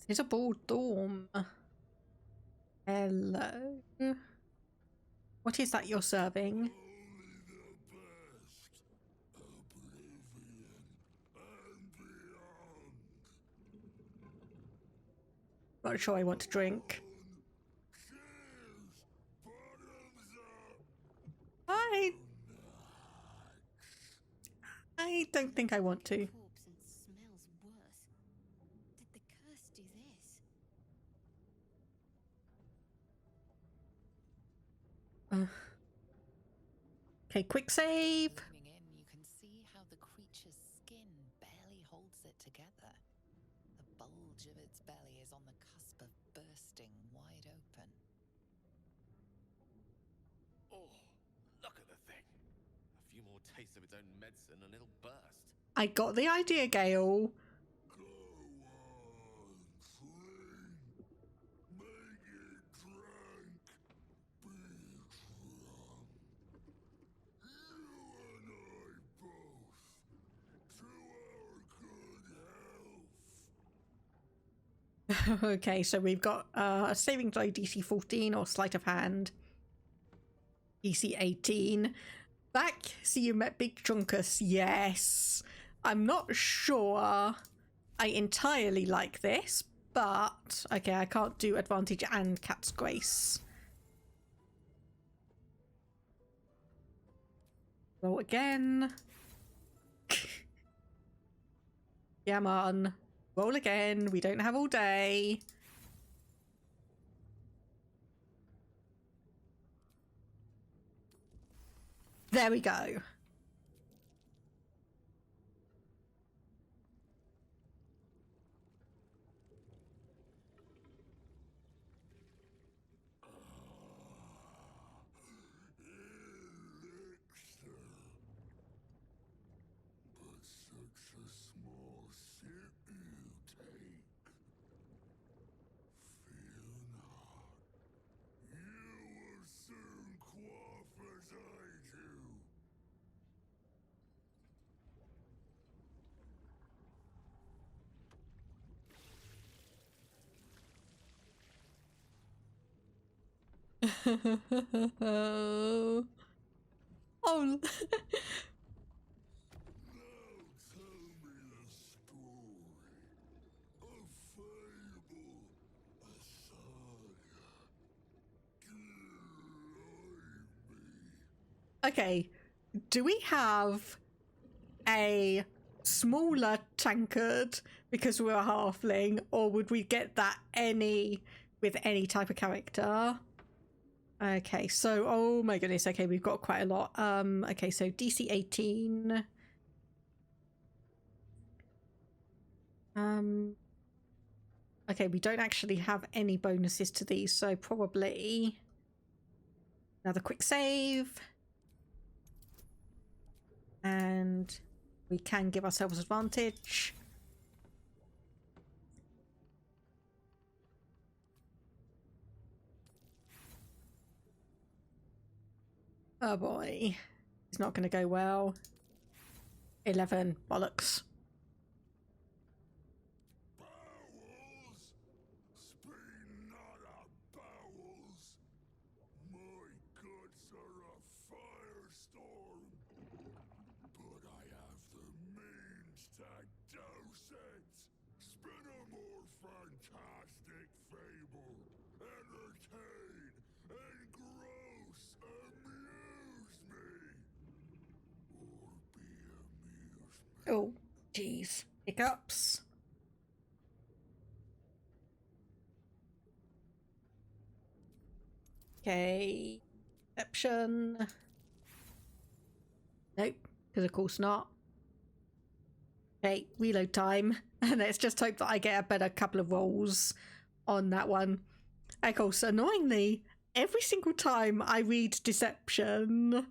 [SPEAKER 1] There's a Baldur. Hello. What is that you're serving? Not sure I want to drink. I don't think I want to.
[SPEAKER 2] Smells worse. Did the curse do this?
[SPEAKER 1] Okay, quick save.
[SPEAKER 6] Zooming in, you can see how the creature's skin barely holds it together. The bulge of its belly is on the cusp of bursting wide open.
[SPEAKER 4] Oh, look at the thing. A few more tastes of its own medicine and it'll burst.
[SPEAKER 1] I got the idea, Gale. Okay, so we've got a saving throw DC 14 or sleight of hand DC 18. Back, see you met Big Chunkus. Yes. I'm not sure I entirely like this, but okay, I can't do advantage and Cat's Grace. Roll again. Yeah, man. Roll again. We don't have all day. There we go. Oh. Oh. Okay, do we have a smaller tankard because we're a halfling, or would we get that with any type of character? Okay, so oh my goodness, okay, we've got quite a lot. Okay, so DC 18. Okay, we don't actually have any bonuses to these, so probably another quick save. And we can give ourselves advantage. Oh boy. It's not going to go well. 11. Bollocks.
[SPEAKER 18] Fantastic fable, entertain, engross, amuse me, or be amused.
[SPEAKER 1] Oh, jeez. Hiccups. Okay. Deception. Nope, because of course not. Okay, reload time. And let's just hope that I get a better couple of rolls on that one. Of course, annoyingly, every single time I read Deception,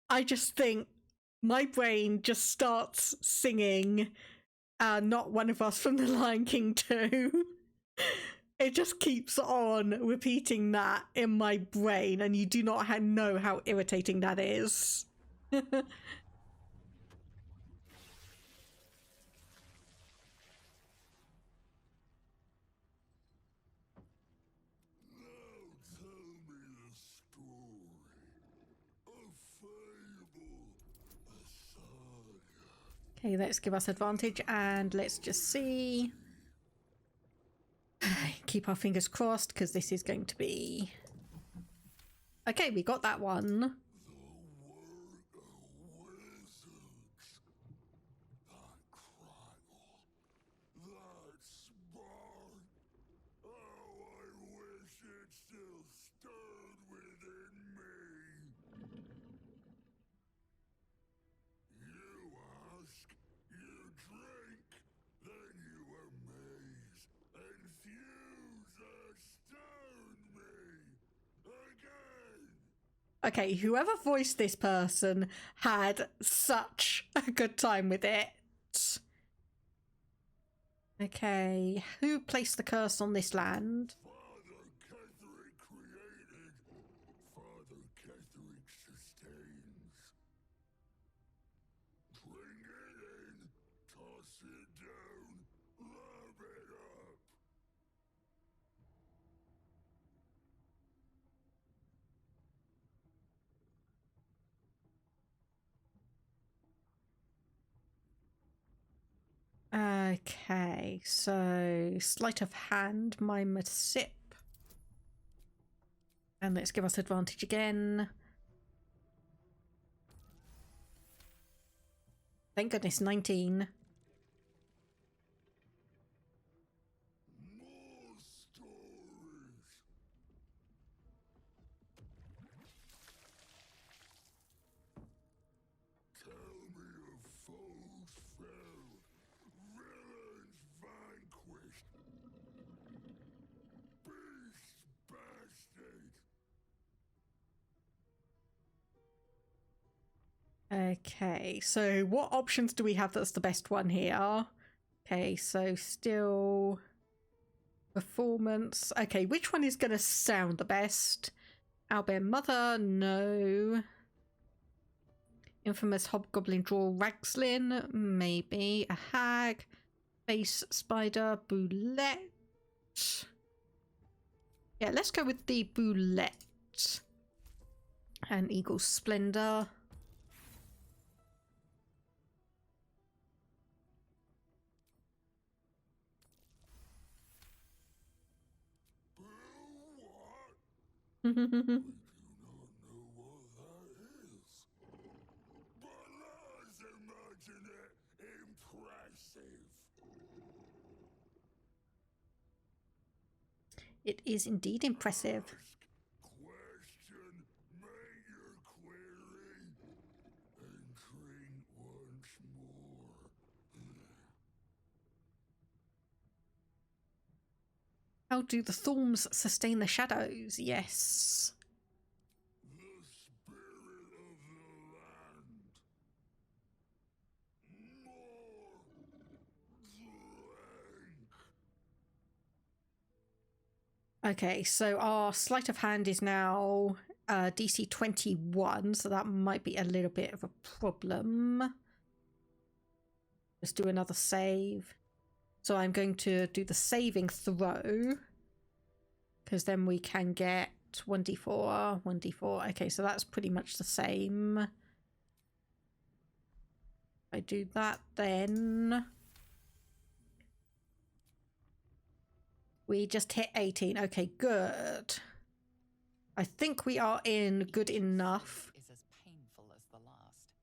[SPEAKER 1] I just think my brain just starts singing Not One of Us from The Lion King 2. It just keeps on repeating that in my brain, and you do not know how irritating that is. Okay, let's give us advantage and let's just see. Keep our fingers crossed because this is going to be... Okay, we got that one. Okay, whoever voiced this person had such a good time with it. Okay, who placed the curse on this land?
[SPEAKER 18] Father Ketherick sustains. Bring it in, toss it down, love it up.
[SPEAKER 1] Okay, so sleight of hand, mime a sip. And let's give us advantage again. Thank goodness, 19. Okay, so what options do we have that's the best one here? Okay, so still performance. Okay, which one is going to sound the best? Owlbear Mother, no. Infamous Hobgoblin Draw Ragslin, maybe. A Hag, Face Spider, Boulette. Yeah, let's go with the Boulette. And Eagle Splendor. It is indeed impressive. How do the thorns sustain the shadows? Yes. Okay, so our sleight of hand is now DC 21, so that might be a little bit of a problem. Let's do another save. So I'm going to do the saving throw, because then we can get 1d4, 1d4. Okay, so that's pretty much the same. If I do that, then we just hit 18. Okay, good. I think we are in good enough.
[SPEAKER 6] Is as painful as the last,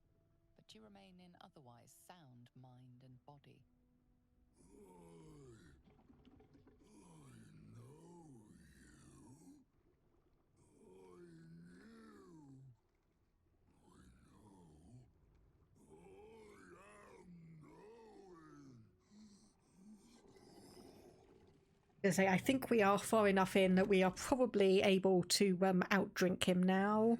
[SPEAKER 6] but you remain in otherwise sound mind and body.
[SPEAKER 1] I think we are far enough in that we are probably able to outdrink him now.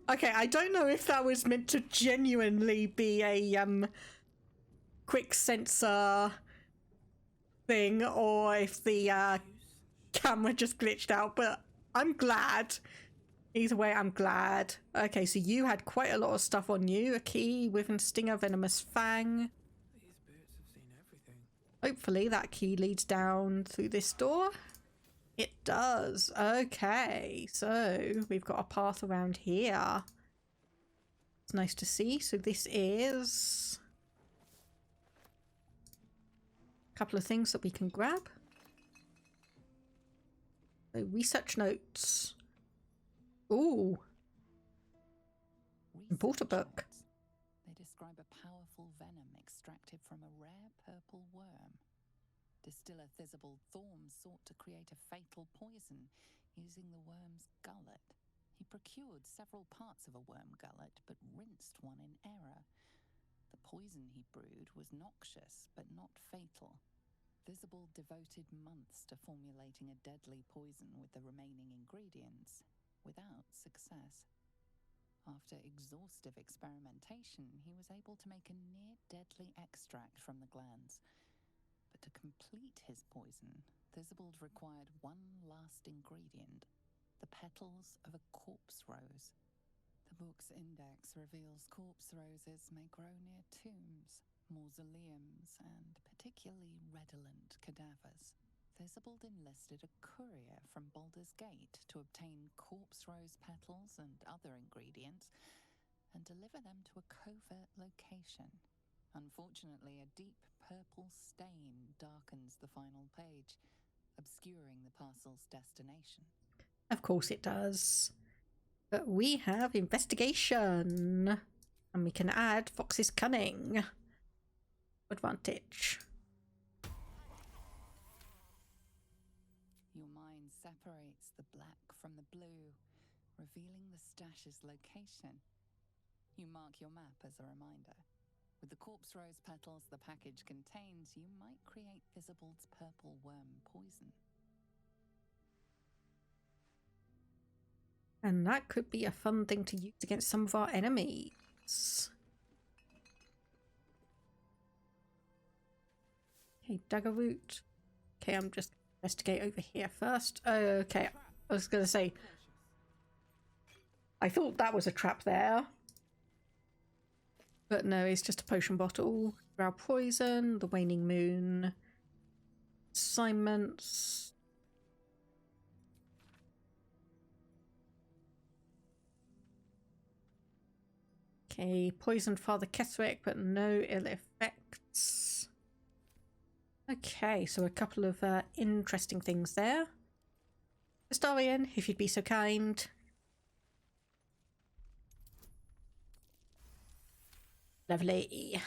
[SPEAKER 1] Okay, I don't know if that was meant to genuinely be a quick censor thing or if the camera just glitched out, but I'm glad. Either way, I'm glad. Okay, so you had quite a lot of stuff on you. A key, Wyvern Stinger, Venomous Fang.
[SPEAKER 13] These boots have seen everything.
[SPEAKER 1] Hopefully that key leads down through this door. It does. Okay, so we've got a path around here. It's nice to see. So this is a couple of things that we can grab. So research notes. Ooh. Bought a book.
[SPEAKER 6] They describe a powerful venom extracted from a rare purple worm. Distiller Thizabald Thorm sought to create a fatal poison using the worm's gullet. He procured several parts of a worm gullet, but rinsed one in error. The poison he brewed was noxious, but not fatal. Thizabald devoted months to formulating a deadly poison with the remaining ingredients, without success. After exhaustive experimentation, he was able to make a near-deadly extract from the glands. But to complete his poison, Thizabald required one last ingredient, the petals of a corpse rose. The book's index reveals corpse roses may grow near tombs, mausoleums, and particularly redolent cadavers. Thizabald enlisted a courier from Baldur's Gate to obtain corpse rose petals and other ingredients and deliver them to a covert location. Unfortunately, a deep purple stain darkens the final page, obscuring the parcel's destination.
[SPEAKER 1] Of course it does. But we have investigation. And we can add Fox's cunning. Advantage.
[SPEAKER 6] Your mind separates the black from the blue, revealing the stash's location. You mark your map as a reminder. With the corpse rose petals the package contains, you might create Thizabald's purple worm poison.
[SPEAKER 1] And that could be a fun thing to use against some of our enemies. Okay, dagger root. Okay, I'm just investigate over here first. Okay, I was gonna say, I thought that was a trap there. But no, it's just a potion bottle. Drow poison, the waning moon, assignments. Okay, poisoned Father Ketheric, but no ill effects. Okay, so a couple of interesting things there. Historian, if you'd be so kind. Lovely.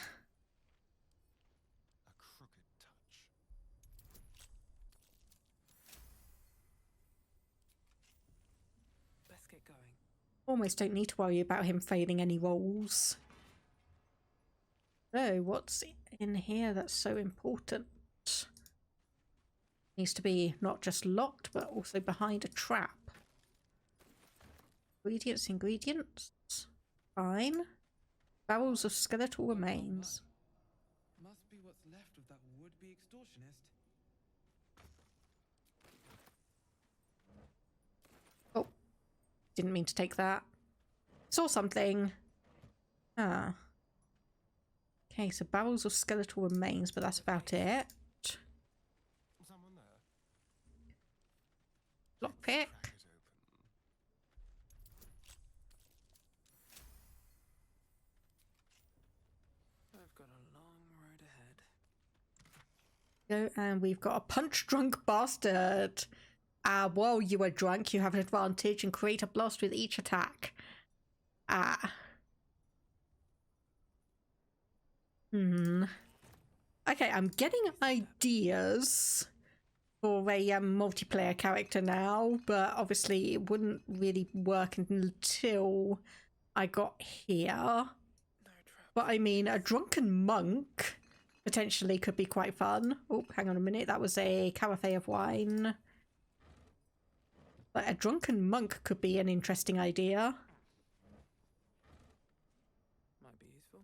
[SPEAKER 13] Let's get going.
[SPEAKER 1] Almost don't need to worry about him failing any rolls. So, what's in here that's so important? Needs to be not just locked, but also behind a trap. Ingredients. Fine. Barrels of skeletal remains.
[SPEAKER 13] Must be what's left of that would-be extortionist.
[SPEAKER 1] Oh. Didn't mean to take that. Saw something. Ah. Okay, so barrels of skeletal remains, but that's about it. Lockpick.
[SPEAKER 13] I've got a long road ahead.
[SPEAKER 1] Go, and we've got a punch-drunk bastard. While you are drunk, you have an advantage and create a blast with each attack. Okay, I'm getting ideas for a multiplayer character now, but obviously it wouldn't really work until I got here. But I mean, a drunken monk potentially could be quite fun. Oh, hang on a minute, that was a carafe of wine. But a drunken monk could be an interesting idea.
[SPEAKER 13] Might be useful.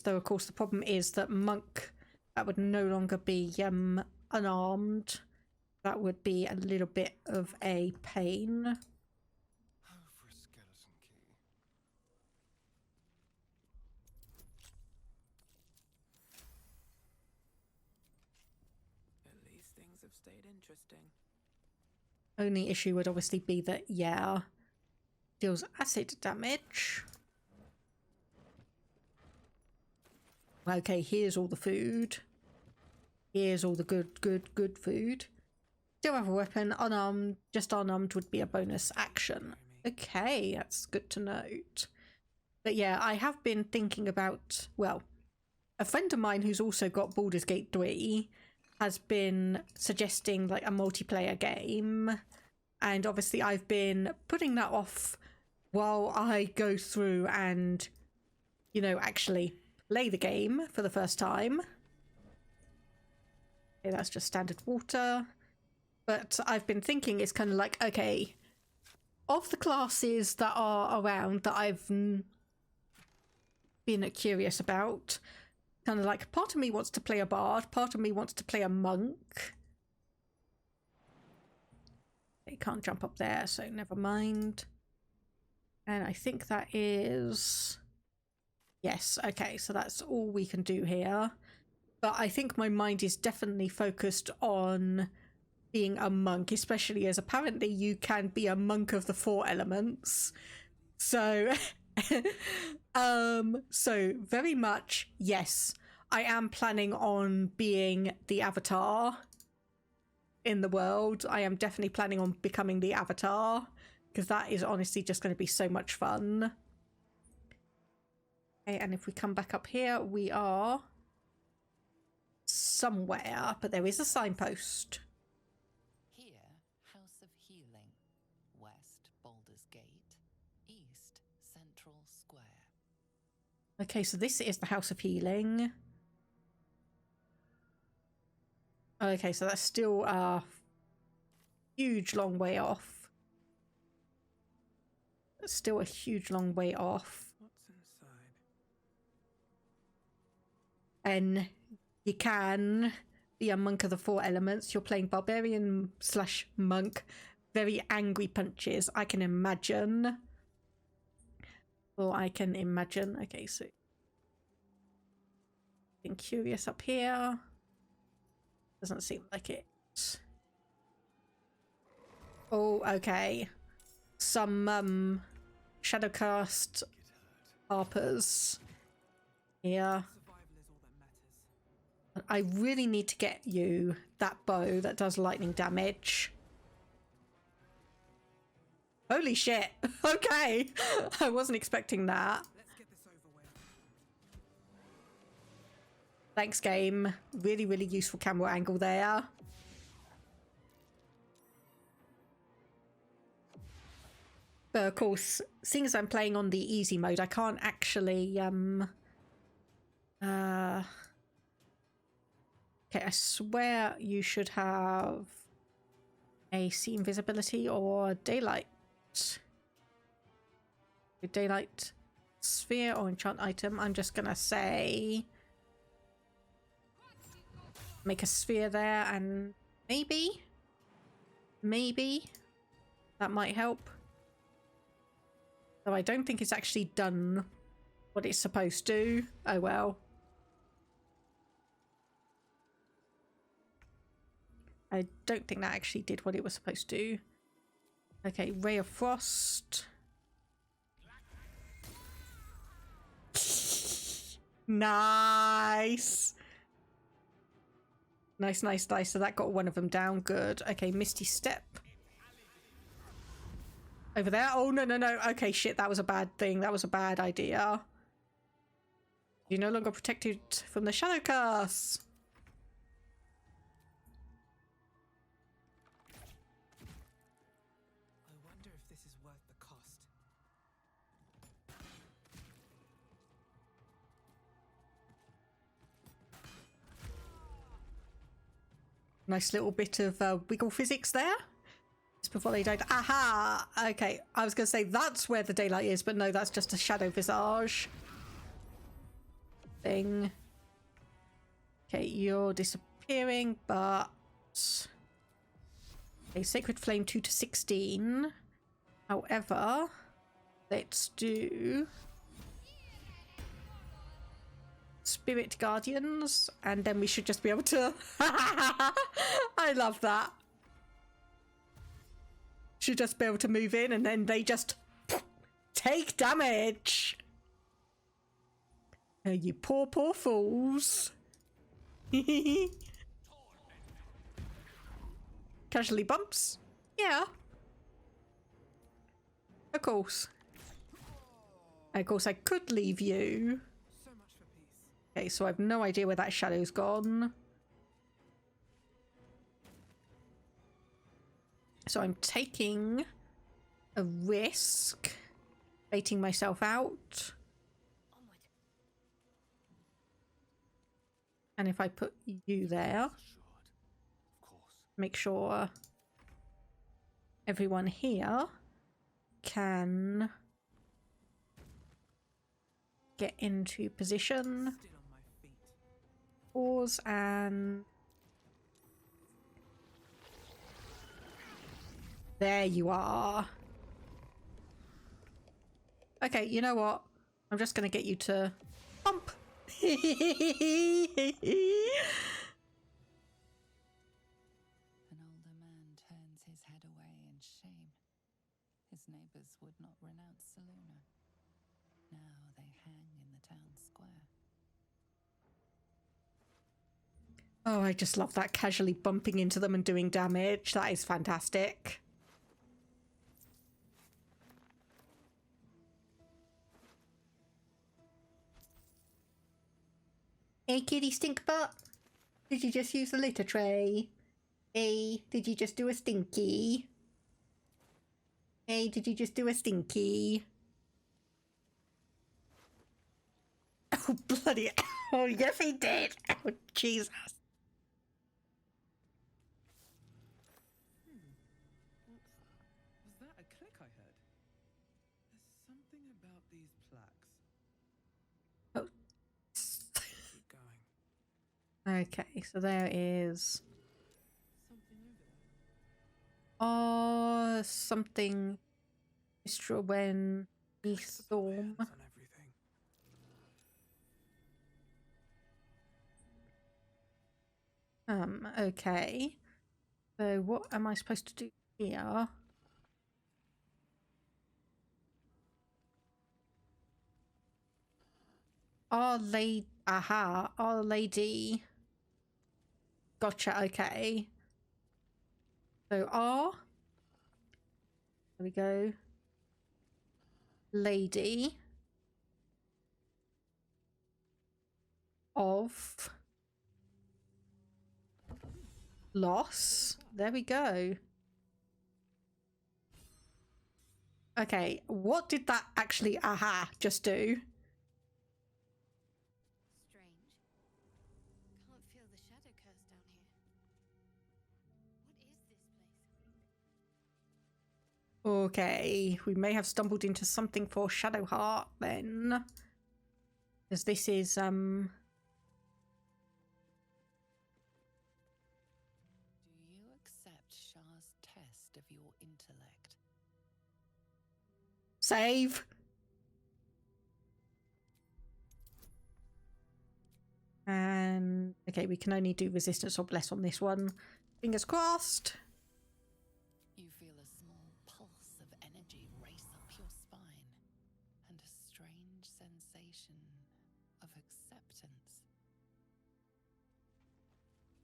[SPEAKER 1] Though of course the problem is that monk, that would no longer be unarmed. That would be a little bit of a pain.
[SPEAKER 13] At least things have stayed interesting.
[SPEAKER 1] Only issue would obviously be that, yeah, deals acid damage. Okay, here's all the food. Here's all the good food. Still have a weapon. Unarmed, just unarmed would be a bonus action. Okay, that's good to note. But yeah, I have been thinking about, well, a friend of mine who's also got Baldur's Gate 3 has been suggesting like a multiplayer game. And obviously I've been putting that off while I go through and, you know, actually play the game for the first time. Okay, that's just standard water. But I've been thinking it's kind of like, okay, of the classes that are around that I've been curious about, kind of like part of me wants to play a bard, part of me wants to play a monk. They can't jump up there, so never mind. And I think that is... Yes, okay, so that's all we can do here. But I think my mind is definitely focused on being a monk, especially as apparently you can be a monk of the 4 elements. So, so very much, yes, I am planning on being the avatar in the world. I am definitely planning on becoming the avatar, because that is honestly just going to be so much fun. Okay, and if we come back up here, we are somewhere, but there is a signpost.
[SPEAKER 6] Here, House of Healing. West, Baldur's Gate. East, Central Square.
[SPEAKER 1] Okay, so this is the House of Healing. Okay, so that's still a huge long way off. That's still a huge long way off.
[SPEAKER 13] What's inside?
[SPEAKER 1] And you can be a monk of the 4 elements. You're playing barbarian / monk. Very angry punches, I can imagine. Or I can imagine. Okay, so being curious up here. Doesn't seem like it. Oh, okay. Some Shadowcast harpers here. I really need to get you that bow that does lightning damage. Holy shit. Okay. I wasn't expecting that. Thanks, game. Really, really useful camera angle there. But of course, seeing as I'm playing on the easy mode, I can't actually okay, I swear you should have a see invisibility or daylight. A daylight sphere or enchant item. I'm just gonna say make a sphere there, and maybe that might help. Though I don't think it's actually done what it's supposed to. Oh well. I don't think that actually did what it was supposed to. Okay, Ray of Frost. Nice. Nice, nice, nice. So that got one of them down. Good. Okay, Misty Step. Over there? Oh, no, no, no. Okay, shit. That was a bad thing. That was a bad idea. You're no longer protected from the Shadowcast.
[SPEAKER 13] I wonder if this is worth the cost.
[SPEAKER 1] Nice little bit of wiggle physics there. Just before they died. Aha! Okay, I was going to say that's where the daylight is, but no, that's just a shadow visage thing. Okay, you're disappearing, but... Okay, Sacred Flame 2 to 16. However, let's do... Spirit Guardians, and then we should just be able to... I love that. Should just be able to move in, and then they just take damage. Oh, you poor, poor fools. Casually bumps? Yeah. Of course. Of course, I could leave you. Okay, so I have no idea where that shadow's gone. So I'm taking a risk, baiting myself out. And if I put you there, make sure everyone here can get into position. Pause and... There you are. Okay, you know what? I'm just going to get you to bump.
[SPEAKER 6] An older man turns his head away in shame. His neighbors would not renounce Selûne. Now they hang in the town square.
[SPEAKER 1] Oh, I just love that, casually bumping into them and doing damage. That is fantastic. Hey, kitty stinkbutt. Did you just use the litter tray? Hey, did you just do a stinky? Hey, did you just do a stinky? Oh, bloody... Oh, yes, he did. Oh, Jesus.
[SPEAKER 13] Was that a click I heard? There's something about these plaques.
[SPEAKER 1] Oh.
[SPEAKER 13] Keep going.
[SPEAKER 1] Okay, so there is...
[SPEAKER 13] Something over there.
[SPEAKER 1] something... Extra when Storm. Okay. So what am I supposed to do here? Our lady. Aha. Our lady. Gotcha. Okay. So R. There we go. Lady of loss. There we go. Okay, what did that actually just do?
[SPEAKER 10] Strange. Can't feel the shadow curse down here. What is this place?
[SPEAKER 1] Okay, we may have stumbled into something for Shadowheart then. Because this is
[SPEAKER 6] Do you accept Shah's test of your intellect?
[SPEAKER 1] Save. And okay, we can only do resistance or bless on this one. Fingers crossed.
[SPEAKER 6] You feel a small pulse of energy race up your spine, and a strange sensation of acceptance.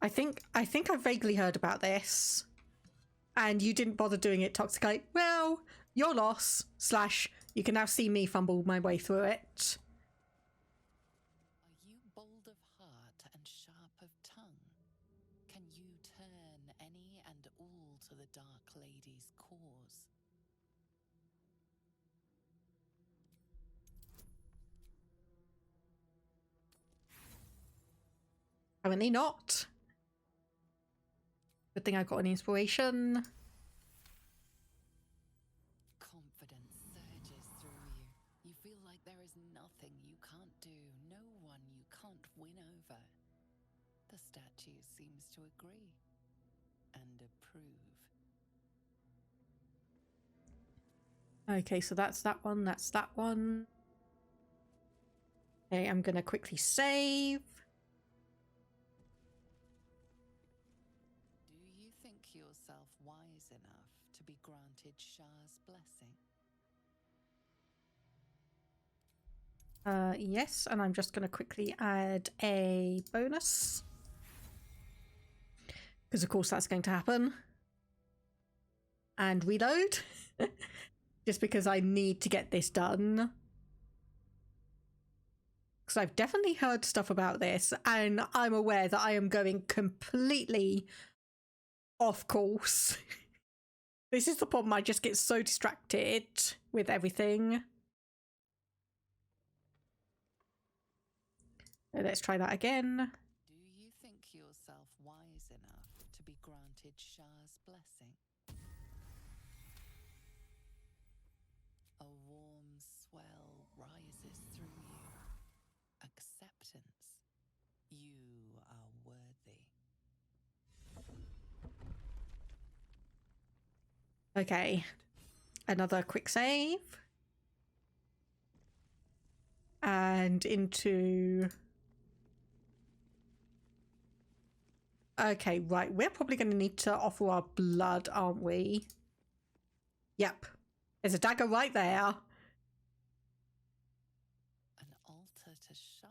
[SPEAKER 1] I think I vaguely heard about this. And you didn't bother doing it, Toxicate. Well, your loss. / you can now see me fumble my way through it.
[SPEAKER 6] Are you bold of heart and sharp of tongue? Can you turn any and all to the Dark Lady's cause?
[SPEAKER 1] Apparently not. Good thing I got an inspiration.
[SPEAKER 6] Confidence surges through you. You feel like there is nothing you can't do, no one you can't win over. The statue seems to agree and approve.
[SPEAKER 1] Okay, so that's that one, that's that one. Okay, I'm gonna quickly save.
[SPEAKER 6] Do you think yourself wise enough to be granted Shah's blessing?
[SPEAKER 1] Yes, and I'm just gonna quickly add a bonus. Because of course that's going to happen. And reload. Just because I need to get this done. Because I've definitely heard stuff about this, and I'm aware that I am going completely off course. This is the problem, I just get so distracted with everything. So let's try that again.
[SPEAKER 6] Do you think yourself wise enough to be granted Shah's blessing? A warm swell rises through you. Acceptance. You are worthy.
[SPEAKER 1] Okay. Another quick save. And into... Okay, right. We're probably going to need to offer our blood, aren't we? Yep. There's a dagger right there.
[SPEAKER 6] An altar to Shah.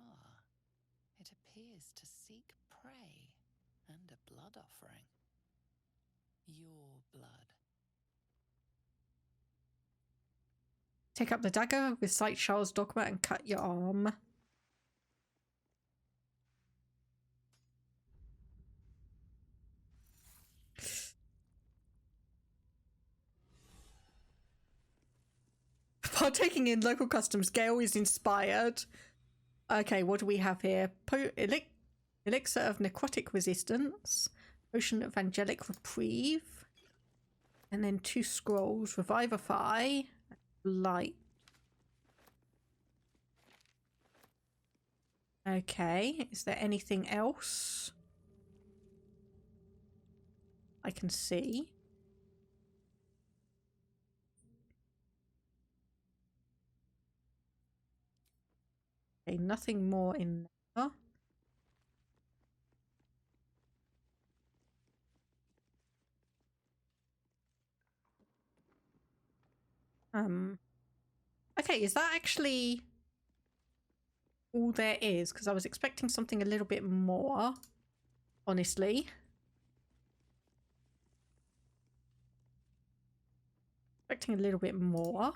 [SPEAKER 6] It appears to seek prey and a blood offering. Your blood.
[SPEAKER 1] Take up the dagger, recite Shah's dogma, and cut your arm. Partaking in local customs, Gale is inspired. Okay, what do we have here? Elixir of necrotic resistance, potion of angelic reprieve, and then 2 scrolls, revivify, light. Okay, is there anything else I can see? Okay, nothing more in there. Okay, is that actually all there is? Because I was expecting something a little bit more, honestly. Expecting a little bit more.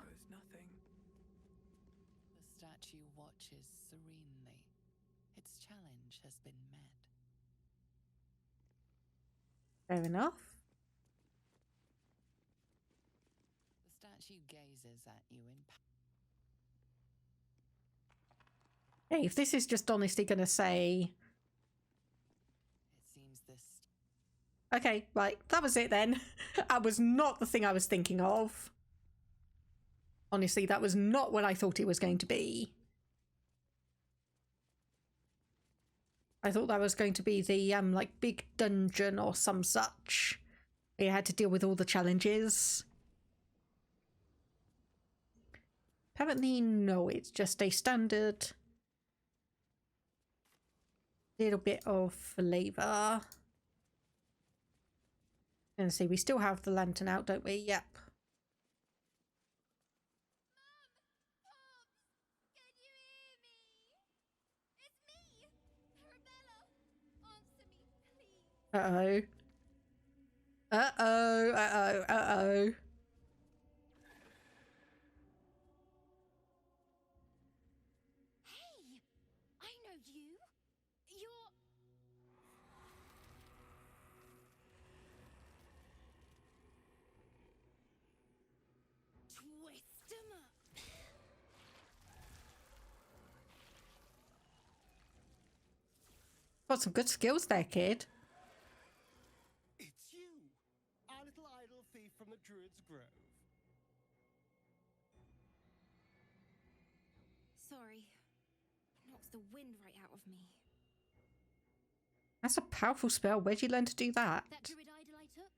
[SPEAKER 6] The statue watches serenely. Its challenge has been met.
[SPEAKER 1] Fair enough.
[SPEAKER 6] The statue gazes at you in
[SPEAKER 1] Hey, if this is just honestly gonna say...
[SPEAKER 6] It seems this...
[SPEAKER 1] Okay, right, that was it then. That was not the thing I was thinking of. Honestly, that was not what I thought it was going to be. I thought that was going to be the, like, big dungeon or some such. You had to deal with all the challenges. Apparently, no, it's just a standard little bit of flavor. And see, we still have the lantern out, don't we? Yep. Uh-oh. Uh-oh, uh-oh, uh-oh.
[SPEAKER 2] Hey, I know you. You're... Twist 'em up.
[SPEAKER 1] Got some good skills there, kid.
[SPEAKER 19] It's you, our little idol thief from the Druid's Grove.
[SPEAKER 2] Sorry. Knocks the wind right out of me.
[SPEAKER 1] That's a powerful spell. Where'd you learn to do that?
[SPEAKER 2] That druid idol I took?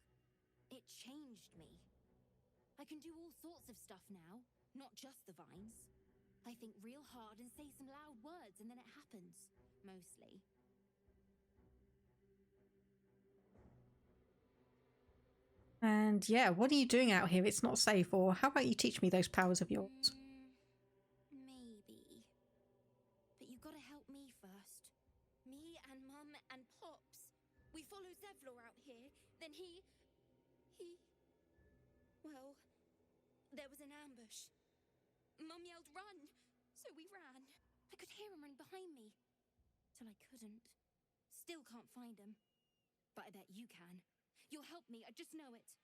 [SPEAKER 2] It changed me. I can do all sorts of stuff now, not just the vines. I think real hard and say some loud words and then it happens. Mostly.
[SPEAKER 1] And yeah, what are you doing out here? It's not safe. Or how about you teach me those powers of yours?
[SPEAKER 2] Maybe. But you gotta help me first. Me and Mum and Pops. We follow Zevlor out here, then he... Well, there was an ambush. Mum yelled, "Run!" So we ran. I could hear him running behind me. Till I couldn't. Still can't find him. But I bet you can. You'll help me, I just know it.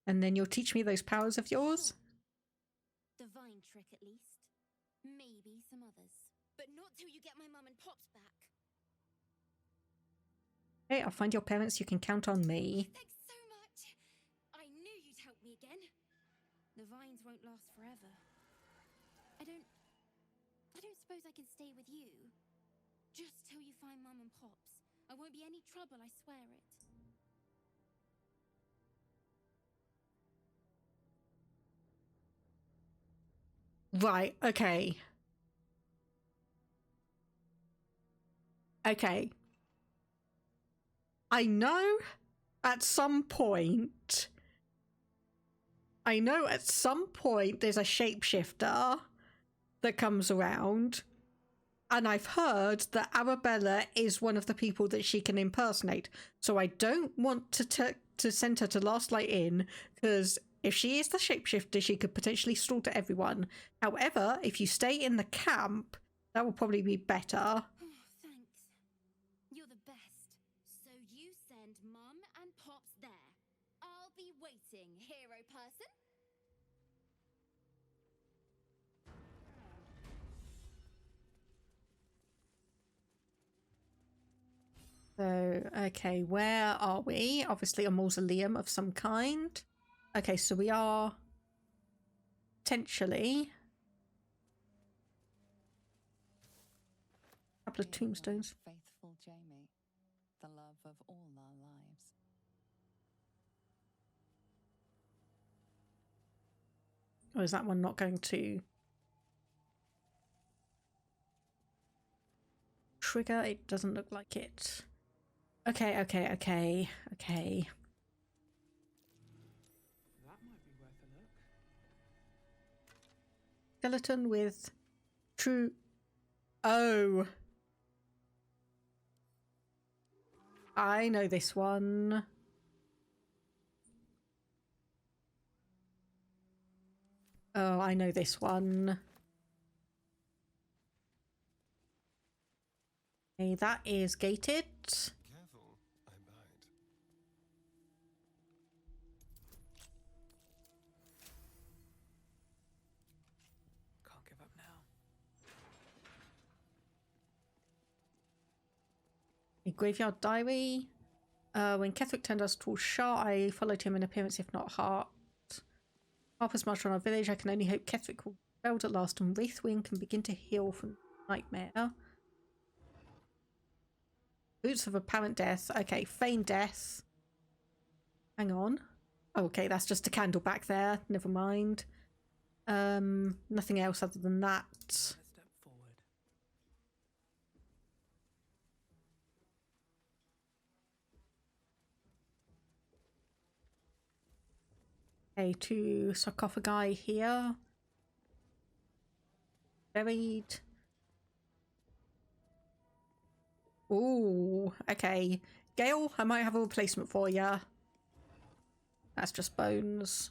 [SPEAKER 1] And then you'll teach me those powers of yours?
[SPEAKER 2] The vine trick, at least. Maybe some others. But not till you get my Mum and Pops back.
[SPEAKER 1] Okay, I'll find your parents. You can count on me.
[SPEAKER 2] Thanks so much. I knew you'd help me again. The vines won't last forever. I don't suppose I can stay with you. Just till you find Mum and Pops. I won't be any trouble, I swear it.
[SPEAKER 1] Right, okay. Okay. I know at some point there's a shapeshifter that comes around, and I've heard that Arabella is one of the people that she can impersonate. So I don't want to send her to Last Light Inn, because if she is the shapeshifter, she could potentially slaughter everyone. However, if you stay in the camp, that will probably be better.
[SPEAKER 2] Thanks. You're the best. So you send Mum and Pops there. I'll be waiting, hero person.
[SPEAKER 1] So, okay, where are we? Obviously a mausoleum of some kind. Okay, so we are potentially a couple of tombstones.
[SPEAKER 6] Faithful Jamie, the love of all our lives.
[SPEAKER 1] Or is that one not going to trigger? It doesn't look like it. Okay.
[SPEAKER 13] That might be worth a look.
[SPEAKER 1] Skeleton with true... Oh. I know this one. Oh, I know this one. Okay, that is gated.
[SPEAKER 9] Careful, I bite.
[SPEAKER 13] Can't give up now.
[SPEAKER 1] A graveyard diary. When Ketherick turned us toward Shah, I followed him in appearance, if not heart. Harper's marched on our village. I can only hope Ketherick will failed at last and Wraithwing can begin to heal from nightmare. Boots of apparent death. Okay, feigned death. Hang on. Oh, okay, that's just a candle back there. Never mind. Nothing else other than that.
[SPEAKER 13] Let's step forward.
[SPEAKER 1] Okay, 2 sarcophagi here. Buried. Ooh, okay. Gale, I might have a replacement for ya. That's just bones.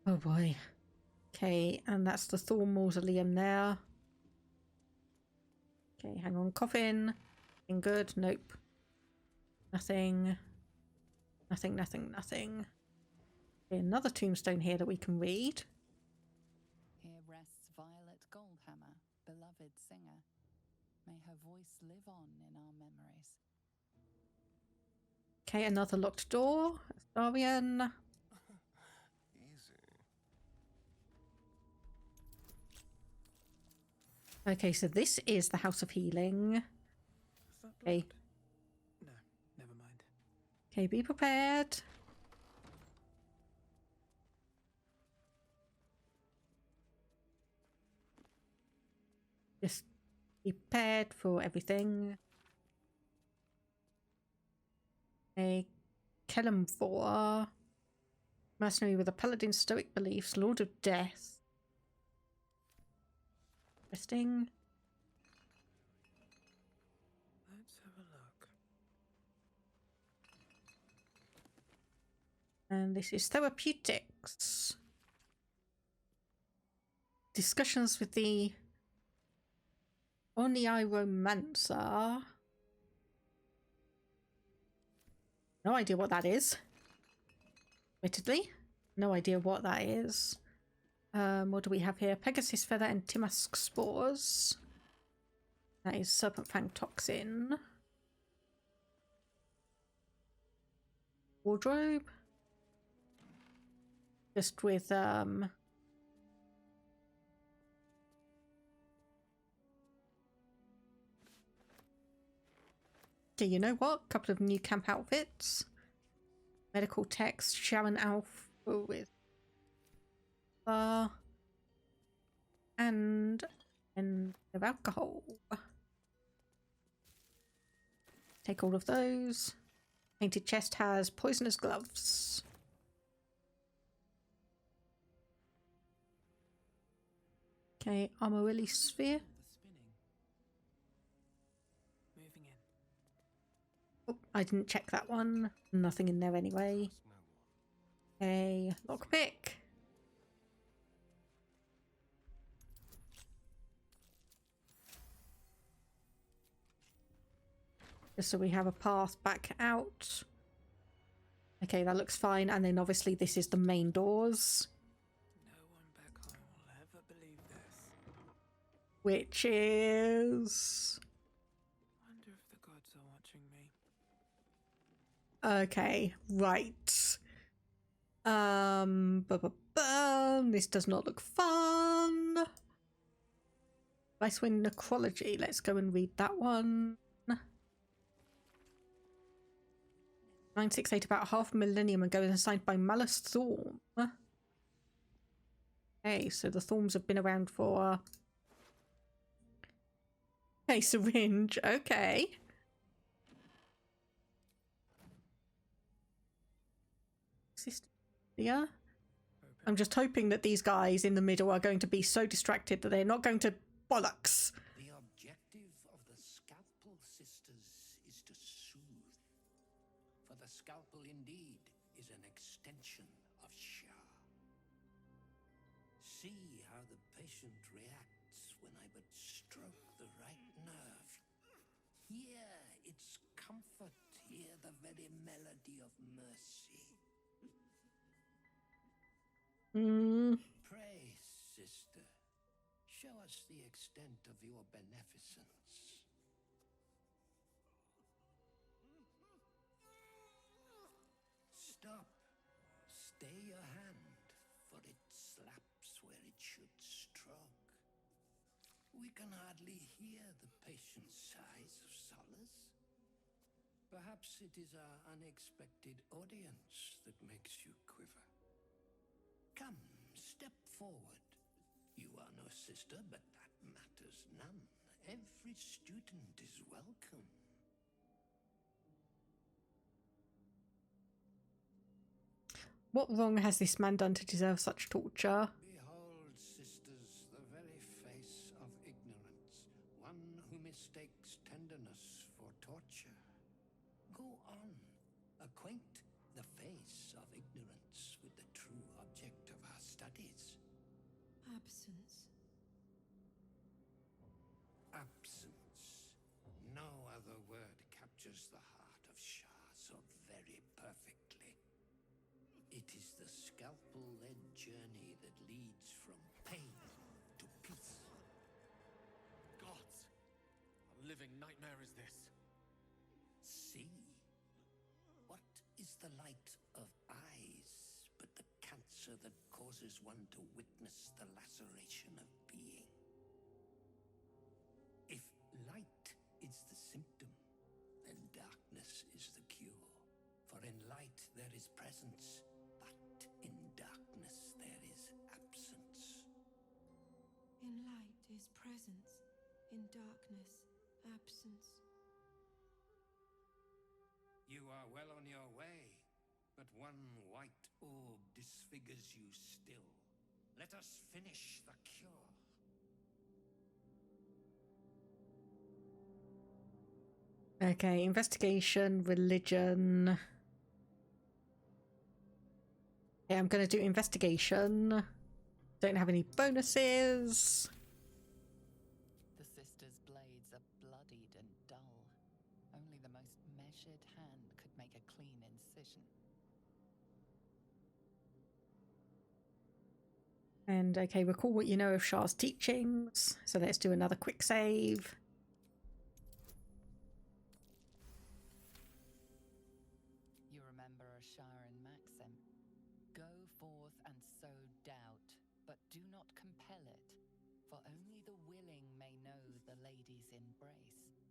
[SPEAKER 1] Oh boy. Okay, and that's the Thorn Mausoleum there. Okay, hang on. Coffin. Nothing good. Nope. Nothing. Nothing, nothing, nothing. Okay, another tombstone here that we can read.
[SPEAKER 6] Here rests Violet Goldhammer, beloved singer. May her voice live on in our memories.
[SPEAKER 1] Okay, another locked door. Larian. Okay, so this is the House of Healing. Okay.
[SPEAKER 13] No, never mind.
[SPEAKER 1] Okay, be prepared. Just be prepared for everything. A Kellamvor. Mercenary with a paladin's stoic beliefs, Lord of Death. Interesting.
[SPEAKER 13] Let's have a look.
[SPEAKER 1] And this is therapeutics. Discussions with the Oniromancer. No idea what that is. Admittedly, no idea what that is. What do we have here? Pegasus Feather and Timask Spores. That is Serpent Fang Toxin. Wardrobe. Just with okay, you know what? Couple of new camp outfits. Medical text, Sharon Alf with and of alcohol. Take all of those. Painted chest has poisonous gloves. Okay, Armorilli Sphere.
[SPEAKER 13] Moving in.
[SPEAKER 1] Oh, I didn't check that one. Nothing in there anyway. Okay, lockpick. Just so we have a path back out. Okay, that looks fine. And then obviously this is the main doors.
[SPEAKER 13] No one back home will ever believe this.
[SPEAKER 1] Which is...
[SPEAKER 13] Wonder if the gods are watching me.
[SPEAKER 1] Okay, right. This does not look fun. Icewind Necrology. Let's go and read that one. 968, about half a millennium ago, is assigned by Malus Thorm. Okay, so the Thorms have been around for... Okay, syringe. Okay. Yeah. I'm just hoping that these guys in the middle are going to be so distracted that they're not going to bollocks.
[SPEAKER 16] The objective of the Scalpel Sisters is to soothe. For the scalpel indeed is an extension of Shah. See how the patient reacts when I but stroke the right nerve. Hear its comfort, hear the very melody of mercy. Pray, sister, show us the extent of your beneficence. Stop. Stay your hand, for it slaps where it should stroke. We can hardly hear the patient's sighs of solace. Perhaps it is our unexpected audience that makes you quiver. Come, step forward. You are no sister, but that matters none. Every student is welcome.
[SPEAKER 1] What wrong has this man done to deserve such torture?
[SPEAKER 16] Behold, sisters, the very face of ignorance, one who mistakes tenderness for torture. Go on, acquaint the face of ignorance with the true object of our studies.
[SPEAKER 10] Absence.
[SPEAKER 16] Absence. No other word captures the heart of Shah so very perfectly. It is the scalpel-led journey that leads from pain to peace.
[SPEAKER 4] Gods! A living nightmare is this.
[SPEAKER 16] See? What is the light of eyes but the cancer that causes one to witness the laceration of being? If light is the symptom, then darkness is the cure. For in light there is presence, but in darkness there is absence.
[SPEAKER 10] In light is presence, in darkness, absence.
[SPEAKER 16] You are well on your way, but one white orb disfigures you still. Let us finish the cure.
[SPEAKER 1] Okay, investigation, religion. Yeah, I'm going to do investigation. Don't have any bonuses.
[SPEAKER 6] The sisters' blades are bloodied and dull. Only the most measured hand could make a clean incision.
[SPEAKER 1] And okay, recall what you know of Shah's teachings. So let's do another quick save.
[SPEAKER 6] You remember a Sharon maxim. Go forth and sow doubt, but do not compel it, for only the willing may know the lady's embrace.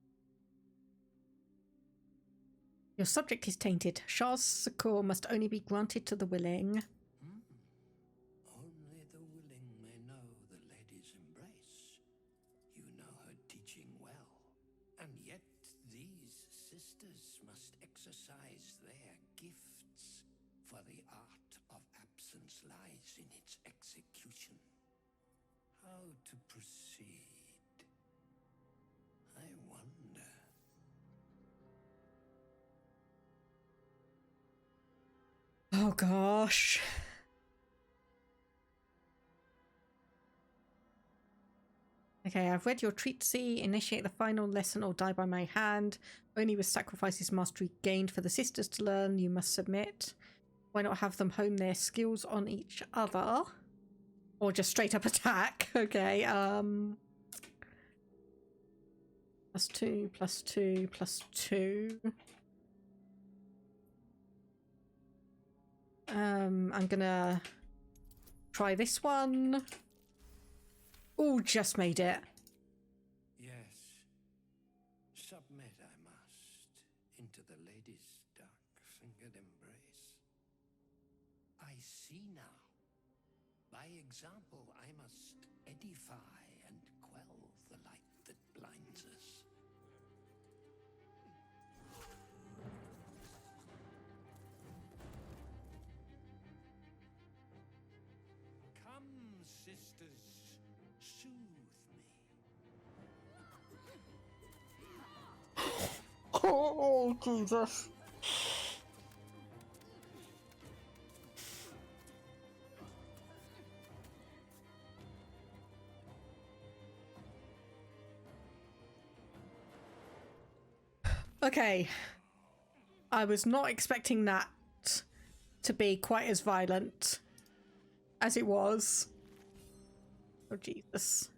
[SPEAKER 1] Your subject is tainted. Shah's succor must only be granted to the willing.
[SPEAKER 16] Only the willing may know the lady's embrace. You know her teaching well. And yet these sisters must exercise their gifts, for the art of absence lies in its execution. How to proceed? I wonder.
[SPEAKER 1] Oh gosh. Okay, I've read your treatise. Initiate the final lesson or die by my hand. Only with sacrifices mastery gained for the sisters to learn, you must submit. Why not have them hone their skills on each other? Or just straight up attack. Okay, +2, +2, +2. I'm gonna try this one. Oh, just made it.
[SPEAKER 16] example, I must edify and quell the light that blinds us. Come, sisters, soothe me.
[SPEAKER 1] Oh, Jesus. Okay. I was not expecting that to be quite as violent as it was. Oh, Jesus.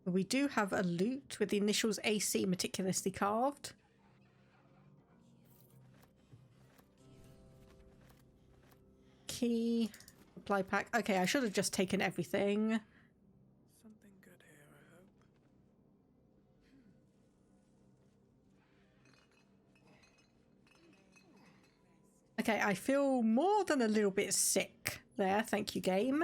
[SPEAKER 1] We do have a lute with the initials AC meticulously carved. Key. Supply pack. Okay, I should have just taken everything.
[SPEAKER 13] Something good here, I hope.
[SPEAKER 1] Okay, I feel more than a little bit sick there. Thank you, game.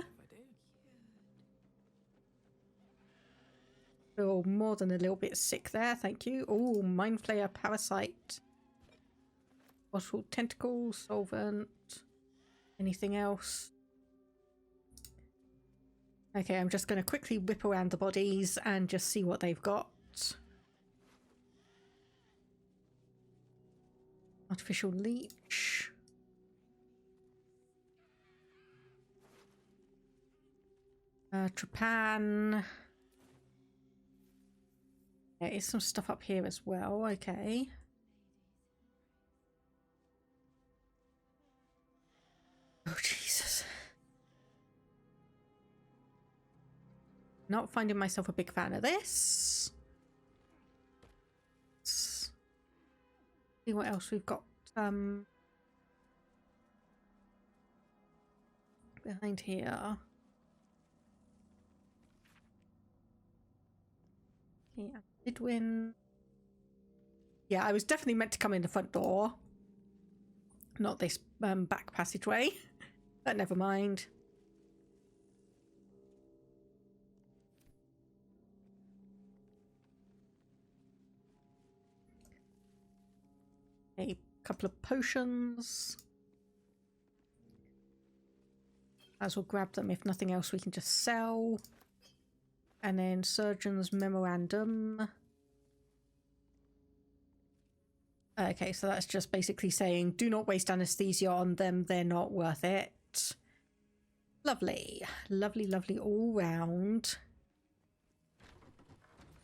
[SPEAKER 1] Feel more than a little bit sick there. Thank you. Oh, mind flayer, parasite. Bottle tentacle, solvent. Anything else? Okay, I'm just going to quickly whip around the bodies and just see what they've got. Artificial leech. Trepan. There is some stuff up here as well. Okay. Oh, Jesus. Not finding myself a big fan of this. Let's see what else we've got behind here. Yeah, Midwin. Yeah, I was definitely meant to come in the front door. Not this back passageway. But never mind. A couple of potions. As we'll grab them. If nothing else, we can just sell. And then Surgeon's Memorandum. Okay, so that's just basically saying do not waste anesthesia on them. They're not worth it. Lovely. Lovely, lovely all round.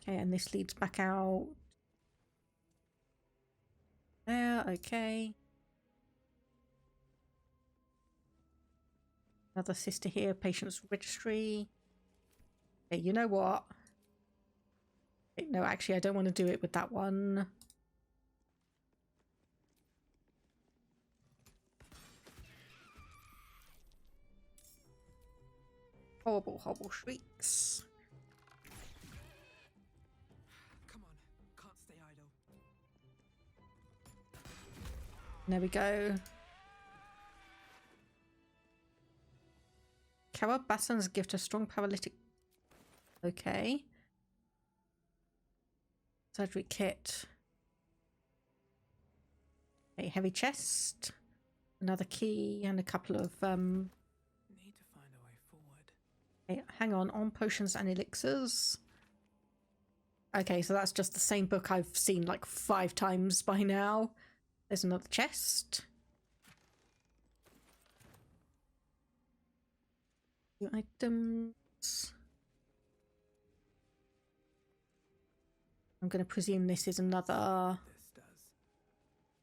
[SPEAKER 1] Okay, and this leads back out. There, okay. Another sister here, patient's registry. Okay, you know what? No, actually, I don't want to do it with that one. Horrible, horrible shrieks.
[SPEAKER 13] Come on, can't stay idle.
[SPEAKER 1] There we go. Kara Bassan's gift a strong paralytic. Okay. Surgery kit. A heavy chest. Another key and a couple of
[SPEAKER 13] Need to find a way forward.
[SPEAKER 1] hey, hang on potions and elixirs. Okay, so that's just the same book I've seen like 5 times by now. There's another chest. New items. I'm going to presume this is another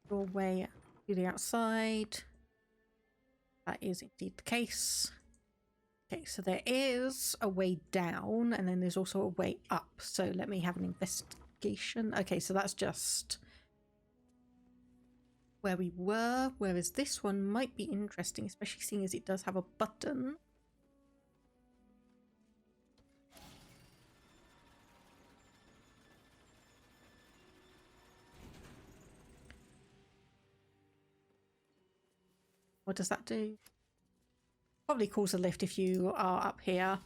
[SPEAKER 1] doorway to the outside. That is indeed the case. Okay, so there is a way down and then there's also a way up. So let me have an investigation. Okay, so that's just where we were, whereas this one might be interesting, especially seeing as it does have a button. What does that do? probably cause a lift if you are up here.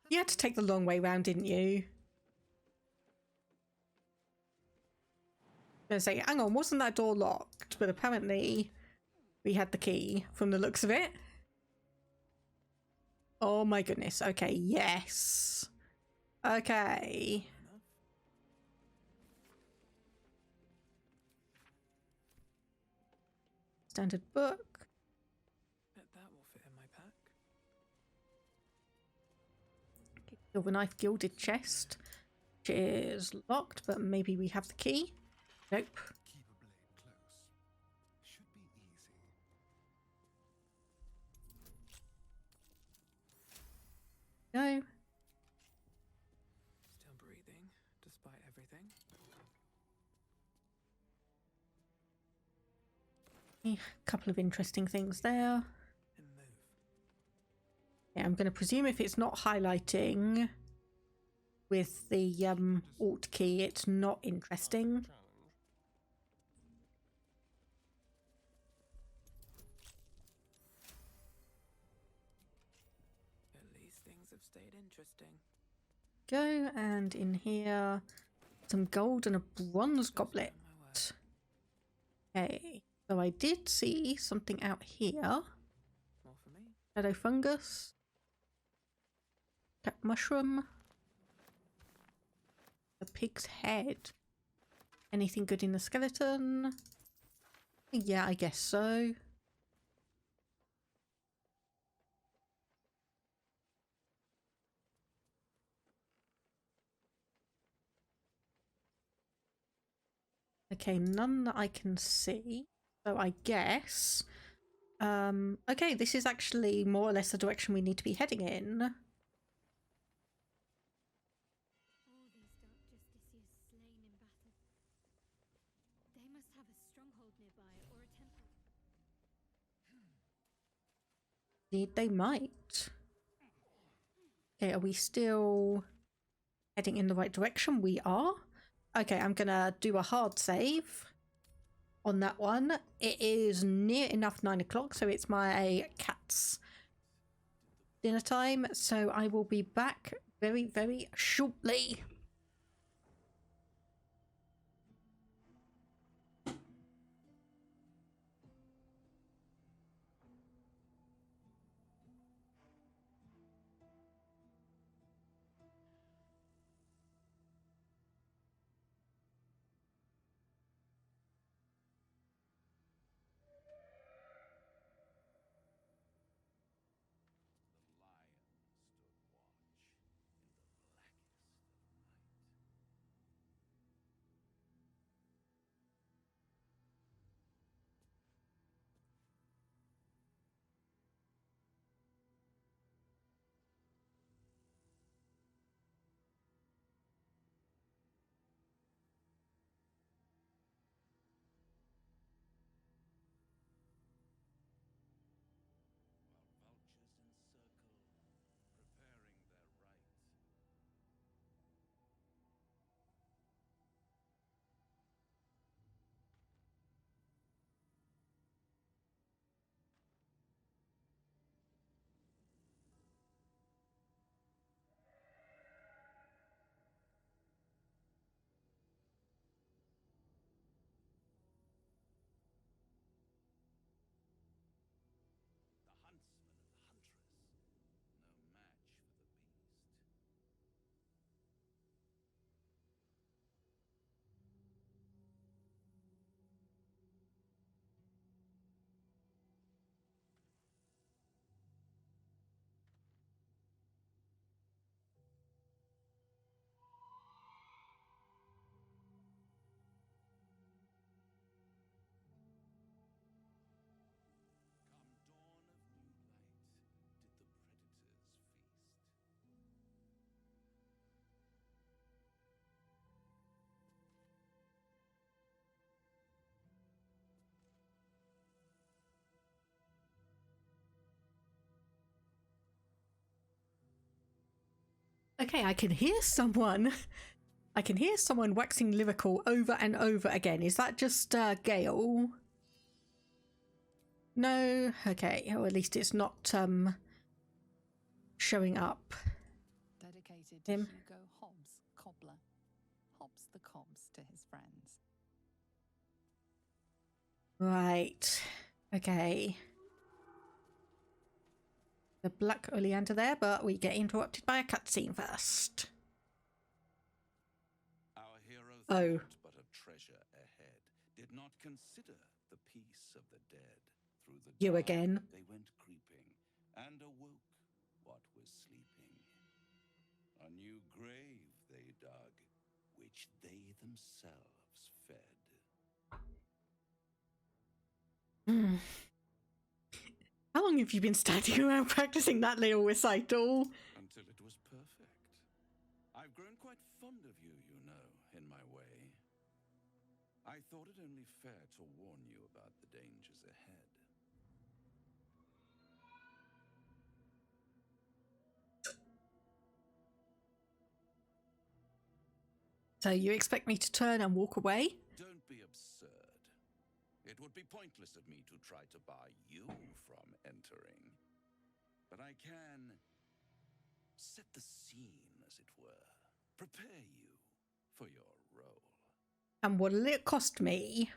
[SPEAKER 1] You had to take the long way round, didn't you? I was gonna say, hang on, wasn't that door locked? But apparently we had the key from the looks of it. Oh my goodness. Okay, yes. Okay. Standard book.
[SPEAKER 13] Bet that will fit in my pack.
[SPEAKER 1] Silver knife gilded chest. Which is locked, but maybe we have the key. Nope.
[SPEAKER 9] Keep a blade close. Should be easy.
[SPEAKER 1] No.
[SPEAKER 13] Still breathing, despite everything.
[SPEAKER 1] A couple of interesting things there. Yeah, I'm going to presume if it's not highlighting with the alt key, it's not interesting.
[SPEAKER 13] At least things have stayed interesting.
[SPEAKER 1] Go, and in here, some gold and a bronze goblet. Okay, so I did see something out here.
[SPEAKER 13] More for me.
[SPEAKER 1] Shadow fungus. Cat mushroom. A pig's head. Anything good in the skeleton? Yeah, I guess so. Okay, none that I can see. So I guess... okay, this is actually more or less the direction we need to be heading in.
[SPEAKER 10] All these dark justiciars slain in battle. They must have a stronghold nearby or a temple.
[SPEAKER 1] Indeed, they might. Okay, are we still heading in the right direction? We are. Okay, I'm gonna do a hard save on that one. It is near enough 9 o'clock, so it's my cat's dinner time. So I will be back very, very shortly. Okay, I can hear someone. I can hear someone waxing lyrical over and over again. Is that just Gale? No? Okay, or at least it's not showing up.
[SPEAKER 6] Dedicated to
[SPEAKER 1] Him.
[SPEAKER 6] Hugo Hobbs, cobbler. Hobbs the cobs to his friends.
[SPEAKER 1] Right. Okay. The black oleander there, but we get interrupted by a cutscene first.
[SPEAKER 3] Our hero
[SPEAKER 1] Oh.
[SPEAKER 3] thought but of treasure ahead, did not consider the peace of the dead. Through the
[SPEAKER 1] You
[SPEAKER 3] dark,
[SPEAKER 1] again.
[SPEAKER 3] they went creeping, and awoke what was sleeping. A new grave they dug, which they themselves fed.
[SPEAKER 1] Hmm. How long have you been standing around practicing that little recital?
[SPEAKER 3] Until it was perfect. I've grown quite fond of you, you know, in my way. I thought it only fair to warn you about the dangers ahead.
[SPEAKER 1] So you expect me to turn and walk away?
[SPEAKER 3] Don't be absurd. It would be pointless of me to try to bar you from entering. But I can set the scene, as it were. Prepare you for your role.
[SPEAKER 1] And what'll it cost me?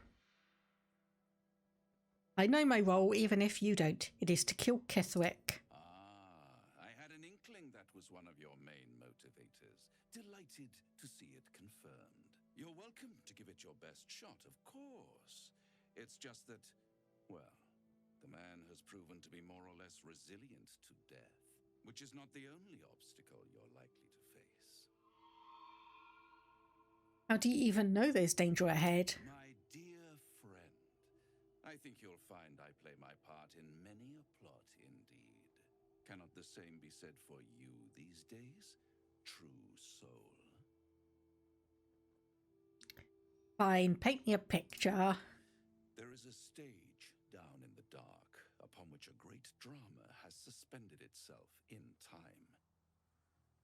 [SPEAKER 1] I know my role, even if you don't. It is to kill Kithwick.
[SPEAKER 3] I had an inkling that was one of your main motivators. Delighted to see it confirmed. You're welcome to give it your best shot, of course. It's just that, well, the man has proven to be more or less resilient to death, which is not the only obstacle you're likely to face.
[SPEAKER 1] How do you even know there's danger ahead?
[SPEAKER 3] My dear friend, I think you'll find I play my part in many a plot indeed. Cannot the same be said for you these days, true soul?
[SPEAKER 1] Fine, paint me a picture.
[SPEAKER 3] There is a stage down in the dark upon which a great drama has suspended itself in time.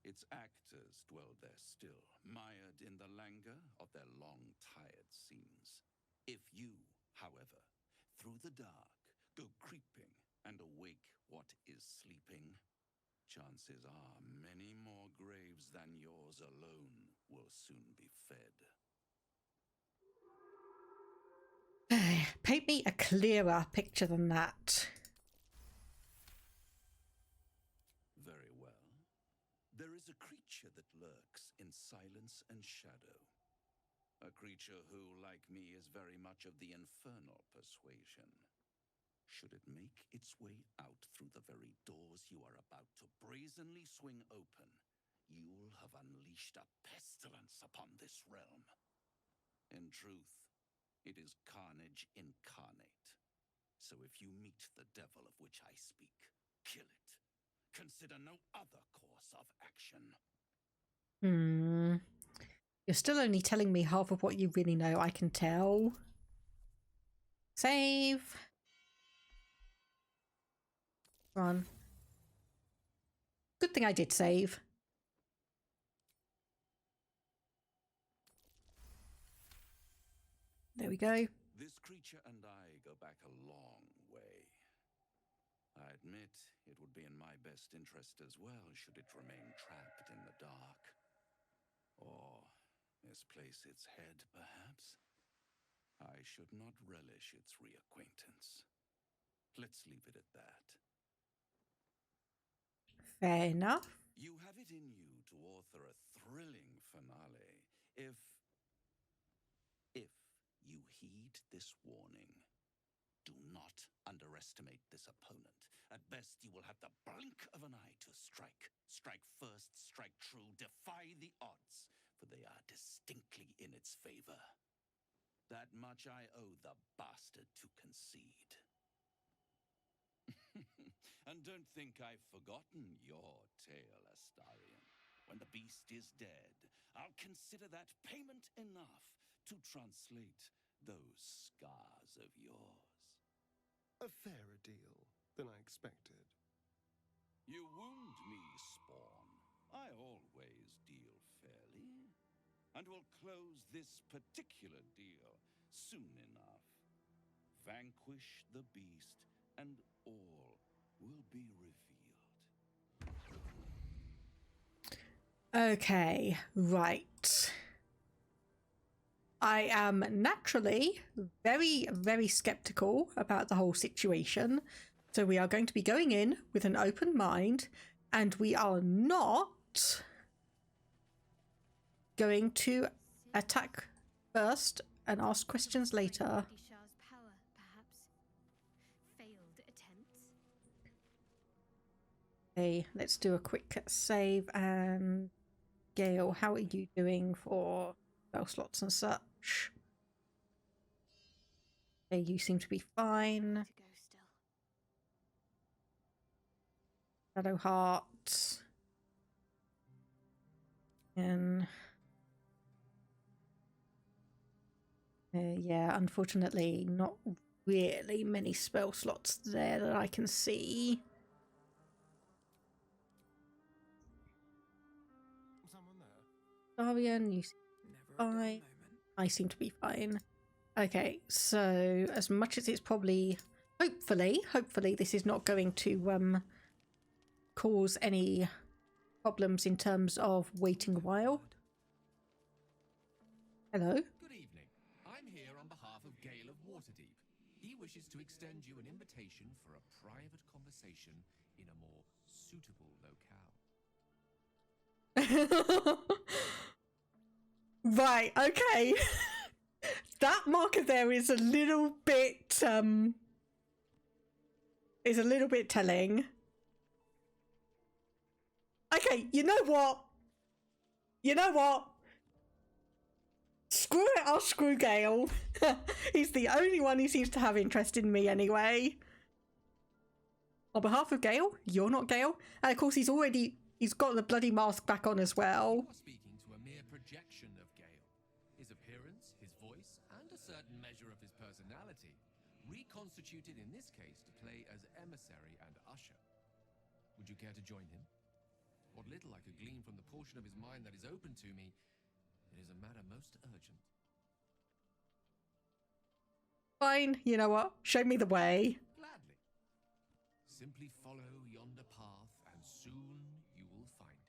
[SPEAKER 3] Its actors dwell there still, mired in the languor of their long-tired scenes. If you, however, through the dark, go creeping and awake what is sleeping, chances are many more graves than yours alone will soon be fed.
[SPEAKER 1] Paint me a clearer picture than that.
[SPEAKER 3] Very well. There is a creature that lurks in silence and shadow. A creature who, like me, is very much of the infernal persuasion. Should it make its way out through the very doors you are about to brazenly swing open, you'll have unleashed a pestilence upon this realm. In truth, it is carnage incarnate. So if you meet the devil of which I speak, kill it. Consider no other course of action.
[SPEAKER 1] You're still only telling me half of what you really know, I can tell. Save. Run. Good thing I did save. There we go.
[SPEAKER 3] This creature and I go back a long way. I admit it would be in my best interest as well should it remain trapped in the dark. Or misplace its head, perhaps. I should not relish its reacquaintance. Let's leave it at that.
[SPEAKER 1] Fair enough.
[SPEAKER 3] You have it in you to author a thrilling finale if you heed this warning. Do not underestimate this opponent. At best, you will have the blink of an eye to strike. Strike first, strike true, defy the odds, for they are distinctly in its favor. That much I owe the bastard to concede. And don't think I've forgotten your tale, Astarion. When the beast is dead, I'll consider that payment enough to translate those scars of yours.
[SPEAKER 19] A fairer deal than I expected.
[SPEAKER 3] You wound me, Spawn. I always deal fairly. And will close this particular deal soon enough. Vanquish the beast, and all will be revealed.
[SPEAKER 1] Okay, right. I am naturally very, very skeptical about the whole situation. So we are going to be going in with an open mind, and we are not going to attack first and ask questions later.
[SPEAKER 10] Power, perhaps. Failed attempts.
[SPEAKER 1] Okay, let's do a quick save. And Gale, how are you doing for spell slots and such? Okay, you seem to be fine. Shadow Heart. And yeah, unfortunately, not really many spell slots there that I can see. Larian, you seem to be fine. I seem to be fine. Okay, so as much as it's probably, hopefully this is not going to cause any problems in terms of waiting a while. Hello?
[SPEAKER 4] Good evening. I'm here on behalf of Gale of Waterdeep. He wishes to extend you an invitation for a private conversation in a more suitable locale.
[SPEAKER 1] Right, okay. That marker there is a little bit telling. Okay, you know what? Screw it, I'll screw Gale. He's the only one who seems to have interest in me anyway. On behalf of Gale, you're not Gale. And of course he's got the bloody mask back on as well.
[SPEAKER 4] You are speaking to a mere projection of Gale. His appearance, his voice, and a certain measure of his personality, reconstituted in this case to play as emissary and usher. Would you care to join him? What little I could glean from the portion of his mind that is open to me, it is a matter most urgent.
[SPEAKER 1] Fine, you know what? Show me the way.
[SPEAKER 4] Gladly. Simply follow yonder path, and soon you will find him.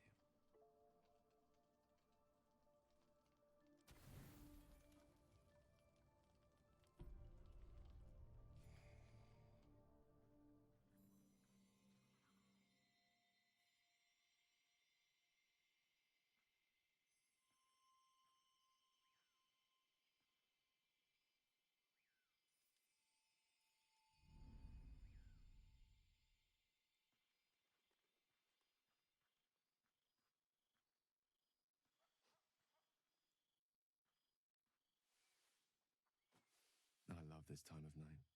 [SPEAKER 4] I love this time of night.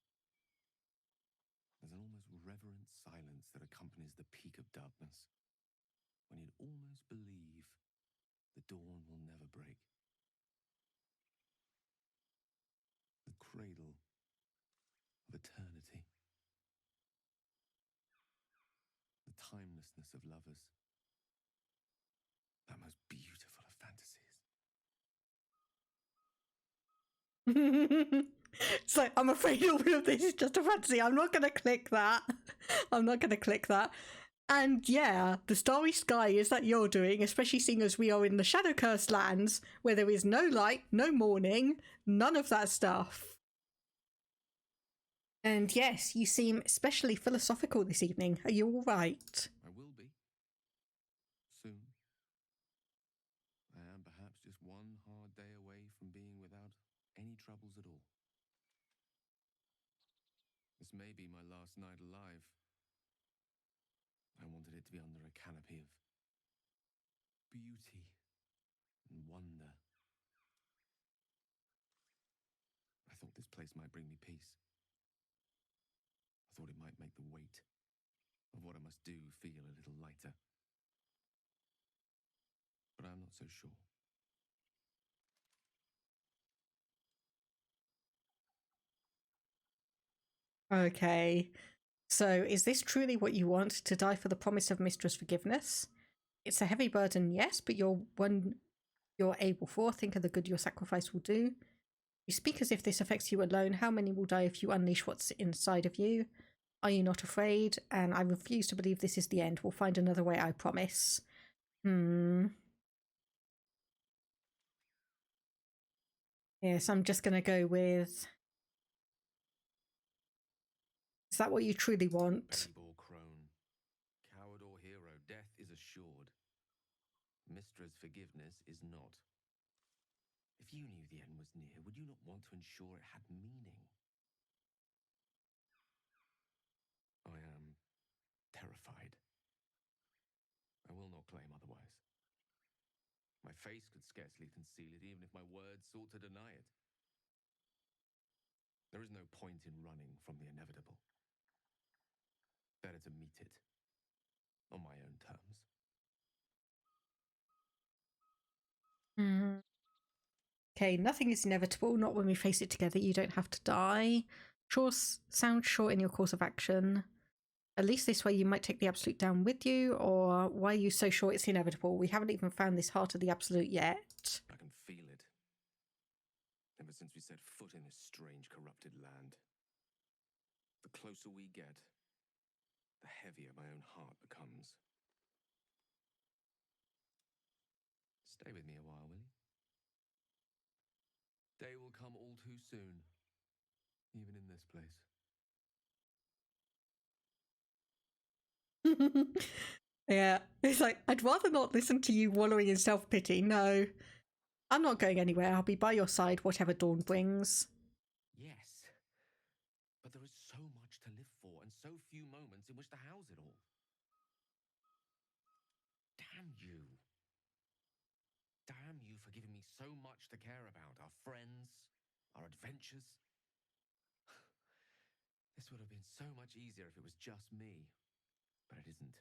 [SPEAKER 4] There's an almost reverent silence that accompanies the peak of darkness, when you'd almost believe the dawn will never break. The cradle of eternity. The timelessness of lovers. That most beautiful of fantasies.
[SPEAKER 1] So I'm afraid all of this is just a fantasy. I'm not going to click that. And yeah, the starry sky is that you're doing, especially seeing as we are in the Shadow Cursed lands, where there is no light, no morning, none of that stuff. And yes, you seem especially philosophical this evening. Are you all right?
[SPEAKER 4] I will be. Soon. I am perhaps just one hard day away from being without any troubles at all. This may be my last night alive. I wanted it to be under a canopy of beauty and wonder. I thought this place might bring me peace. I thought it might make the weight of what I must do feel a little lighter. But I'm not so sure.
[SPEAKER 1] Okay. So is this truly what you want, to die for the promise of Mistress Forgiveness? It's a heavy burden, yes, but you're one you're able for. Think of the good your sacrifice will do. You speak as if this affects you alone. How many will die if you unleash what's inside of you? Are you not afraid? And I refuse to believe this is the end. We'll find another way, I promise. Yes, I'm just going to go with... Is that what you truly want?
[SPEAKER 4] Babe or crone, coward or hero, death is assured. Mistra's forgiveness is not. If you knew the end was near, would you not want to ensure it had meaning? I am terrified. I will not claim otherwise. My face could scarcely conceal it, even if my words sought to deny it. There is no point in running from the inevitable. Better to meet it on my own terms.
[SPEAKER 1] Okay, nothing is inevitable, not when we face it together. You don't have to die. Sound short in your course of action. At least this way you might take the absolute down with you, or why are you so sure it's inevitable? We haven't even found this heart of the absolute yet.
[SPEAKER 4] I can feel it. Ever since we set foot in this strange, corrupted land. The closer we get, the heavier my own heart becomes. Stay with me a while, will you? Day will come all too soon, even in this place.
[SPEAKER 1] Yeah, it's like, I'd rather not listen to you wallowing in self-pity. No, I'm not going anywhere. I'll be by your side, whatever dawn brings.
[SPEAKER 4] Yes, but there is so much to live for and so few moments in which to house it all. Damn you. Damn you for giving me so much to care about. Our friends, our adventures. This would have been so much easier if it was just me, but it isn't.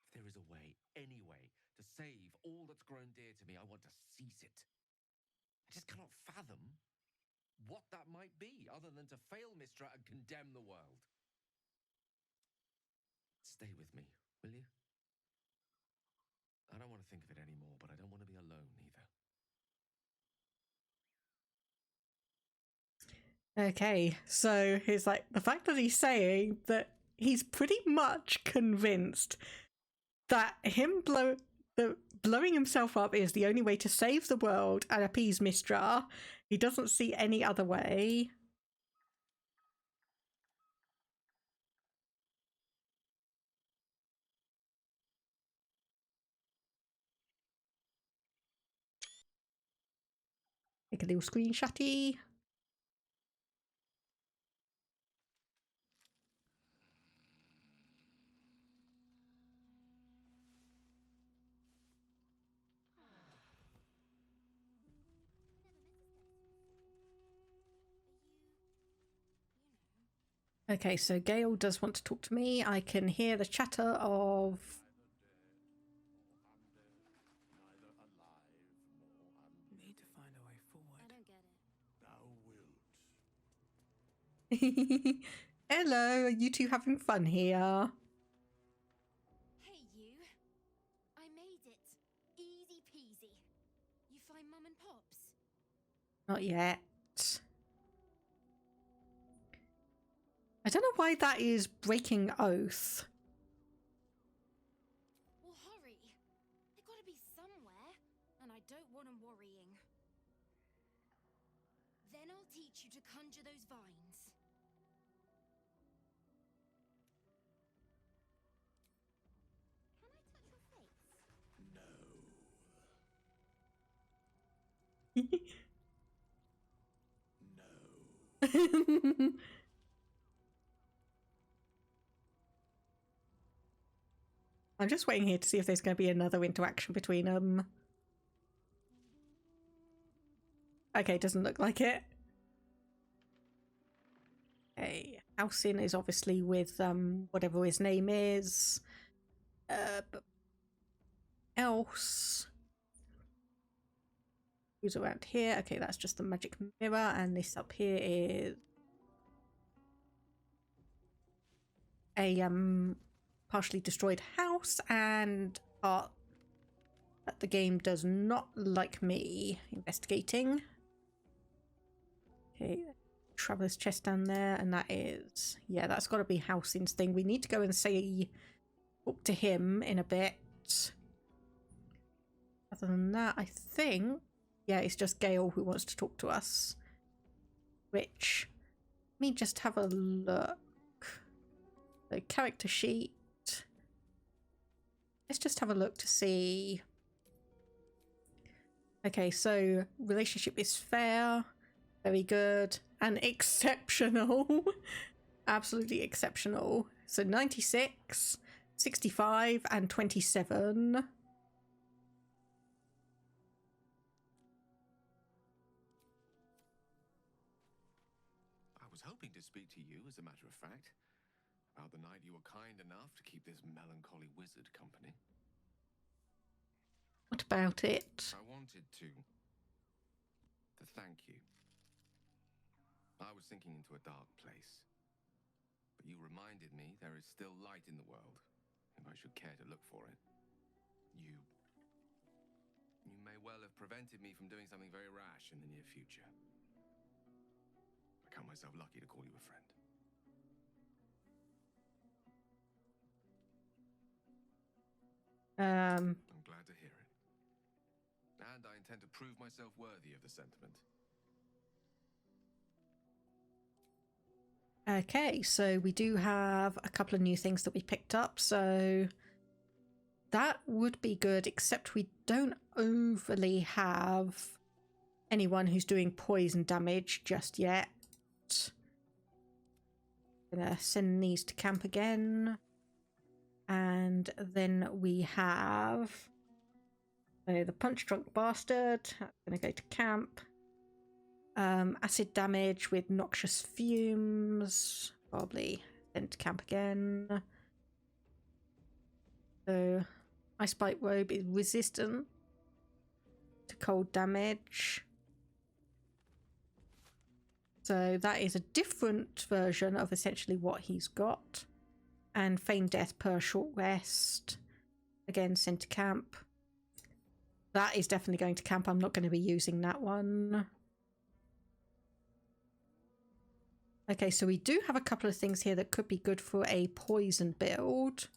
[SPEAKER 4] If there is a way, any way, to save all that's grown dear to me, I want to seize it. I just cannot fathom what that might be, other than to fail Mystra and condemn the world. Stay with me, will you? I don't want to think of it anymore, but I don't want to be alone either.
[SPEAKER 1] Okay, so he's like, the fact that he's saying that he's pretty much convinced that him blowing himself up is the only way to save the world and appease Mystra. He doesn't see any other way. Make a little screenshotty. Okay, so Gale does want to talk to me. I can hear the chatter of...
[SPEAKER 13] Need to find a way forward.
[SPEAKER 2] I don't get it.
[SPEAKER 13] Thou wilt.
[SPEAKER 1] Hello, are you two having fun here?
[SPEAKER 2] Hey, you. I made it. Easy peasy. You find Mum and Pops?
[SPEAKER 1] Not yet. I don't know why that is breaking oath.
[SPEAKER 2] Well, hurry. They've got to be somewhere, and I don't want them worrying. Then I'll teach you to conjure those vines.
[SPEAKER 3] Can I touch your face?
[SPEAKER 1] No. I'm just waiting here to see if there's going to be another interaction between them. Okay, doesn't look like it. Okay, Halcyon is obviously with whatever his name is. But else, who's around here? Okay, that's just the magic mirror, and this up here is a partially destroyed house, and part that the game does not like me investigating. Okay, Traveler's chest down there, and that is, yeah, that's got to be Halcyon's thing. We need to go and say, talk to him in a bit. Other than that, I think, yeah, it's just Gale who wants to talk to us. Which, let me just have a look. The character sheet. Let's just have a look to see. Okay, so relationship is fair, very good, and exceptional. Absolutely exceptional. So 96, 65, and 27.
[SPEAKER 4] I was hoping to speak to you, as a matter of fact, about the night you were kind enough to keep this melancholy wizard company.
[SPEAKER 1] What about it?
[SPEAKER 4] I wanted to thank you. I was sinking into a dark place, but you reminded me there is still light in the world, if I should care to look for it. You may well have prevented me from doing something very rash in the near future. I count myself lucky to call you a friend. I'm glad to hear it. And I intend to prove myself worthy of the sentiment.
[SPEAKER 1] Okay, so we do have a couple of new things that we picked up, so that would be good, except we don't overly have anyone who's doing poison damage just yet. Gonna send these to camp again. And then we have the punch drunk bastard. That's gonna go to camp. Acid damage with noxious fumes. Probably sent to camp again. So Ice Bite Robe is resistant to cold damage. So that is a different version of essentially what he's got. And Feign Death per short rest. Again, sent to camp. That is definitely going to camp. I'm not going to be using that one. Okay, so we do have a couple of things here that could be good for a poison build.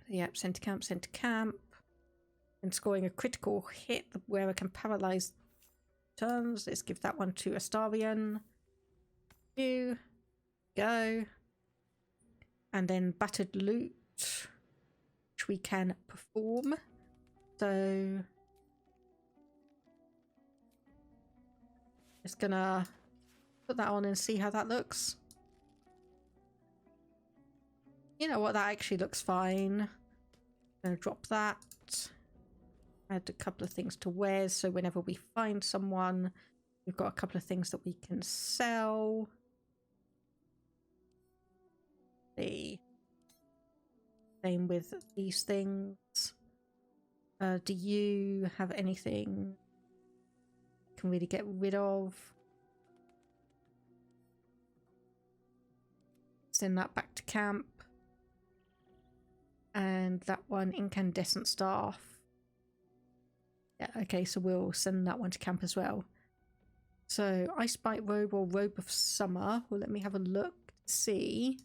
[SPEAKER 1] Yep, sent to camp, sent to camp. And scoring a critical hit where it can paralyze turns. Let's give that one to Astarion. Go. And then battered loot, which we can perform. So just gonna put that on and see how that looks. You know what, that actually looks fine. Gonna drop that. Add a couple of things to wares, so whenever we find someone, we've got a couple of things that we can sell. The same with these things. Do you have anything you can really get rid of? Send that back to camp. And that one, incandescent staff. Yeah, okay, so we'll send that one to camp as well. So Ice Bite Robe or Robe of Summer. Well, let me have a look to see.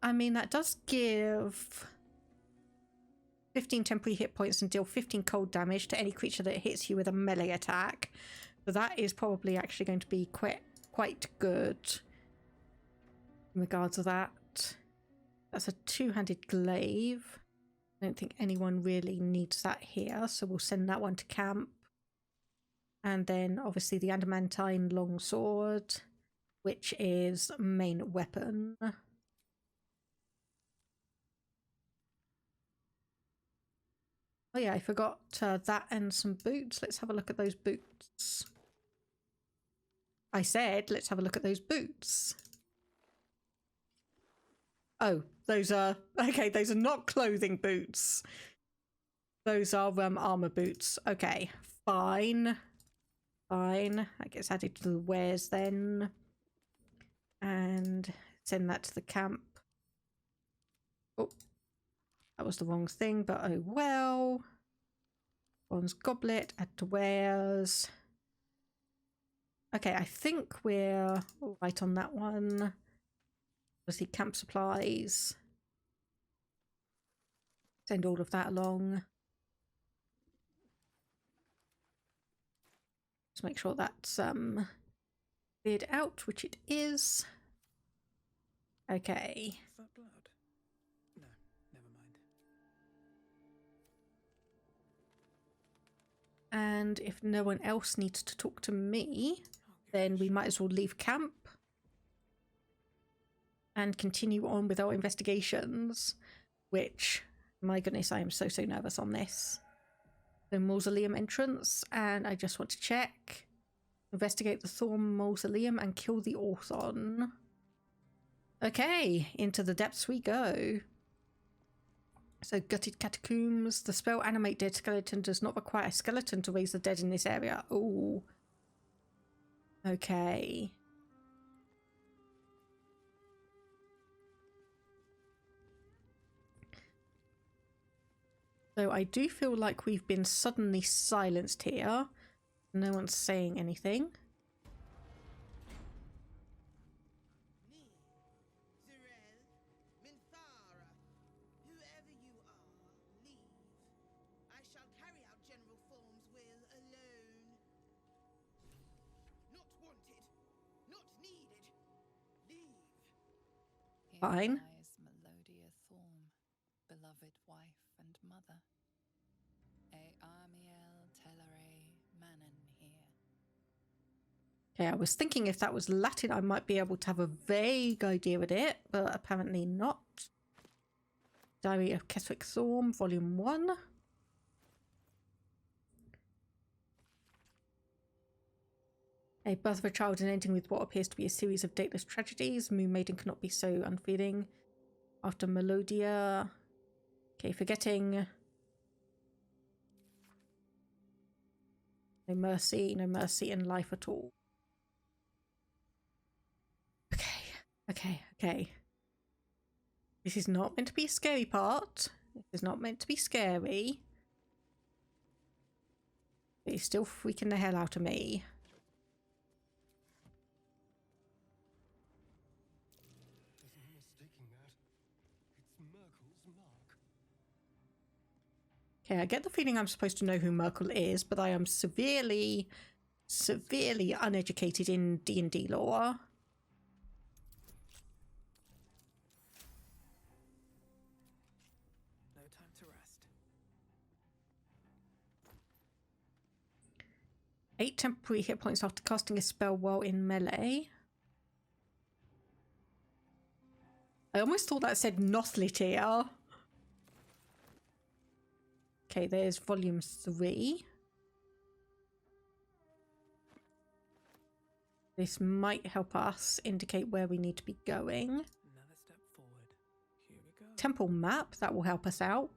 [SPEAKER 1] I mean, that does give 15 temporary hit points and deal 15 cold damage to any creature that hits you with a melee attack. So that is probably actually going to be quite good in regards to that. That's a two-handed glaive. I don't think anyone really needs that here, so we'll send that one to camp. And then obviously the adamantine longsword, which is main weapon. Oh yeah, I forgot that and some boots. Let's have a look at those boots. I said, let's have a look at those boots. Oh, those are... Okay, those are not clothing boots. Those are armor boots. Okay, fine. Fine. That gets added to the wares then. And send that to the camp. Oh. That was the wrong thing, but oh well. Bronze goblet, add to wares. Okay, I think we're all right on that one. Obviously, camp supplies. Send all of that along. Just make sure that's cleared out, which it is. Okay.
[SPEAKER 13] Is that blood? No, never mind.
[SPEAKER 1] And if no one else needs to talk to me, then we might as well leave camp and continue on with our investigations, which, my goodness, I am so nervous on this. The mausoleum entrance, and I just want to check. Investigate the Thorn mausoleum and kill the Orthon. Okay, into the depths we go. So, gutted catacombs. The spell animate dead skeleton does not require a skeleton to raise the dead in this area. Ooh. Okay. So I do feel like we've been suddenly silenced here. No one's saying anything. Fine.
[SPEAKER 6] Melodia Thorm, beloved wife and mother. Amiel Telere Manon here.
[SPEAKER 1] Okay, I was thinking if that was Latin, I might be able to have a vague idea of it, but apparently not. Diary of Keswick Thorm, Volume 1. A birth of a child and ending with what appears to be a series of dateless tragedies. Moon Maiden cannot be so unfeeling. After Melodia. Okay, forgetting. No mercy in life at all. Okay. This is not meant to be a scary part. This is not meant to be scary. But he's still freaking the hell out of me. Okay, I get the feeling I'm supposed to know who Merkel is, but I am severely uneducated in D&D lore.
[SPEAKER 13] No time to rest.
[SPEAKER 1] 8 temporary hit points after casting a spell while in melee. I almost thought that said Nothlitia. Okay, there's volume 3. This might help us indicate where we need to be going.
[SPEAKER 13] Another step forward. Here we go.
[SPEAKER 1] Temple map, that will help us out.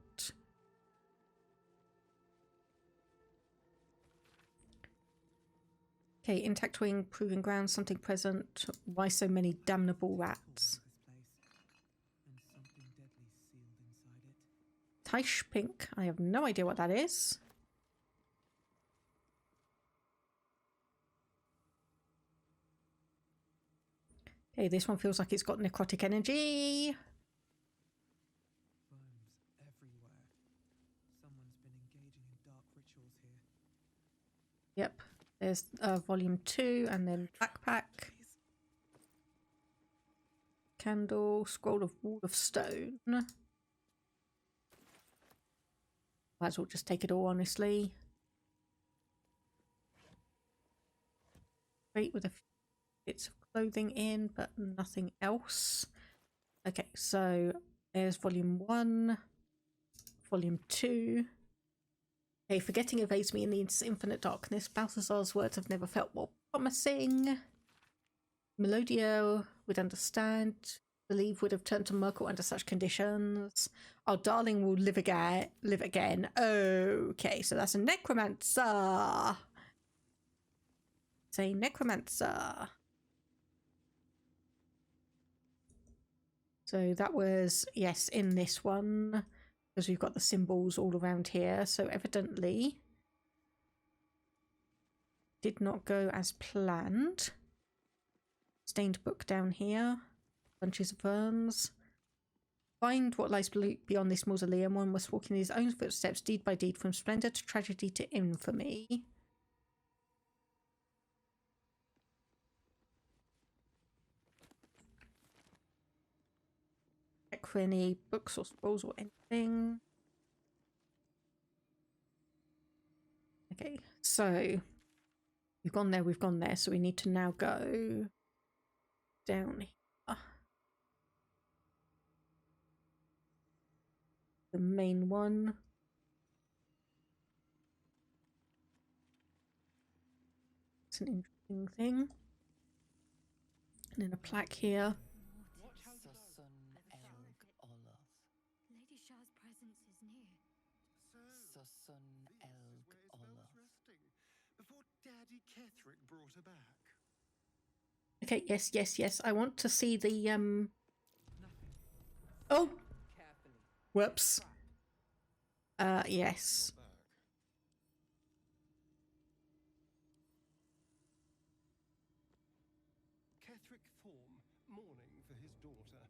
[SPEAKER 1] Okay, intact wing, proving ground, something present. Why so many damnable rats? Taish pink. I have no idea what that is. Okay, this one feels like it's got necrotic energy.
[SPEAKER 13] Bones everywhere. Someone's been engaging in dark rituals here.
[SPEAKER 1] Yep. There's volume 2 and then backpack. Candle, scroll of wall of stone. Might as well just take it all, honestly. Great with a few bits of clothing in, but nothing else. Okay, so there's volume 1, volume 2. Okay, forgetting evades me in the infinite darkness. Balthazar's words have never felt more promising. Melodia would understand. Believe would have turned to Merkel under such conditions. Our darling will live again. Okay, so that's a necromancer. It's a necromancer. So that was, yes, in this one, because we've got the symbols all around here. So evidently did not go as planned. Stained book down here. Bunches of ferns. Find what lies beyond this mausoleum. One must walk in his own footsteps, deed by deed, from splendor to tragedy to infamy. Check for any books or scrolls or anything. Okay, so we've gone there, so we need to now go down here. The main one. It's an interesting thing. And then a plaque here.
[SPEAKER 10] Lady Shah's presence is near.
[SPEAKER 9] Before Daddy Ketherick brought her back.
[SPEAKER 1] Okay, yes. I want to see the Oh! Whoops. Yes.
[SPEAKER 9] Ketherick Thorm, mourning for his daughter.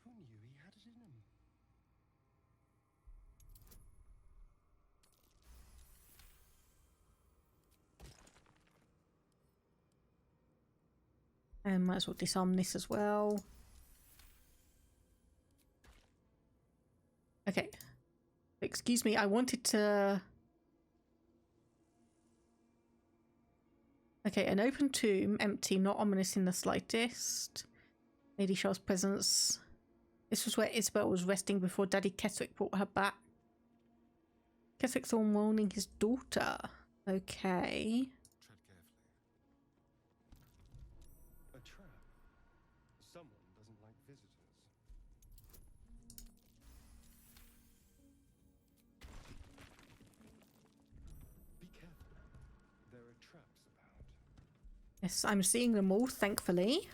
[SPEAKER 9] Who knew he had it in him?
[SPEAKER 1] And might as well disarm this as well. Okay. Excuse me, I wanted to... Okay, an open tomb, empty, not ominous in the slightest. Lady Shah's presence. This was where Isabel was resting before Daddy Ketherick brought her back. Ketherick Thorm mourning his daughter. Okay.
[SPEAKER 9] Tread carefully. A trap. Someone doesn't like visitors. Be careful. There are traps about.
[SPEAKER 1] Yes, I'm seeing them all, thankfully.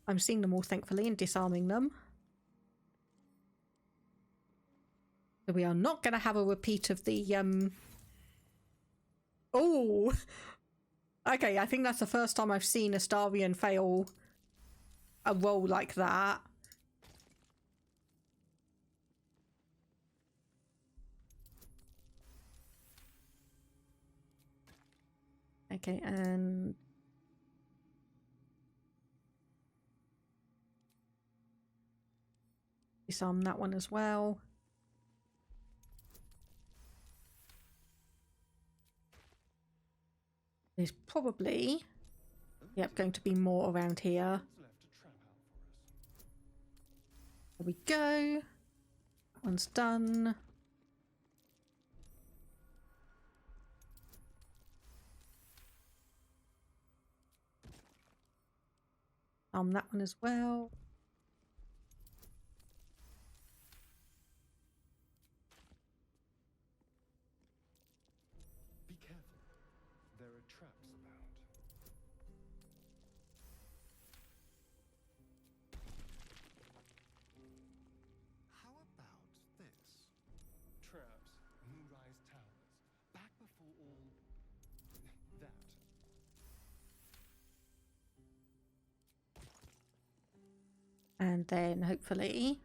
[SPEAKER 1] I'm seeing them all, thankfully, and disarming them. So we are not going to have a repeat of the, Oh! Okay, I think that's the first time I've seen Astarion fail a roll like that. Okay, and... disarm that one as well. There's probably, yep, going to be more around here. There we go. That one's done. That one as well.
[SPEAKER 9] Be careful. There are traps about. How about this? Traps, Moonrise Towers, back before all that.
[SPEAKER 1] And then hopefully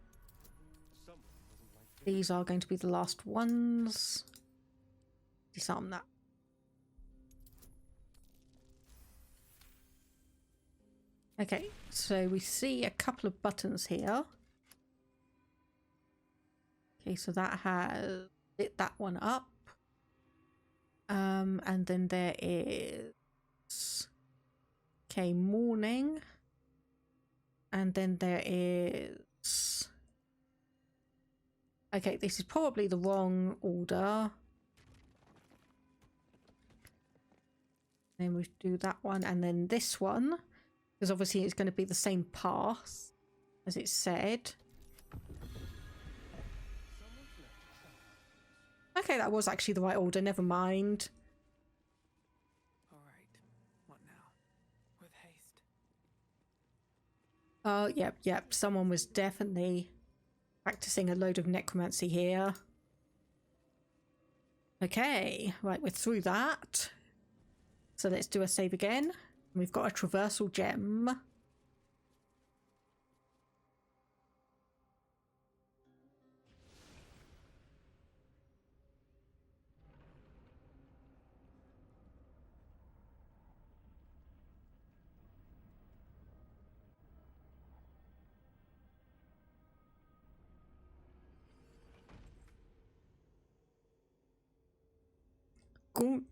[SPEAKER 1] these are going to be the last ones. Disarm that. Okay, so we see a couple of buttons here. Okay, so that has lit that one up. And then there is... okay, morning. And then there is... okay, this is probably the wrong order. Then we do that one and then this one. Because obviously it's going to be the same path as it said. Okay, that was actually the right order. Never mind.
[SPEAKER 13] All right. What now? With haste.
[SPEAKER 1] Oh, yep. Someone was definitely practicing a load of necromancy here. Okay, right, we're through that. So let's do a save again. We've got a traversal gem.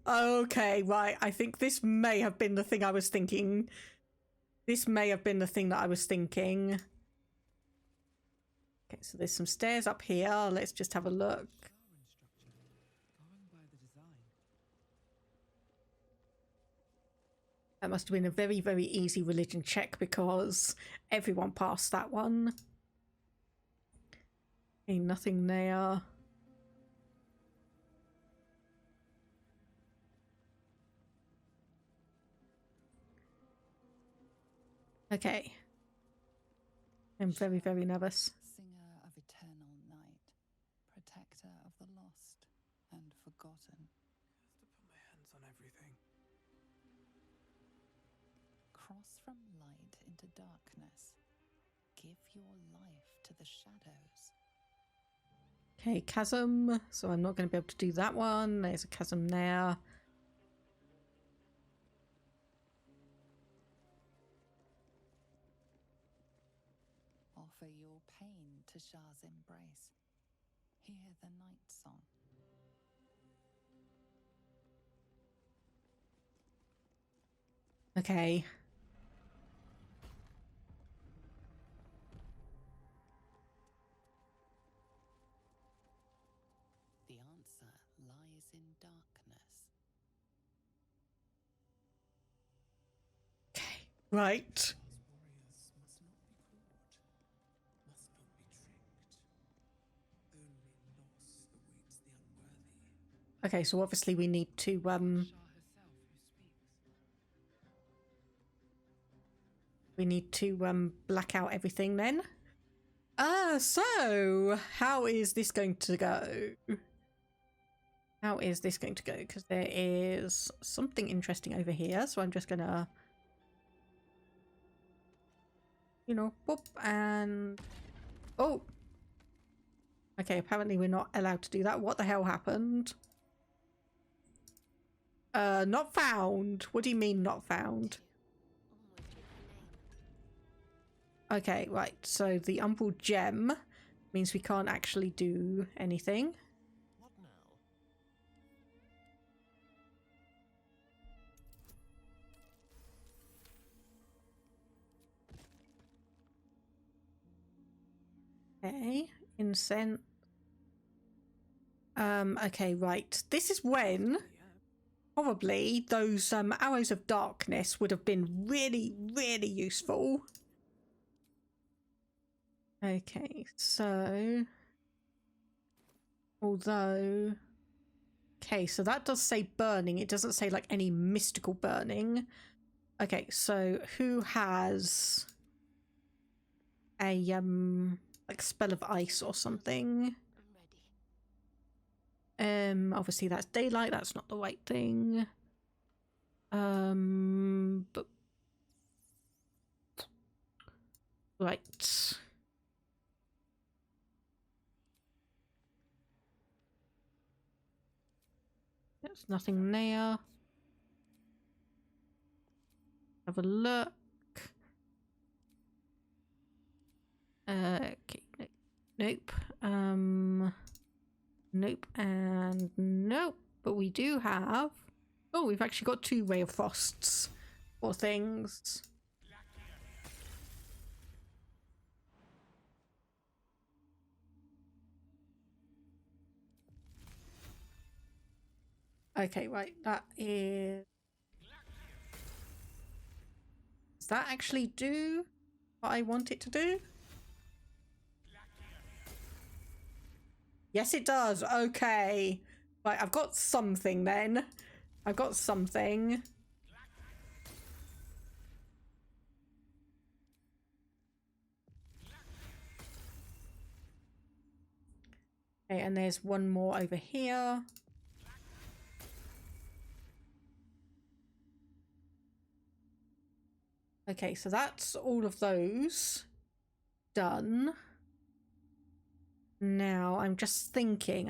[SPEAKER 1] Okay, right. I think this may have been the thing I was thinking. This may have been the thing that I was thinking. Okay, so there's some stairs up here. Let's just have a look. That must have been a very, very easy religion check because everyone passed that one. Okay, nothing there. Okay. I'm very, very nervous.
[SPEAKER 6] Singer of eternal night, protector of the lost and forgotten.
[SPEAKER 13] Just to put my hands on everything.
[SPEAKER 6] Cross from light into darkness. Give your life to the shadows.
[SPEAKER 1] Okay, chasm. So I'm not going to be able to do that one. There's a chasm there.
[SPEAKER 6] Offer your pain to Shah's embrace. Hear the night song.
[SPEAKER 1] Okay.
[SPEAKER 6] The answer lies in darkness.
[SPEAKER 1] Okay, right. Okay, so obviously we need to black out everything then. So how is this going to go? How is this going to go? Because there is something interesting over here, so I'm just gonna, you know, boop and oh. Okay, apparently we're not allowed to do that. What the hell happened? Not found. What do you mean not found? Okay, right. So the umbral gem means we can't actually do anything.
[SPEAKER 9] What now?
[SPEAKER 1] Okay, incense. Okay, right. This is when probably those arrows of darkness would have been really, really useful. Okay, so although okay, so that does say burning. It doesn't say like any mystical burning. Okay, so who has a like spell of ice or something? Obviously that's daylight, that's not the right thing. But right. There's nothing there. Have a look. Okay, nope. Nope and nope. But we do have. Oh, we've actually got 2 Ray of Frosts or things. Okay, right. That is. Does that actually do what I want it to do? Yes, it does. Okay. Right, I've got something then. I've got something. Okay, and there's one more over here. Okay, so that's all of those done. Now I'm just thinking.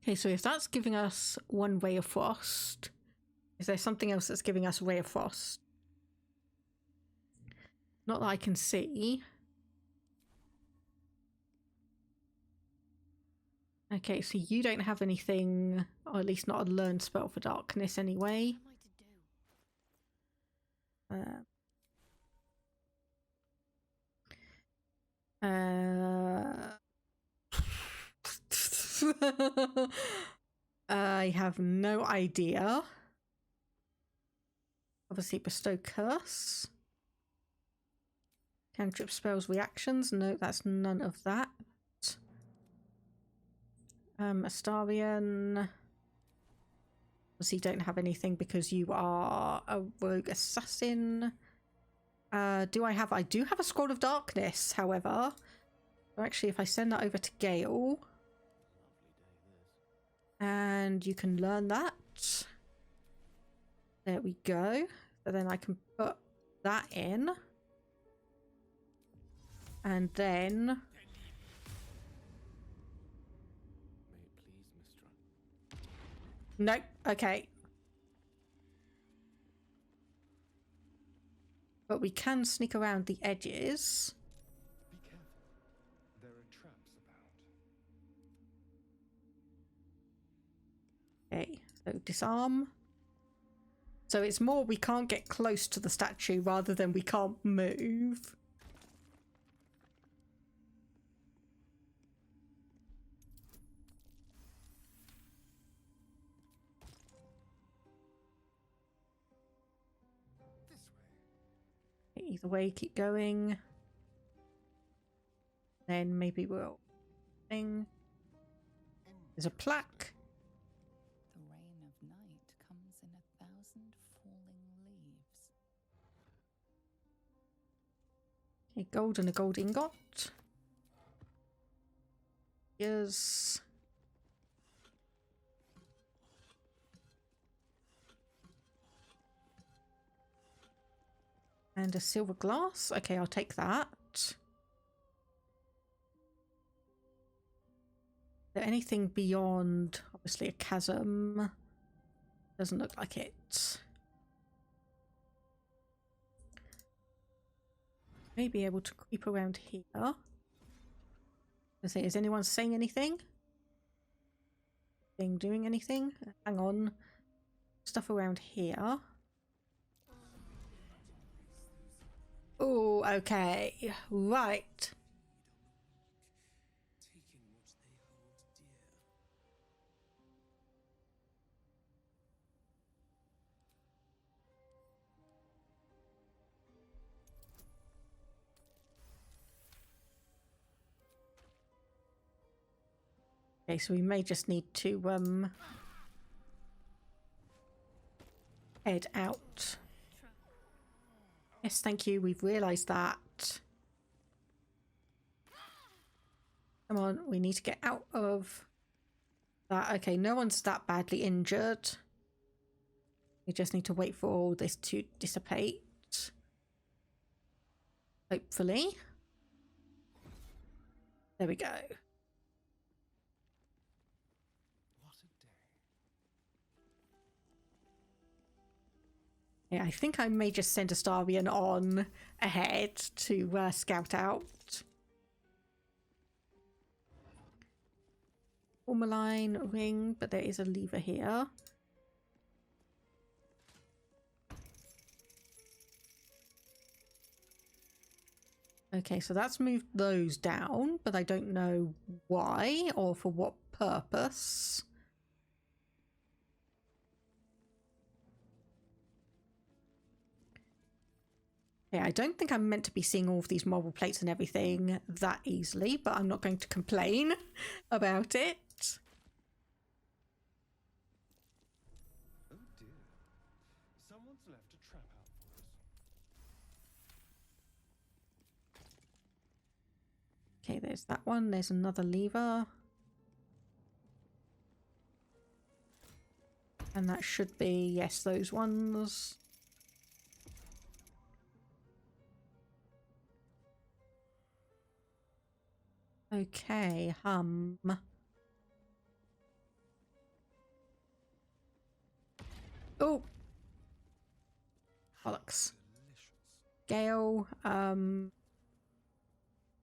[SPEAKER 1] Okay, so if that's giving us one ray of frost, is there something else that's giving us ray of frost? Not that I can see. Okay, so you don't have anything, or at least not a learned spell for darkness anyway. I have no idea. Obviously, bestow curse. Cantrip spells reactions. No, that's none of that. Astarian. Obviously, you don't have anything because you are a rogue assassin. I do have a scroll of darkness, however. So actually, if I send that over to Gale, and you can learn that. There we go. So then I can put that in. And then... Nope. Okay. But we can sneak around the edges.
[SPEAKER 9] Be careful. There are traps about.
[SPEAKER 1] Okay. So disarm. So it's more we can't get close to the statue rather than we can't move. Either way, keep going. Then maybe we'll... There's a plaque.
[SPEAKER 6] The rain of night comes in 1,000 falling leaves.
[SPEAKER 1] Okay, gold and a gold ingot. Here's... And a silver glass. Okay, I'll take that. Is there anything beyond, obviously, a chasm? Doesn't look like it. May be able to creep around here. Let's see, is anyone saying anything? Doing anything? Hang on. Stuff around here. Oh, okay. Right. Okay, so we may just need to head out. Yes, thank you. We've realised that. Come on, we need to get out of that. Okay, no one's that badly injured. We just need to wait for all this to dissipate. Hopefully. There we go. Yeah, I think I may just send Astarian on ahead to scout out. Formaline ring, but there is a lever here. Okay, so that's moved those down, but I don't know why or for what purpose. Yeah, I don't think I'm meant to be seeing all of these marble plates and everything that easily, but I'm not going to complain about it.
[SPEAKER 9] Oh dear. Someone's left a trap out for us.
[SPEAKER 1] Okay, there's that one. There's another lever. And that should be, yes, those ones. Okay, Oh! Bollocks. Gale,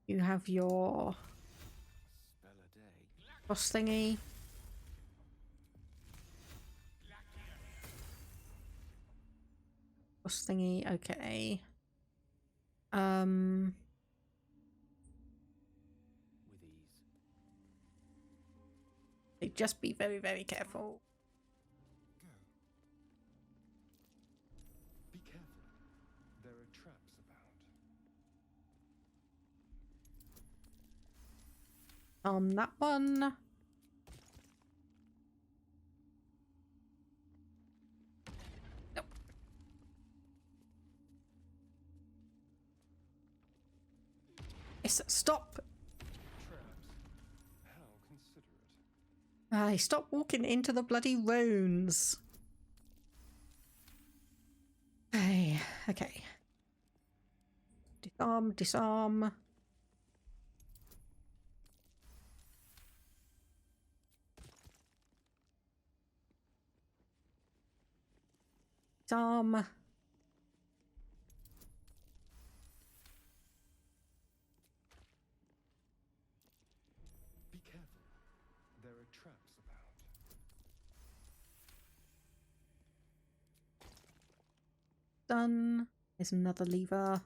[SPEAKER 1] you have your boss thingy. Boss thingy, okay. Just be very, very careful.
[SPEAKER 19] Be careful. There are traps about.
[SPEAKER 1] That one. Nope. Yes, stop. Stop walking into the bloody runes. Hey, okay. Disarm, disarm. Disarm.
[SPEAKER 19] Be careful. There are traps about.
[SPEAKER 1] Done. There's another lever.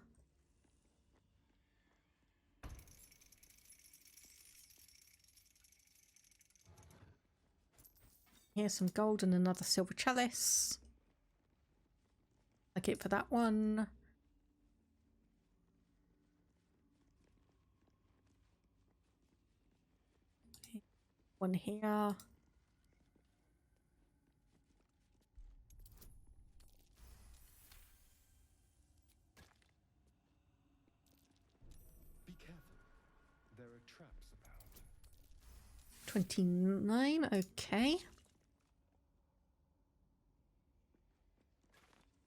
[SPEAKER 1] Here's some gold and another silver chalice. Like it for that one. One here.
[SPEAKER 19] Be careful. There are traps about.
[SPEAKER 1] 29, okay.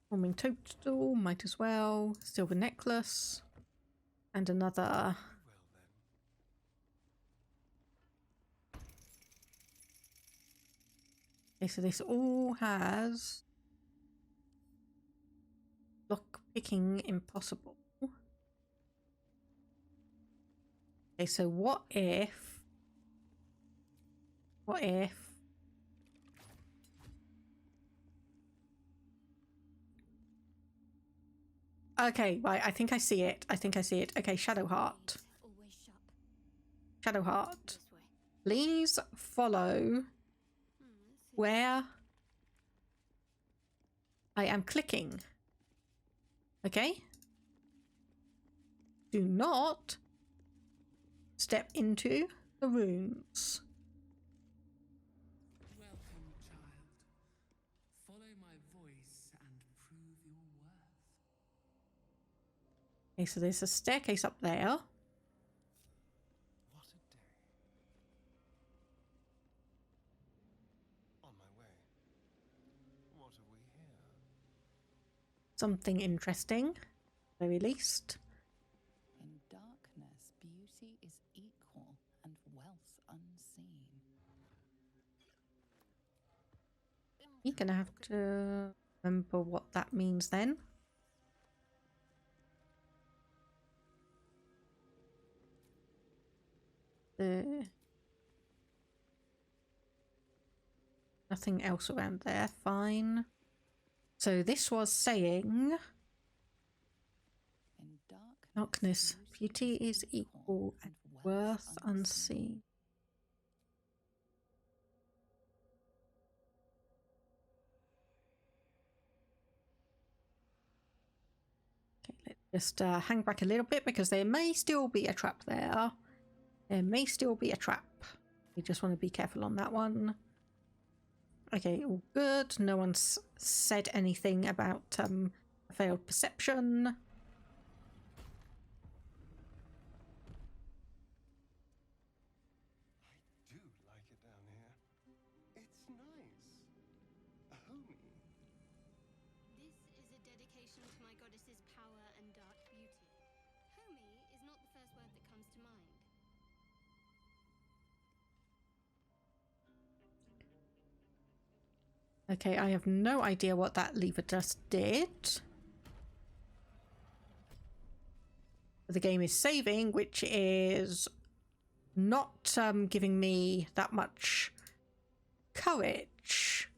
[SPEAKER 1] Forming toadstool, might as well. Silver necklace. And another. Okay, so this all has lock picking impossible. Okay, so what if okay, right, I think I see it. Okay, Shadow Heart. Shadow Heart. Please follow where I am clicking. Okay? Do not step into the runes.
[SPEAKER 11] Welcome, child. Follow my voice and prove your worth.
[SPEAKER 1] Okay, so there's a staircase up there.
[SPEAKER 19] What a day. On my way. What have we here?
[SPEAKER 1] Something interesting, at the very least.
[SPEAKER 6] In darkness, beauty is equal and wealth unseen.
[SPEAKER 1] You're gonna have to remember what that means then. Nothing else around there, fine. So this was saying
[SPEAKER 6] In
[SPEAKER 1] darkness, beauty is equal and worth unseen. Okay, let's just hang back a little bit because there may still be a trap there. There may still be a trap. We just want to be careful on that one. Okay, all good. No one's said anything about a failed perception.
[SPEAKER 19] I do like it down here. It's nice.
[SPEAKER 10] goddesses' power and dark beauty. Homey is not the first word that comes to mind.
[SPEAKER 1] Okay, I have no idea what that lever just did. The game is saving, which is not giving me that much courage.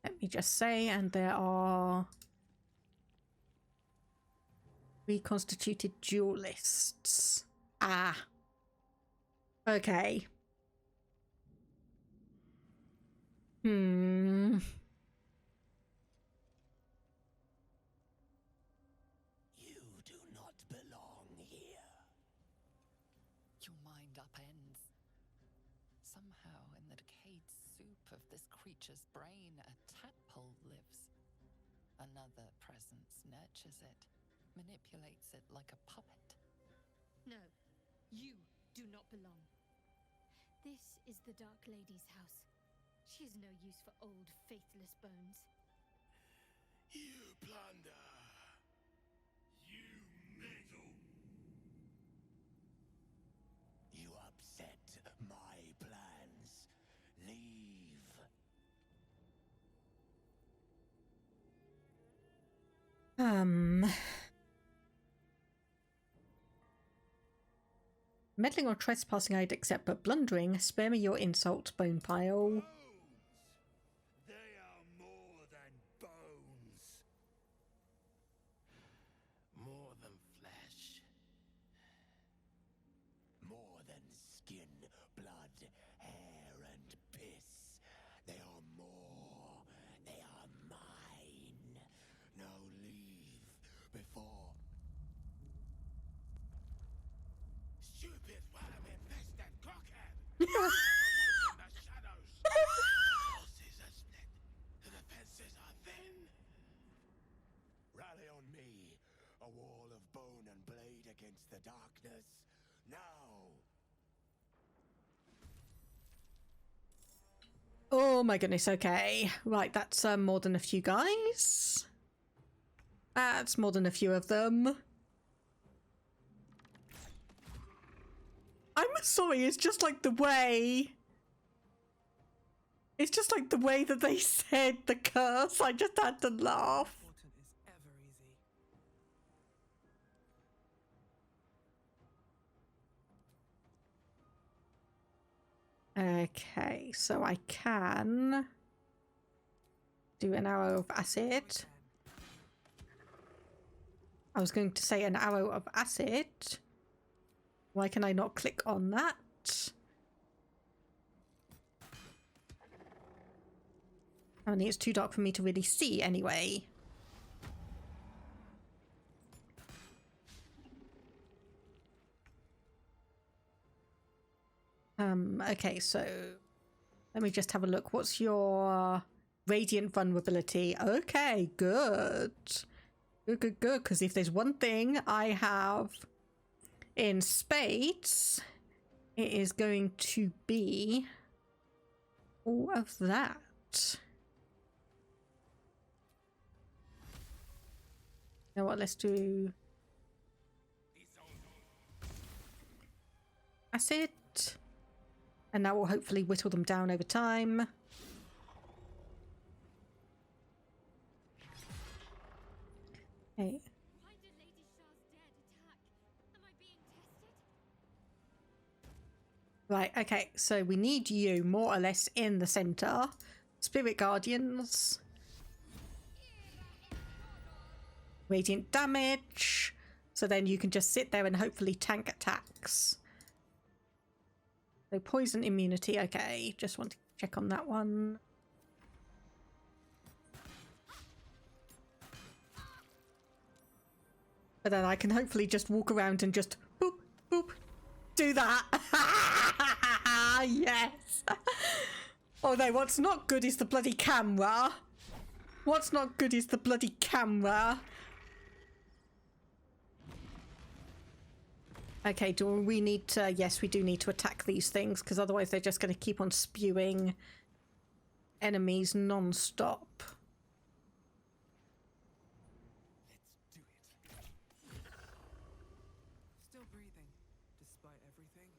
[SPEAKER 1] Let me just say, and there are reconstituted duelists. Ah. Okay. Hmm.
[SPEAKER 16] You do not belong here.
[SPEAKER 6] Your mind upends. Somehow, in the decayed soup of this creature's brain, a tadpole lives. Another presence nurtures it, manipulates it like a puppet.
[SPEAKER 10] No, you do not belong. This is the Dark Lady's house. She is no use for old, faithless bones.
[SPEAKER 16] You plunder. You meddle. You upset my plans. Leave.
[SPEAKER 1] Meddling or trespassing I'd accept, but blundering, spare me your insult, bone pile.
[SPEAKER 16] They are more than bones. More than flesh. More than skin, blood, hair, and piss. They are more. They are mine. Now leave before. Stupid worm-infested cockhead! You have awoken the shadows! Houses are split. The defenses are thin. Rally on me, a wall of bone and blade against the darkness. Now!
[SPEAKER 1] Oh my goodness, okay. Right, that's more than a few guys. That's more than a few of them. I'm sorry, it's just like the way... It's just like the way that they said the curse. I just had to laugh. Okay, so I can do an arrow of acid. I was going to say an arrow of acid. Why can I not click on that? I mean, it's too dark for me to really see anyway. Okay, so let me just have a look. What's your radiant vulnerability? Okay, good. Good, because if there's one thing I have in spades, it is going to be all of that. You know what, let's do acid. And that will hopefully whittle them down over time. Okay. Right, okay, so we need you more or less in the center. Spirit Guardians. Radiant damage. So then you can just sit there and hopefully tank attacks. So poison immunity, okay. Just want to check on that one. But then I can hopefully just walk around and just boop, boop, do that. Yes. Although what's not good is the bloody camera. What's not good is the bloody camera. Okay, do we need to... Yes, we do need to attack these things, because otherwise they're just going to keep on spewing enemies non-stop.
[SPEAKER 13] Let's do it.
[SPEAKER 11] everything?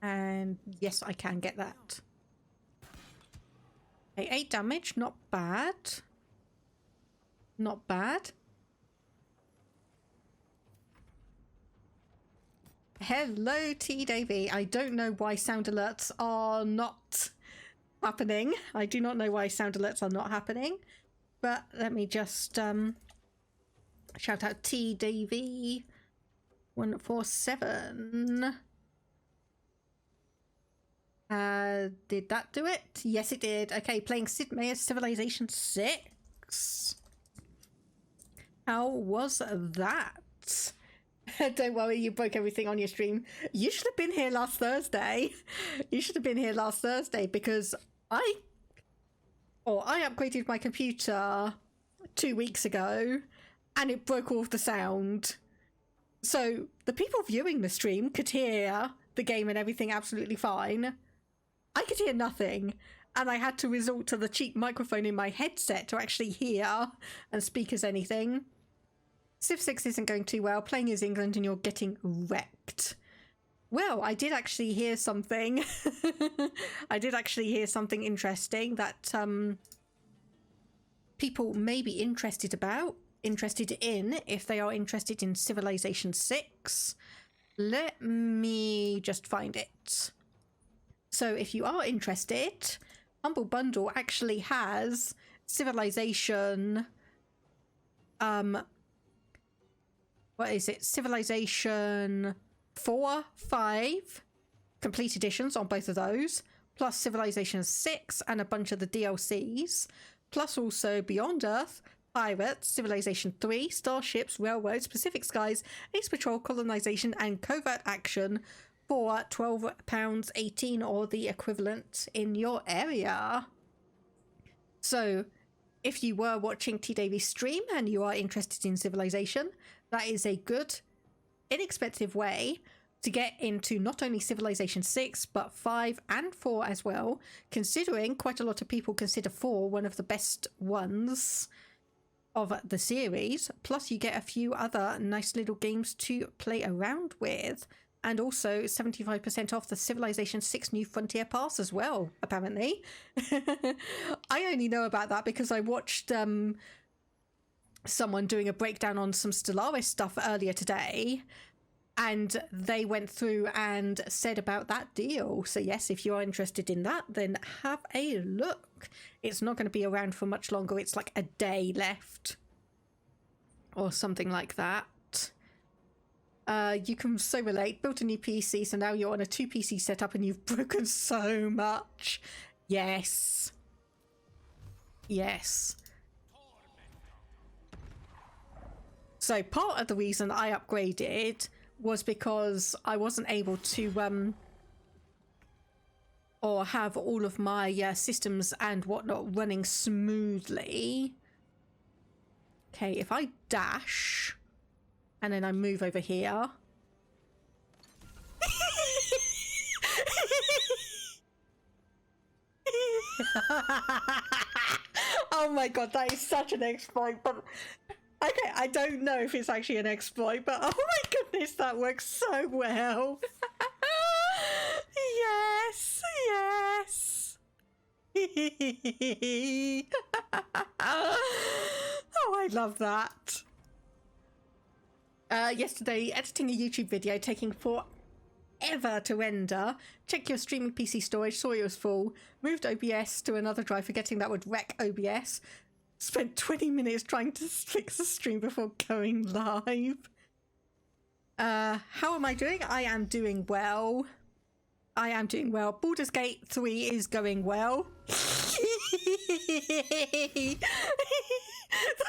[SPEAKER 1] And yes, I can get that. Okay, 8 damage, not bad. Not bad. Hello, T Davy. I don't know why sound alerts are not happening. I do not know why sound alerts are not happening. But let me just shout out T Davy 147. Did that do it? Yes, it did. Okay, playing Sid Meier's Civilization 6. How was that? Don't worry, you broke everything on your stream. You should have been here last Thursday. You should have been here last Thursday because I upgraded my computer 2 weeks ago and it broke all of the sound. So the people viewing the stream could hear the game and everything absolutely fine. I could hear nothing, and I had to resort to the cheap microphone in my headset to actually hear and speak as anything. Civ 6 isn't going too well. Playing as England and you're getting wrecked. Well, I did actually hear something. I did actually hear something interesting that people may be interested in if they are interested in Civilization 6. Let me just find it. So if you are interested, Humble Bundle actually has Civilization... what is it? Civilization 4, 5 complete editions on both of those, plus Civilization 6 and a bunch of the DLCs, plus also Beyond Earth, Pirates, Civilization 3, Starships, Railroads, Pacific Skies, Ace Patrol, Colonization, and Covert Action for £12.18 or the equivalent in your area. So, if you were watching T Davy's stream and you are interested in Civilization, that is a good, inexpensive way to get into not only Civilization 6, but 5 and 4 as well, considering quite a lot of people consider 4 one of the best ones of the series. Plus, you get a few other nice little games to play around with. And also 75% off the Civilization 6 New Frontier Pass as well, apparently. I only know about that because I watched someone doing a breakdown on some Stellaris stuff earlier today, and they went through and said about that deal. So yes, if you are interested in that, then have a look. It's not going to be around for much longer. It's like a day left or something like that. You can so relate. Built a new PC, so now you're on a 2 PC setup and you've broken so much. Yes. Yes. So part of the reason I upgraded was because I wasn't able to or have all of my systems and whatnot running smoothly. Okay, if I dash and then I move over here. Oh my god, that is such an exploit. But okay, I don't know if it's actually an exploit, but oh my goodness, that works so well. Yes, yes. Oh, I love that. Yesterday, editing a YouTube video taking forever to render. Check your streaming PC storage, saw it was full. Moved OBS to another drive, forgetting that would wreck OBS. Spent 20 minutes trying to fix the stream before going live. How am I doing? I am doing well. I am doing well. Baldur's Gate 3 is going well.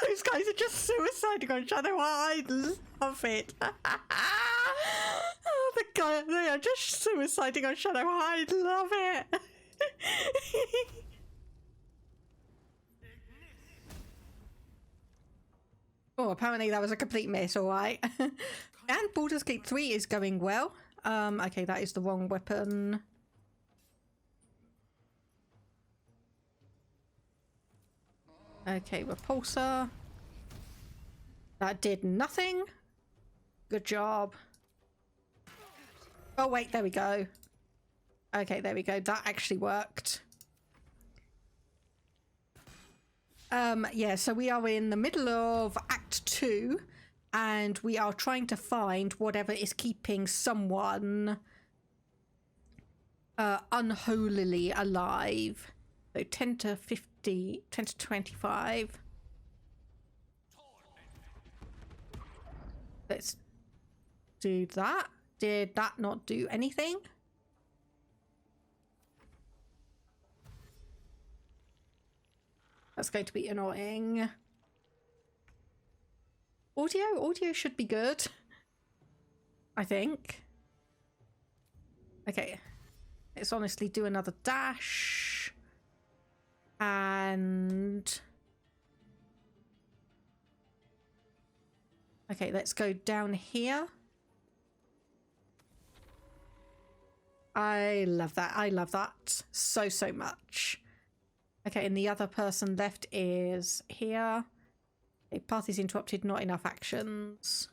[SPEAKER 1] Those guys are just suiciding on Shadow. I love it. Oh, the guy, they are just suiciding on Shadow. I love it. Oh, apparently that was a complete miss. All right. And Baldur's Gate 3 is going well. Okay, that is the wrong weapon. Okay, repulsor. That did nothing. Good job. Oh, wait, there we go. Okay, there we go. That actually worked. Yeah, so we are in the middle of Act 2, and we are trying to find whatever is keeping someone unholily alive. So 10 to 50, 10 to 25. Let's do that. Did that not do anything? That's going to be annoying. Audio should be good, I think. Okay, let's honestly do another dash. And okay, let's go down here. I love that. I love that so much. Okay, and the other person left is here. Okay, path is interrupted, not enough actions.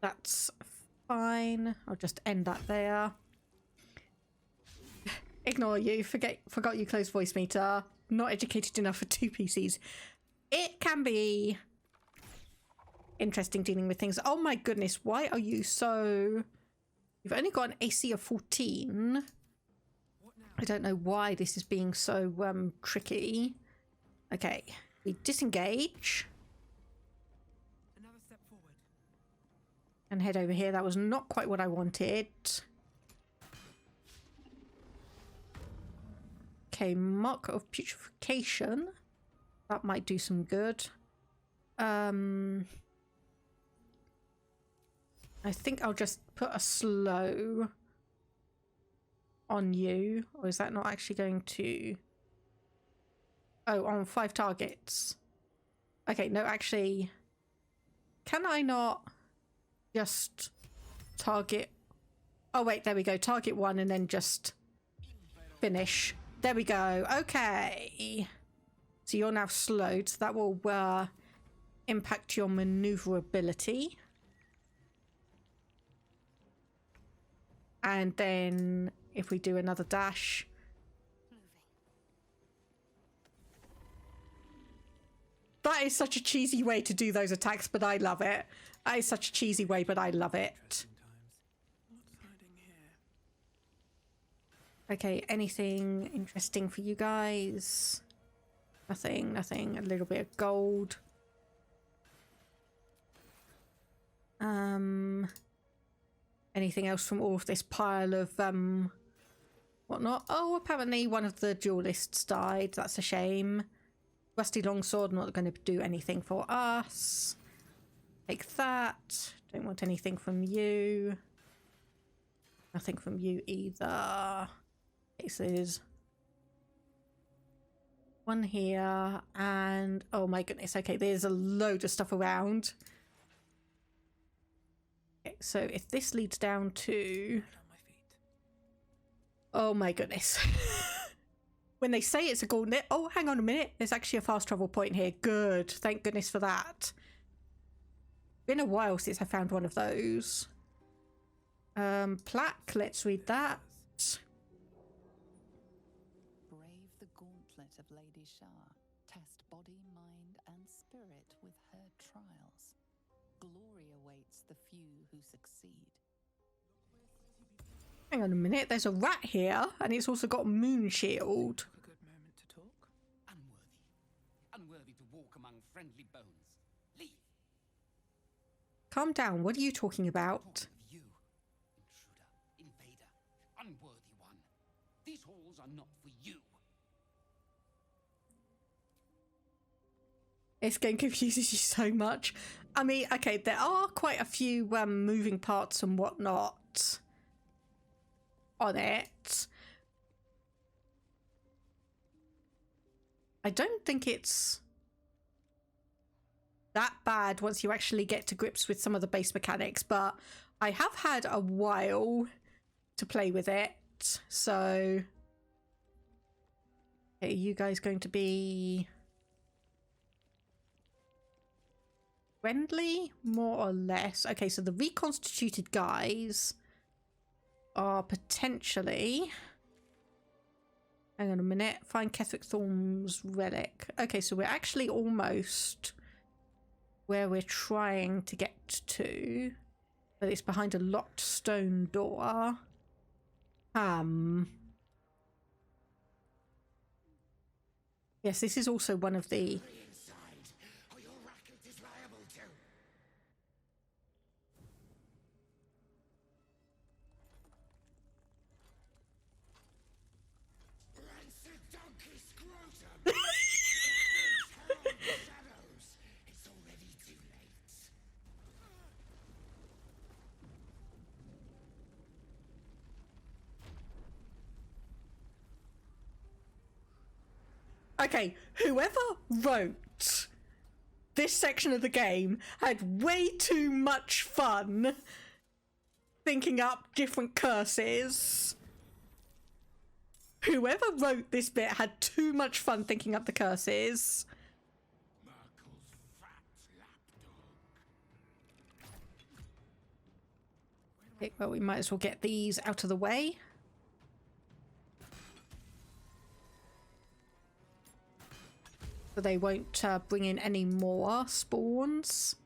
[SPEAKER 1] That's fine. I'll just end that there. Ignore you. Forgot you closed voice meter. Not educated enough for 2 PCs. It can be interesting dealing with things. Oh my goodness, why are you so... You've only got an AC of 14. I don't know why this is being so tricky. Okay, we disengage.
[SPEAKER 13] Another step forward.
[SPEAKER 1] And head over here. That was not quite what I wanted. Okay, mark of putrefaction. That might do some good. I think I'll just put a slow on you. Or is that not actually going to... Oh, on 5 targets. Okay, no, actually... Can I not just target... Oh, wait, there we go. Target 1 and then just finish. There we go. Okay. So you're now slowed. So that will impact your maneuverability. And then if we do another dash. That is such a cheesy way to do those attacks, but I love it. That is such a cheesy way, but I love it. Okay, anything interesting for you guys? Nothing, nothing. A little bit of gold. Anything else from all of this pile of whatnot? Oh, apparently one of the duelists died. That's a shame. Rusty longsword, not going to do anything for us. Take that. Don't want anything from you. Nothing from you either. Cases. One here, and oh my goodness. Okay, there's a load of stuff around. Okay, so if this leads down to... Oh my goodness. When they say it's a golden... Oh, hang on a minute. There's actually a fast travel point here. Good. Thank goodness for that. Been a while since I found one of those. Plaque. Let's read that.
[SPEAKER 6] Brave the gauntlet of Lady Shah. Test body, mind, and spirit with her trials. Glory awaits the few who succeed.
[SPEAKER 1] Hang on a minute. There's a rat here, and it's also got a moon shield.
[SPEAKER 11] A good moment to talk. Unworthy to walk among friendly bones. Leave.
[SPEAKER 1] Calm down. What are you talking about?
[SPEAKER 11] You, intruder, invader, unworthy one. These halls are not for you.
[SPEAKER 1] This game confuses you so much. I mean, okay, there are quite a few moving parts and whatnot on it. I don't think it's that bad once you actually get to grips with some of the base mechanics, but I have had a while to play with it, so... Okay, are you guys going to be... friendly, more or less. Okay, so the reconstituted guys are potentially... Hang on a minute. Find Ketherick Thorn's relic. Okay, so we're actually almost where we're trying to get to. But it's behind a locked stone door. Yes, this is also one of the... Okay, whoever wrote this section of the game had way too much fun thinking up different curses. Whoever wrote this bit had too much fun thinking up the curses. Okay, well, we might as well get these out of the way. So they won't bring in any more spawns.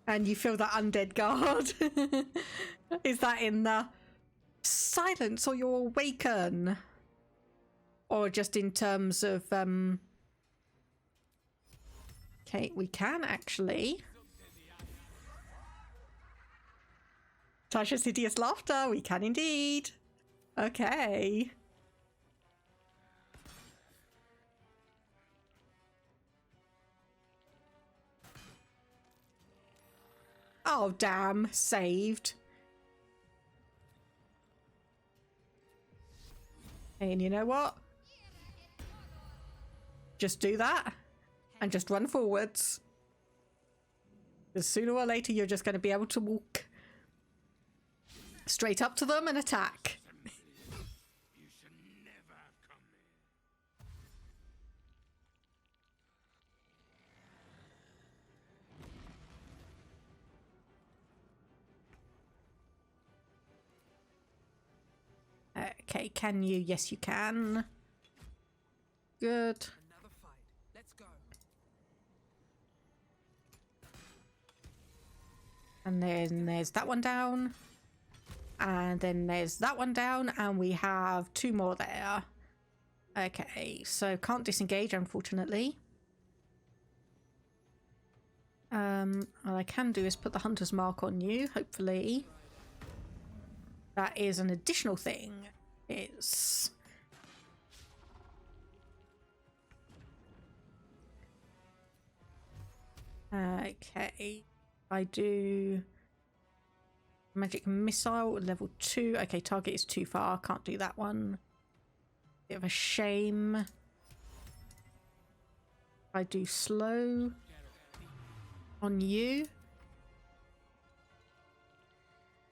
[SPEAKER 1] And you feel that undead guard. Is that in the silence or you'll awaken? Or just in terms of... Okay, we can actually... Tasha's hideous laughter, we can indeed. Okay. Oh, damn. Saved. And you know what? Just do that. And just run forwards. Because sooner or later you're just going to be able to walk straight up to them and attack. Okay, can you? Yes, you can. Good.
[SPEAKER 13] Let's go.
[SPEAKER 1] And then there's that one down. And then there's that one down. And we have two more there. Okay, so can't disengage, unfortunately. All I can do is put the hunter's mark on you, hopefully. That is an additional thing. It's... Okay. I do... Magic missile, level 2. Okay, target is too far. Can't do that one. Bit of a shame. I do slow on you.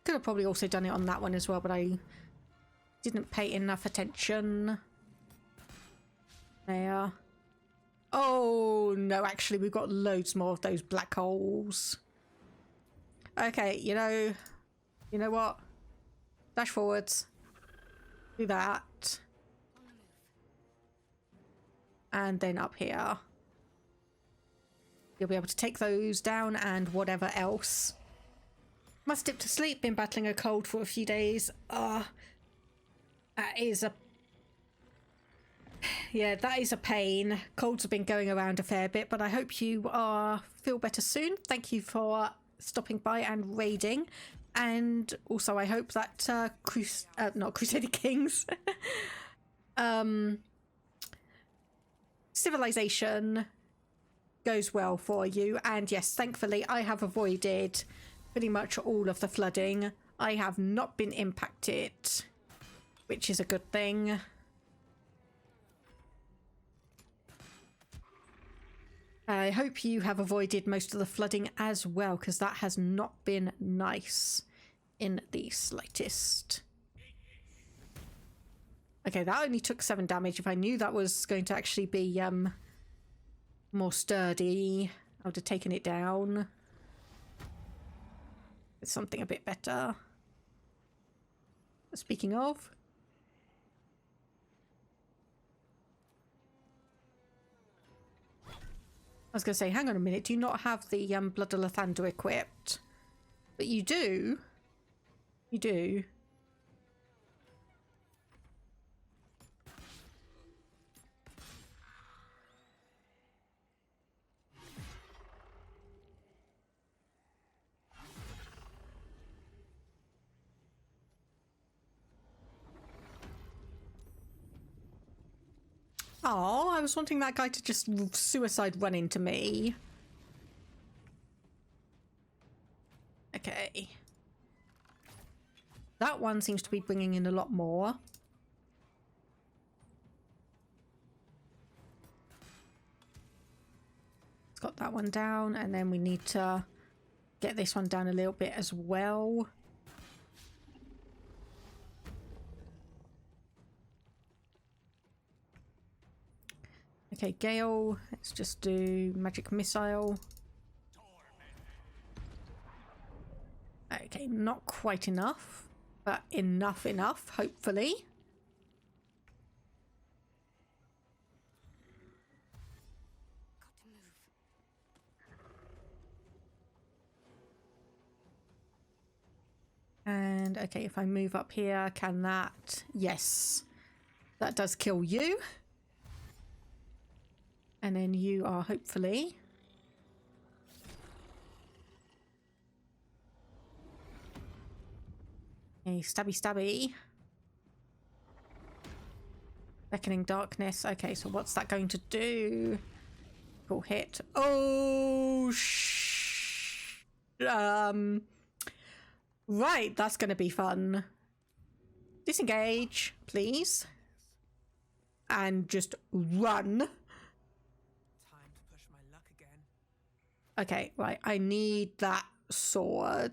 [SPEAKER 1] Could have probably also done it on that one as well, but I didn't pay enough attention. There. Oh no, actually we've got loads more of those black holes. Okay, you know what? Dash forwards. Do that. And then up here. You'll be able to take those down and whatever else. Must dip to sleep, been battling a cold for a few days. That is a... Yeah, that is a pain. Colds have been going around a fair bit, but I hope you feel better soon. Thank you for stopping by and raiding. And also I hope that not Crusader Kings. Civilization goes well for you. And yes, thankfully I have avoided pretty much all of the flooding. I have not been impacted, which is a good thing. I hope you have avoided most of the flooding as well, because that has not been nice in the slightest. Okay, that only took 7 damage. If I knew that was going to actually be more sturdy, I would have taken it down. It's something a bit better. Speaking of, I was going to say, hang on a minute, do you not have the Blood of Lathander equipped? But you do. You do. Oh, I was wanting that guy to just suicide run into me. Okay. That one seems to be bringing in a lot more. It's got that one down, and then we need to get this one down a little bit as well. Okay, Gale, let's just do magic missile. Okay, not quite enough, but enough, hopefully. And okay, if I move up here, can that? Yes, that does kill you. And then you are hopefully. Okay, stabby stabby. Beckoning darkness. Okay, so what's that going to do? Cool hit. Oh, right, that's going to be fun. Disengage, please. And just run. Okay, right, I need that sword.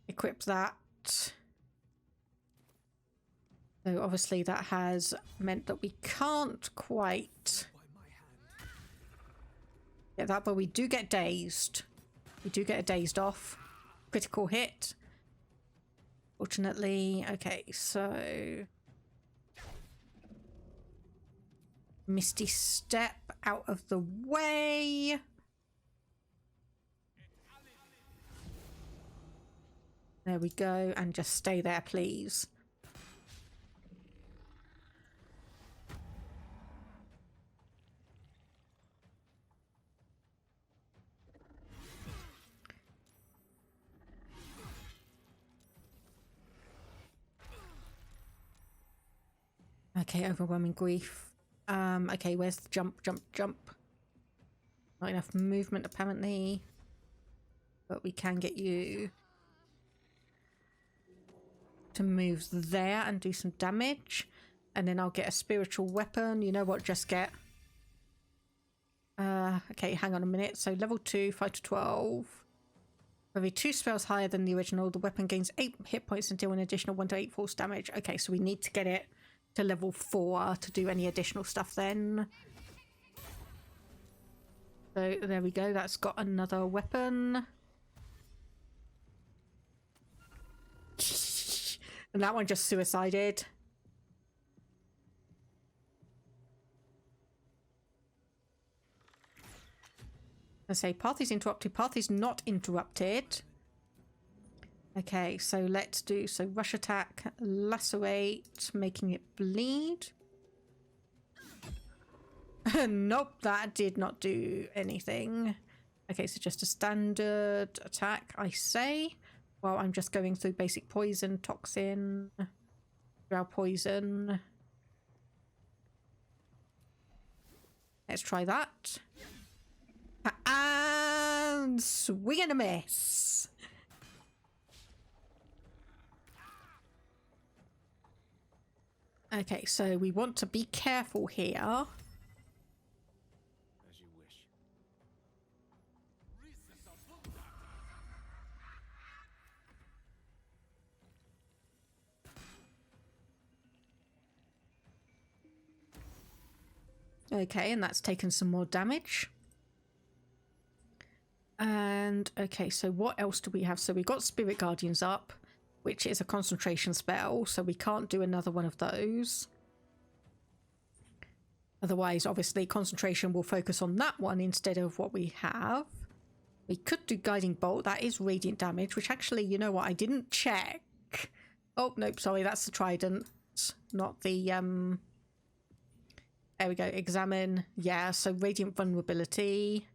[SPEAKER 1] Equip that. So obviously that has meant that we can't quite get that, but we do get dazed. We do get a dazed off. Critical hit. Fortunately, okay, so Misty Step out of the way. There we go, and just stay there, please. Okay, overwhelming grief. Okay, where's the jump? Not enough movement, apparently. But we can get you to move there and do some damage. And then I'll get a spiritual weapon. You know what? Just get... okay, hang on a minute. So level 2, 5 to 12. For every 2 spells higher than the original, the weapon gains 8 hit points and deal an additional 1 to 8 force damage. Okay, so we need to get it to level 4 to do any additional stuff then. So there we go, that's got another weapon. And that one just suicided. I say path is interrupted, path is not interrupted. Okay, so let's do, so rush attack, lacerate, making it bleed. Nope, that did not do anything. Okay, so just a standard attack, I say. Well, I'm just going through basic poison, toxin, drow poison. Let's try that. And swing and a miss. Okay, so we want to be careful here.
[SPEAKER 4] As you wish.
[SPEAKER 1] Okay, and that's taken some more damage. And okay, so what else do we have? So we got Spirit Guardians up, which is a concentration spell, so we can't do another one of those. Otherwise, obviously, concentration will focus on that one instead of what we have. We could do Guiding Bolt. That is radiant damage, which actually, you know what? I didn't check. Oh, nope, sorry, that's the Trident, not the, there we go, Examine. Yeah, so radiant vulnerability.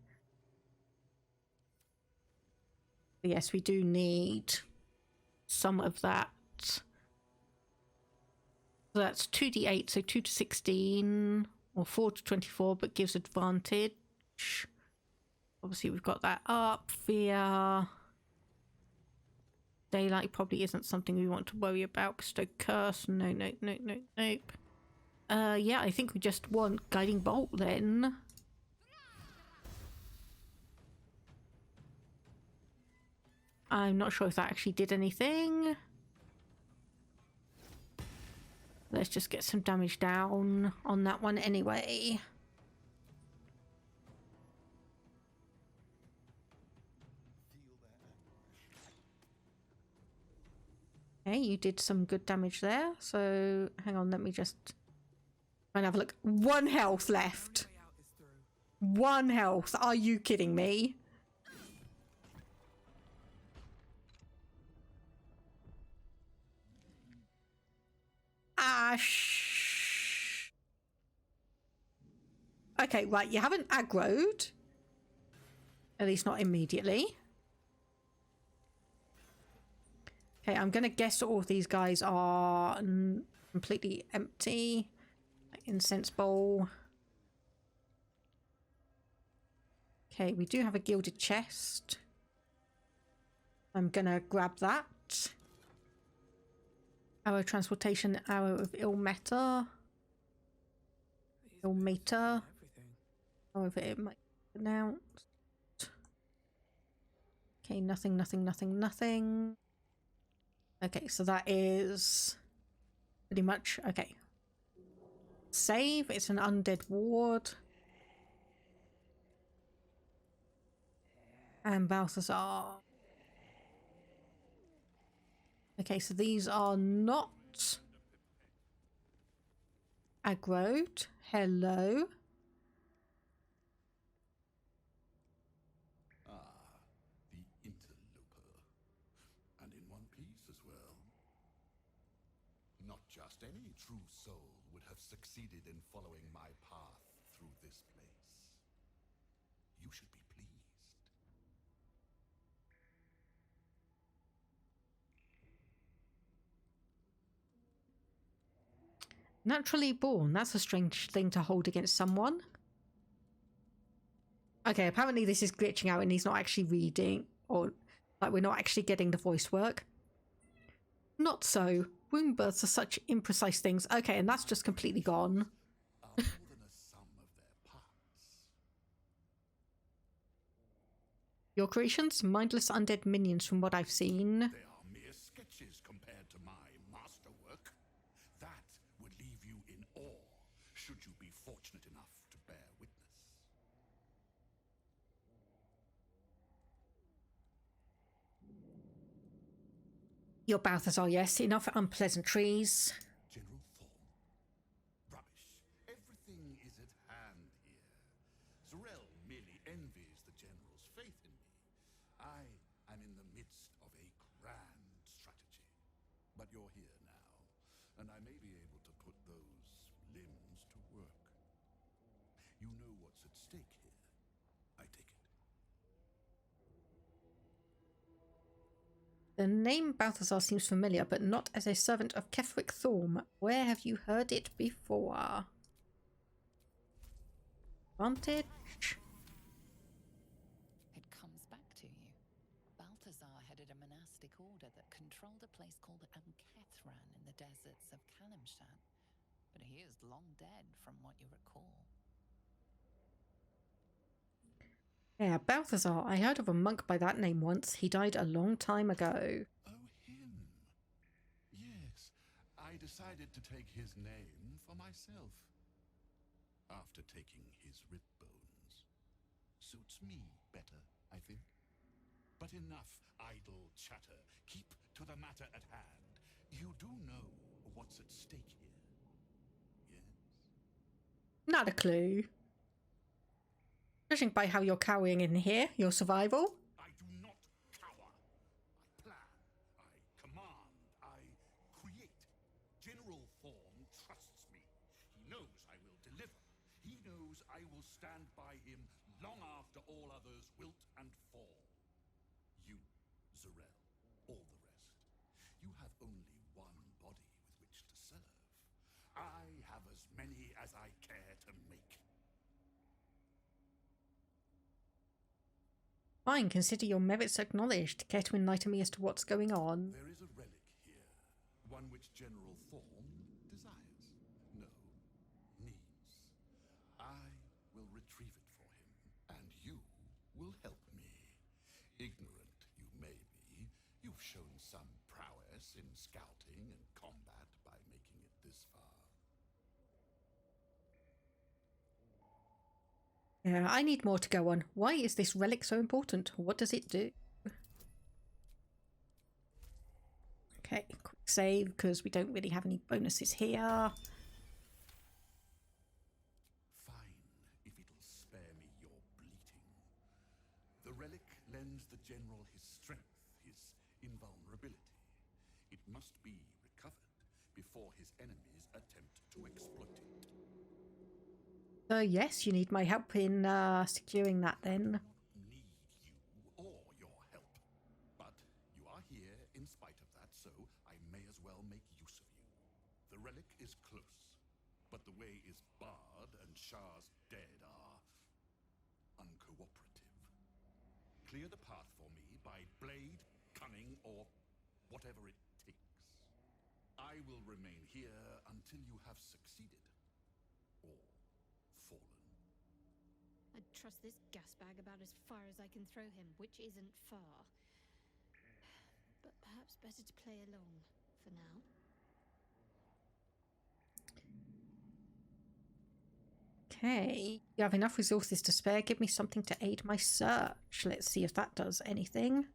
[SPEAKER 1] Yes, we do need some of that. So that's 2d8, so 2 to 16, or 4 to 24, but gives advantage. Obviously, we've got that up. Fear. Daylight probably isn't something we want to worry about. Bestow Curse. No, no, no, no, nope. Yeah, I think we just want Guiding Bolt then. I'm not sure if that actually did anything. Let's just get some damage down on that one anyway. Okay, you did some good damage there. So hang on, let me just try and have a look. 1 health left. 1 health. Are you kidding me? Ash. Okay, right, you haven't aggroed. At least not immediately. Okay, I'm gonna guess all of these guys are completely empty. Incense bowl. Okay, we do have a gilded chest. I'm gonna grab that. Arrow transportation, arrow of ill meta. Ill meter. However it might be pronounced. Okay, nothing, nothing, nothing, nothing. Okay, so that is pretty much okay. Save, it's an undead ward. And Balthazar. Okay, so these are not aggroed. Hello.
[SPEAKER 3] The interloper. And in one piece as well.
[SPEAKER 20] Not just any true soul would have succeeded in following my path through this place. You should be pleased.
[SPEAKER 1] Naturally born. That's a strange thing to hold against someone. Okay, apparently this is glitching out and he's not actually reading, or like we're not actually getting the voice work. Not so. Womb births are such imprecise things. Okay, and that's just completely gone. Your creations? Mindless undead minions from what I've seen.
[SPEAKER 20] They are mere sketches compared to my masterwork. That would leave you in awe, should you be fortunate enough to bear witness.
[SPEAKER 1] Your Balthazar, yes. Enough unpleasantries.
[SPEAKER 20] General Thorm. Rubbish. Everything is at hand here. Zorel merely envies the General's faith in me. I am in the midst of a grand strategy. But you're here now, and I may be able to put those limbs to work. You know what's at stake here, I take it.
[SPEAKER 1] The name Balthazar seems familiar, but not as a servant of Ketheric Thorm. Where have you heard it before? Advantage?
[SPEAKER 6] It comes back to you. Balthazar headed a monastic order that controlled a place called Ankethran in the deserts of Kalimshan. But he is long dead, from what you recall.
[SPEAKER 1] Yeah, Balthazar. I heard of a monk by that name once. He died a long time ago.
[SPEAKER 20] Oh, him. Yes, I decided to take his name for myself. after taking his rib bones. Suits me better, I think. But enough idle chatter. Keep to the matter at hand. You do know what's at stake here, yes?
[SPEAKER 1] Not a clue. Judging by how you're cowering in here, your survival.
[SPEAKER 20] I do not cower. I plan, I command, I create. General Thorn trusts me. He knows I will deliver. He knows I will stand by him long after all others wilt and fall. You, Zarel, all the rest. You have only one body with which to serve. I have as many as I care to make.
[SPEAKER 1] Fine, consider your merits acknowledged. Care to enlighten me as to what's going on?
[SPEAKER 20] There is a relic here, one which General Thorn desires. No, needs. I will retrieve it for him, and you will help me. Ignorant you may be, you've shown some prowess in scouting and combat by making it this far.
[SPEAKER 1] Yeah, I need more to go on. Why is this relic so important? What does it do? Okay, quick save because we don't really have any bonuses here.
[SPEAKER 20] Fine, if it'll spare me your bleating. The relic lends the general his strength, his invulnerability. It must be recovered before his enemies attempt to exploit it.
[SPEAKER 1] Yes, you need my help in securing that then.
[SPEAKER 20] Need you or your help. But you are here in spite of that, so I may as well make use of you. The relic is close, but the way is barred and Shah's dead are uncooperative. Clear the path for me by blade, cunning, or whatever it takes. I will remain here until you have succeeded. Or fallen.
[SPEAKER 10] I'd trust this gas bag about as far as I can throw him, which isn't far. But perhaps better to play along for now.
[SPEAKER 1] Okay, you have enough resources to spare. Give me something to aid my search. Let's see if that does anything.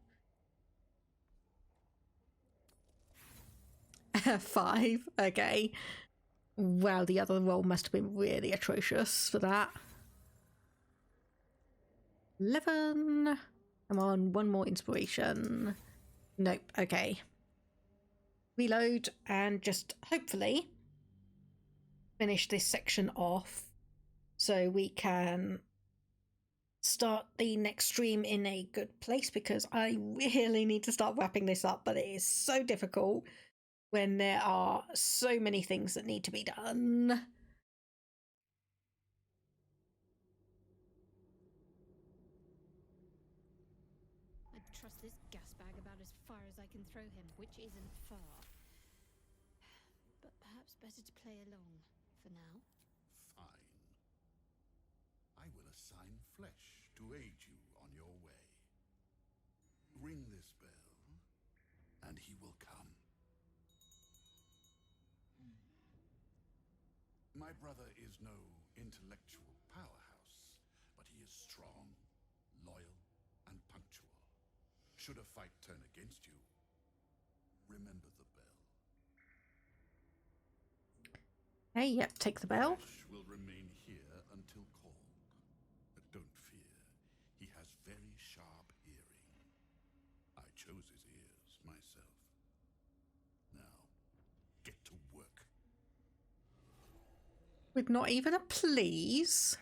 [SPEAKER 1] 5. Okay. Wow, the other roll must have been really atrocious for that. 11. Come on, one more inspiration. Nope, okay. Reload and just hopefully finish this section off so we can start the next stream in a good place, because I really need to start wrapping this up, but it is so difficult when there are so many things that need to be done.
[SPEAKER 10] I'd trust this gas bag about as far as I can throw him, which isn't far. But perhaps better to play along for now.
[SPEAKER 20] Fine. I will assign flesh to aid you on your way. Ring this bell, and he will come. My brother is no intellectual powerhouse, but he is strong, loyal, and punctual. Should a fight turn against you, remember the bell.
[SPEAKER 1] Hey, yep, take the bell.
[SPEAKER 20] Flesh will remain here until called. But don't fear, he has very sharp hearing. I chose his ears myself. Now, get to work.
[SPEAKER 1] With not even a please.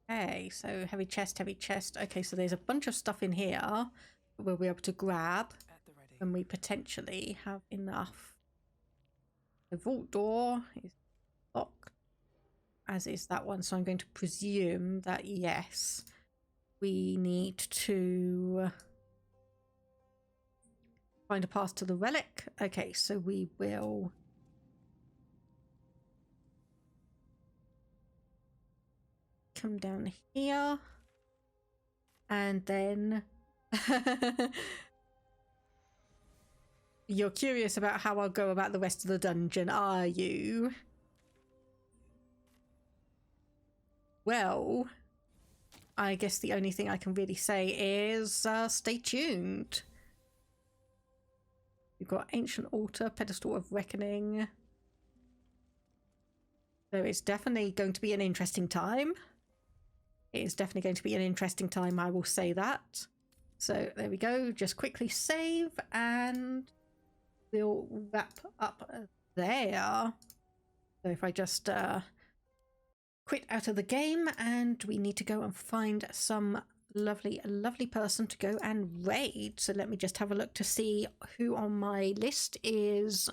[SPEAKER 1] Okay, so heavy chest, heavy chest. Okay, so there's a bunch of stuff in here that we'll be able to grab when we potentially have enough. The vault door is locked, as is that one, so I'm going to presume that yes, we need to find a path to the relic. Okay, so we will come down here and then You're curious about how I'll go about the rest of the dungeon, are you? Well, I guess the only thing I can really say is stay tuned. We've got Ancient Altar, Pedestal of Reckoning. So it's definitely going to be an interesting time. It is definitely going to be an interesting time, I will say that. So there we go. Just quickly save and we'll wrap up there. So if I just quit out of the game, and we need to go and find some lovely person to go and raid. So let me just have a look to see who on my list is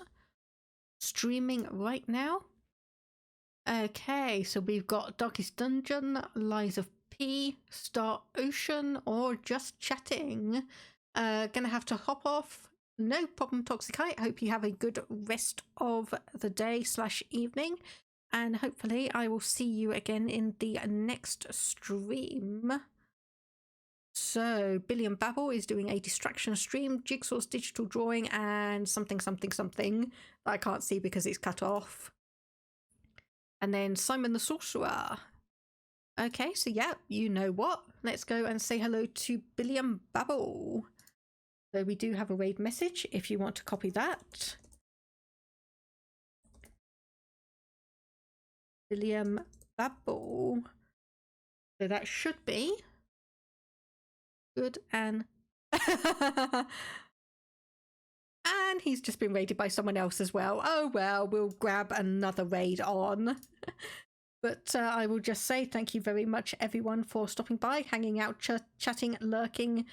[SPEAKER 1] streaming right now. Okay, so we've got Darkest Dungeon, Lies of P, Star Ocean, or Just Chatting. Gonna have to hop off. No problem, Toxicite. Hope you have a good rest of the day / evening. And hopefully I will see you again in the next stream. So, Billy and Babble is doing a distraction stream, Jigsaw's digital drawing, and something that I can't see because it's cut off. And then Simon the Sorcerer. Okay, so yeah, you know what? Let's go and say hello to Billy and Babble. So we do have a raid message if you want to copy that. William Babble. So that should be good and and he's just been raided by someone else as well. Oh well, we'll grab another raid on. But I will just say thank you very much everyone for stopping by, hanging out, chatting, lurking,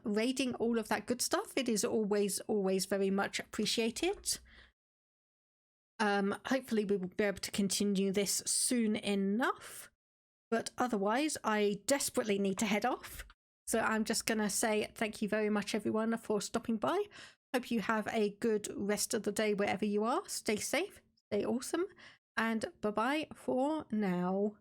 [SPEAKER 1] raiding, all of that good stuff. It is always very much appreciated. Hopefully we will be able to continue this soon enough, but otherwise I desperately need to head off. So I'm just gonna say thank you very much everyone for stopping by. Hope you have a good rest of the day wherever you are. Stay safe, stay awesome, and bye bye for now.